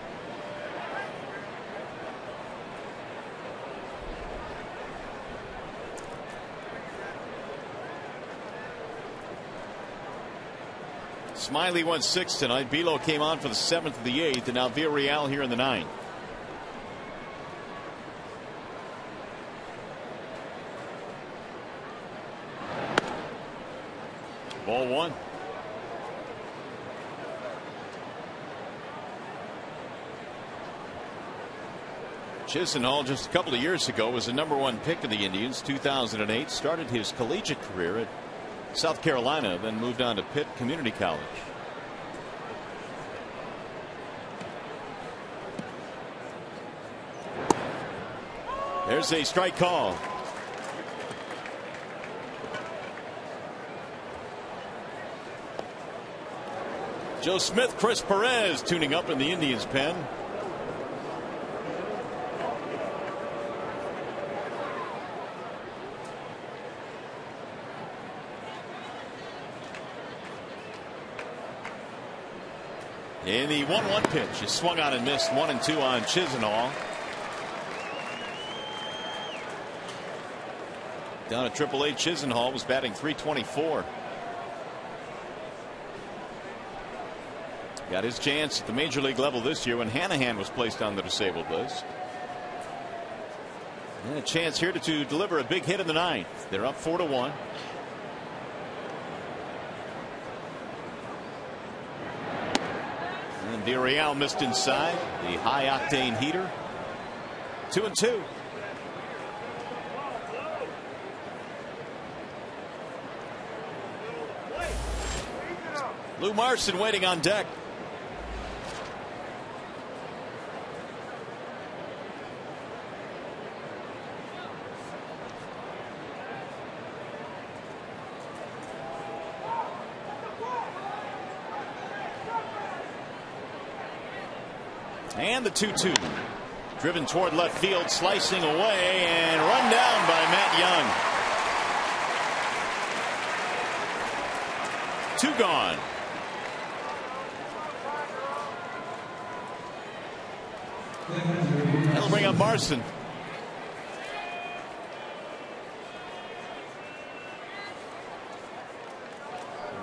Smiley went 6 tonight. Bilo came on for the 7th of the 8th, and now Villarreal here in the 9th. Ball 1. Chisenhall just a couple of years ago was the #1 pick of the Indians. 2008 started his collegiate career at South Carolina, then moved on to Pitt Community College. There's a strike call. Joe Smith, Chris Perez tuning up in the Indians pen. In the 1-1 pitch is swung on and missed. 1-2 on Chisenhall. Down at AAA, Chisenhall was batting .324. Got his chance at the major league level this year when Hanahan was placed on the disabled list. And a chance here to deliver a big hit in the 9th. They're up 4-1. And Villarreal missed inside. The high octane heater. 2-2. Lou Marson waiting on deck. And the 2-2. Driven toward left field, slicing away, and run down by Matt Young. 2 gone. That'll bring up Marson.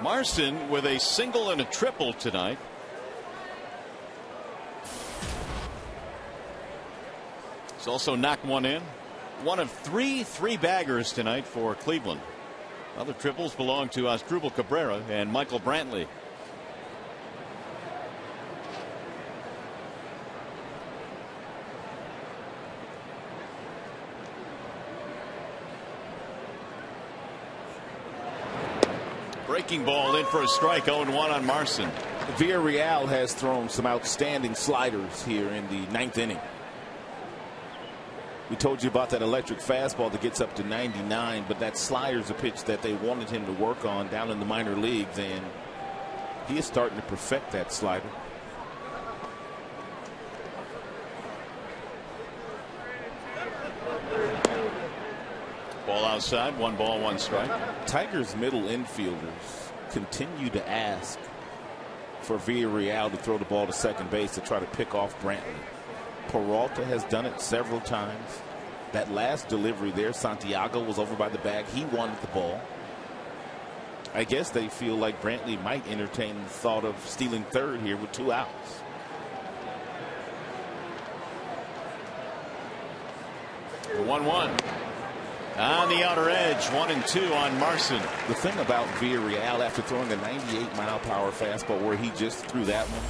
Marson with a single and a triple tonight. He's also knocked one in. One of three baggers tonight for Cleveland. Other triples belong to Asdrubal Cabrera and Michael Brantley. Breaking ball in for a strike. 0-1 on Marson. Villarreal has thrown some outstanding sliders here in the 9th inning. We told you about that electric fastball that gets up to 99, but that slider's a pitch that they wanted him to work on down in the minor leagues, and he is starting to perfect that slider. Ball outside, 1 ball, 1 strike. Tigers middle infielders continue to ask for Villarreal to throw the ball to second base to try to pick off Brantley. Peralta has done it several times. That last delivery there, Santiago was over by the bag. He wanted the ball. I guess they feel like Brantley might entertain the thought of stealing third here with 2 outs. The 1-1. On the outer edge, 1-2 on Marson. The thing about Villarreal, after throwing a 98-mile-per-hour fastball where he just threw that one,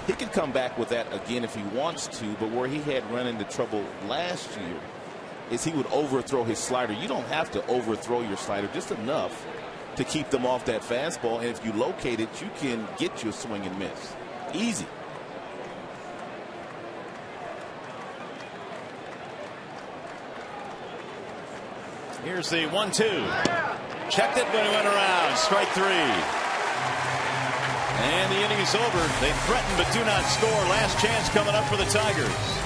he can come back with that again if he wants to, but where he had run into trouble last year is he would overthrow his slider. You don't have to overthrow your slider, just enough to keep them off that fastball, and if you locate it, you can get your swing and miss. Easy. Here's the 1-2. Checked it when it went around. Strike 3. And the inning is over. They threaten but do not score. Last chance coming up for the Tigers.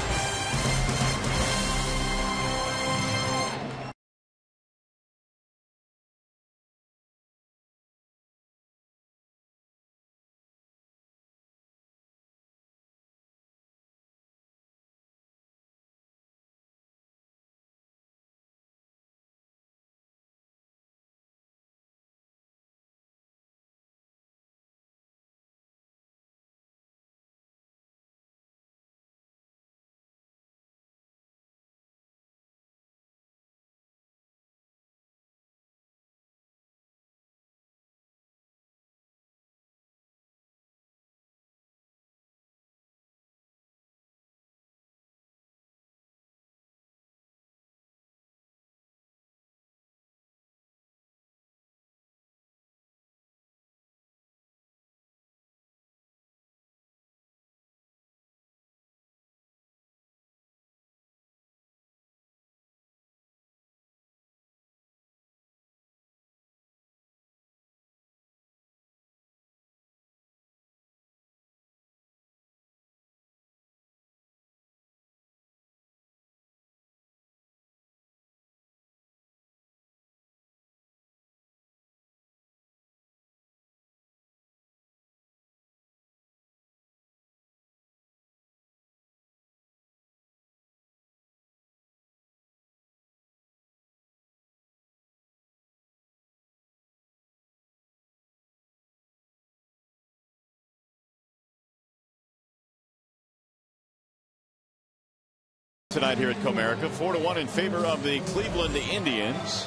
Tonight here at Comerica, 4-1 in favor of the Cleveland Indians.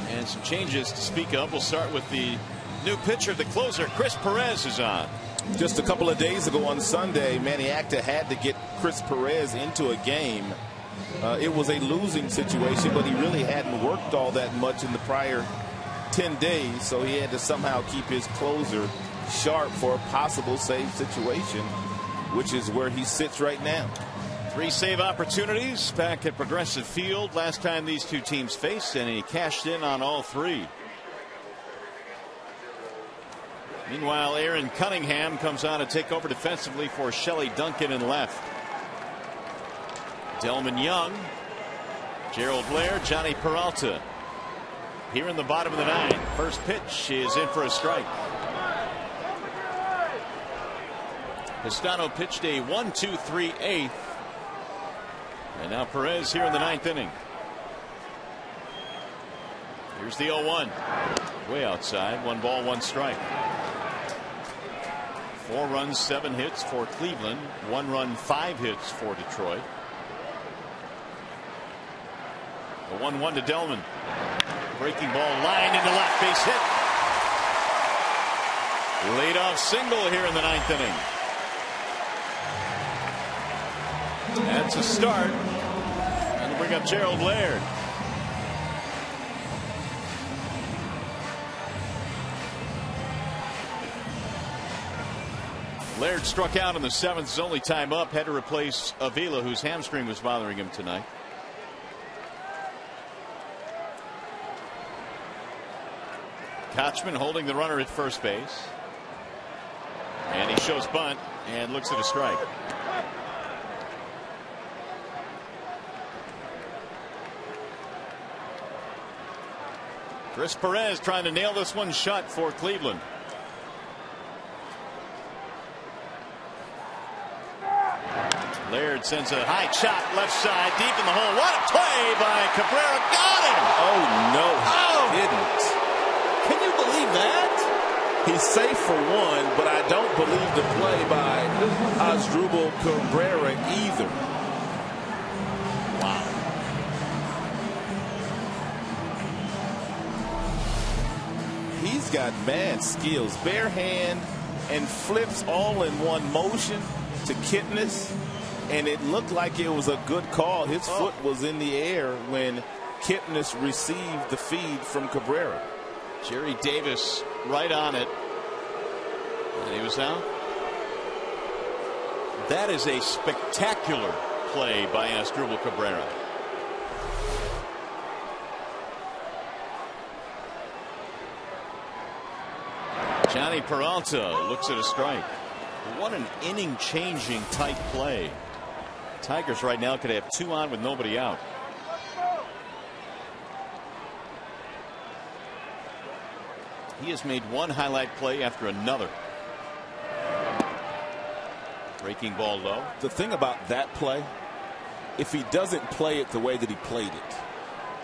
And some changes to speak of. We'll start with the new pitcher, the closer, Chris Perez is on. Just a couple of days ago on Sunday, Manny Acta had to get Chris Perez into a game. It was a losing situation, but he really hadn't worked all that much in the prior 10 days, so he had to somehow keep his closer sharp for a possible save situation, which is where he sits right now. 3 save opportunities back at Progressive Field last time these two teams faced, and he cashed in on all 3. Meanwhile, Aaron Cunningham comes on to take over defensively for Shelley Duncan in left. Delman Young, Gerald Blair, Johnny Peralta here in the bottom of the 9th. First pitch is in for a strike. Pistano pitched a 1-2-3 8th. And now Perez here in the 9th inning. Here's the 0-1. Way outside. 1 ball, 1 strike. 4 runs, 7 hits for Cleveland. 1 run, 5 hits for Detroit. The 1-1 to Delman. Breaking ball lined into left, base hit. Leadoff single here in the 9th inning. That's a start. And bring up Gerald Laird. Laird struck out in the 7th, his only time up, had to replace Avila, whose hamstring was bothering him tonight. Kochman holding the runner at first base. And he shows bunt and looks at a strike. Chris Perez trying to nail this one shut for Cleveland. Laird sends a high shot left side deep in the hole. What a play by Cabrera. Got him. Oh no, he didn't. Can you believe that? He's safe for one, but I don't believe the play by Asdrubal Cabrera either. Wow. He's got mad skills. Bare hand and flips all in one motion to Kipnis. And it looked like it was a good call. His foot was in the air when Kipnis received the feed from Cabrera. Jerry Davis right on it. And he was out. That is a spectacular play by Asdrubal Cabrera. Johnny Peralta looks at a strike. What an inning-changing type play. Tigers right now could have 2 on with nobody out. He has made one highlight play after another. Breaking ball low. The thing about that play, if he doesn't play it the way that he played it,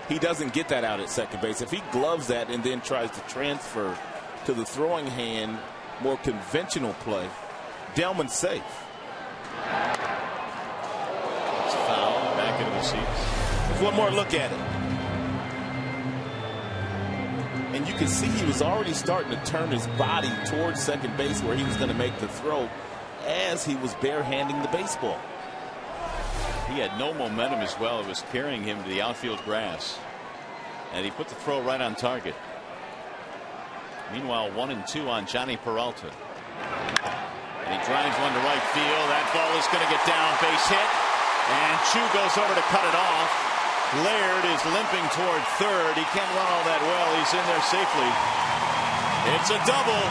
he doesn't get that out at second base. If he gloves that and then tries to transfer to the throwing hand, more conventional play, Delman's safe. It's foul. Back into the seats. One more look at it. And you can see he was already starting to turn his body towards second base where he was going to make the throw as he was barehanding the baseball. He had no momentum as well. It was carrying him to the outfield grass. And he put the throw right on target. Meanwhile, 1-2 on Johnny Peralta. And he drives one to right field. That ball is going to get down, base hit. And Chu goes over to cut it off. Laird is limping toward third. He can't run all that well. He's in there safely. It's a double.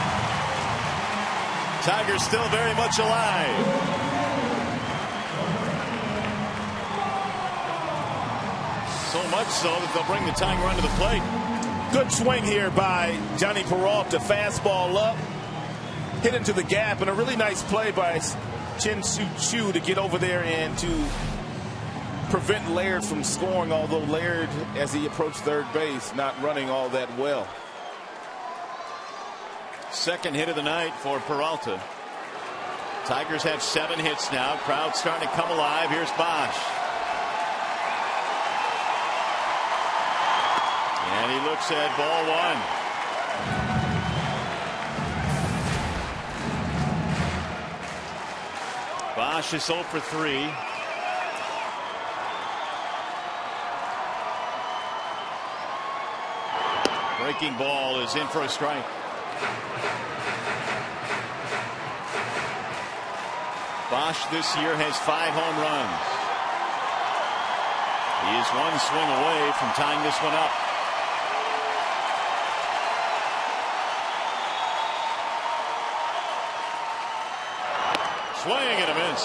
Tigers still very much alive. So much so that they'll bring the tying run to the plate. Good swing here by Johnny Peralta. Fastball up. Hit into the gap, and a really nice play by Shin-Soo Choo to get over there and to prevent Laird from scoring, although Laird, as he approached third base, not running all that well. Second hit of the night for Peralta. Tigers have 7 hits now. Crowd starting to come alive. Here's Bosch. And he looks at ball 1. Bosch is 0 for 3. Breaking ball is in for a strike. Bosch this year has 5 home runs. He is 1 swing away from tying this one up. Swing and a miss.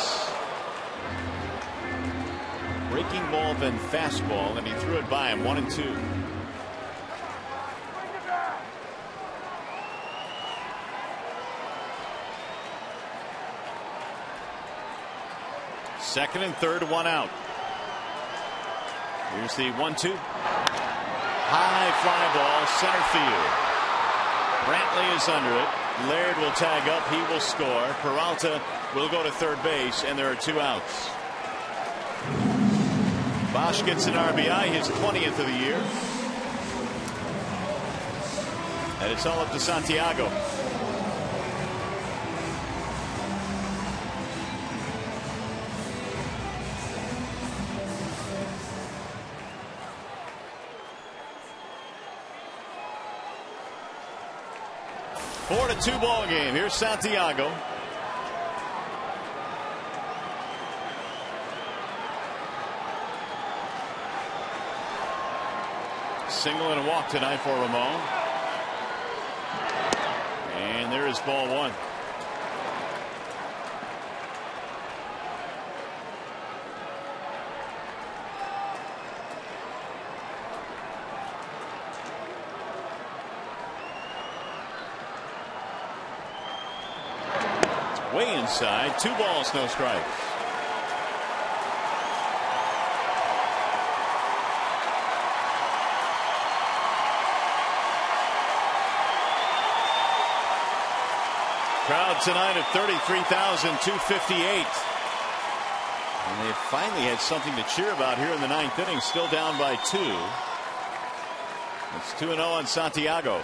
Breaking ball, then fastball, and he threw it by him. 1-2. Second and third, 1 out. Here's the 1-2. High fly ball, center field. Brantley is under it. Laird will tag up. He will score. Peralta will go to third base, and there are 2 outs. Bosch gets an RBI, his 20th of the year. And it's all up to Santiago. Four to 2 ball game. Here's Santiago. Single and a walk tonight for Ramon. And there is ball one. Way inside. 2 balls, no strikes. Crowd tonight at 33,258. And they finally had something to cheer about here in the 9th inning. Still down by 2. It's 2-0 on Santiago.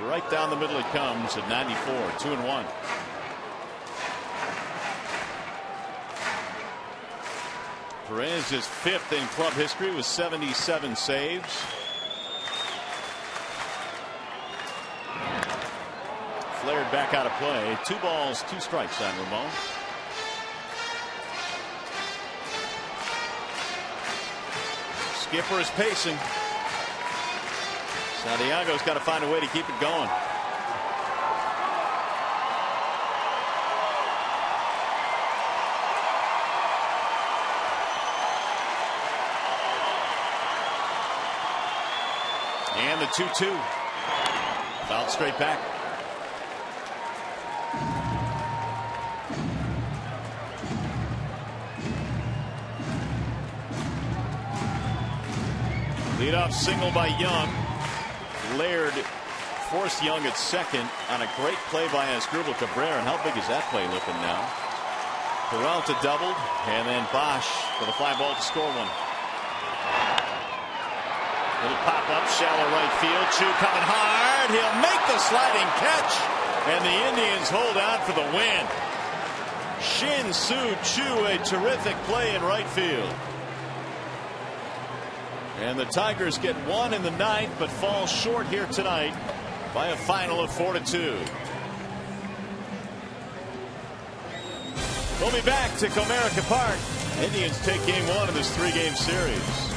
Right down the middle it comes at 94. 2-1. Perez is 5th in club history with 77 saves. Flared back out of play. 2 balls, 2 strikes on Ramon. Skipper is pacing. Santiago's got to find a way to keep it going. And the 2-2. Fouled straight back. Leadoff single by Young. Laird forced Young at second on a great play by Asdrubal Cabrera. And how big is that play looking now? Peralta doubled, and then Bosch for the fly ball to score one. Little pop up, shallow right field. Chu coming hard. He'll make the sliding catch, and the Indians hold out for the win. Shin-Soo Choo, a terrific play in right field. And the Tigers get 1 in the 9th, but fall short here tonight by a final of 4-2. We'll be back to Comerica Park. Indians take game 1 of this 3-game series.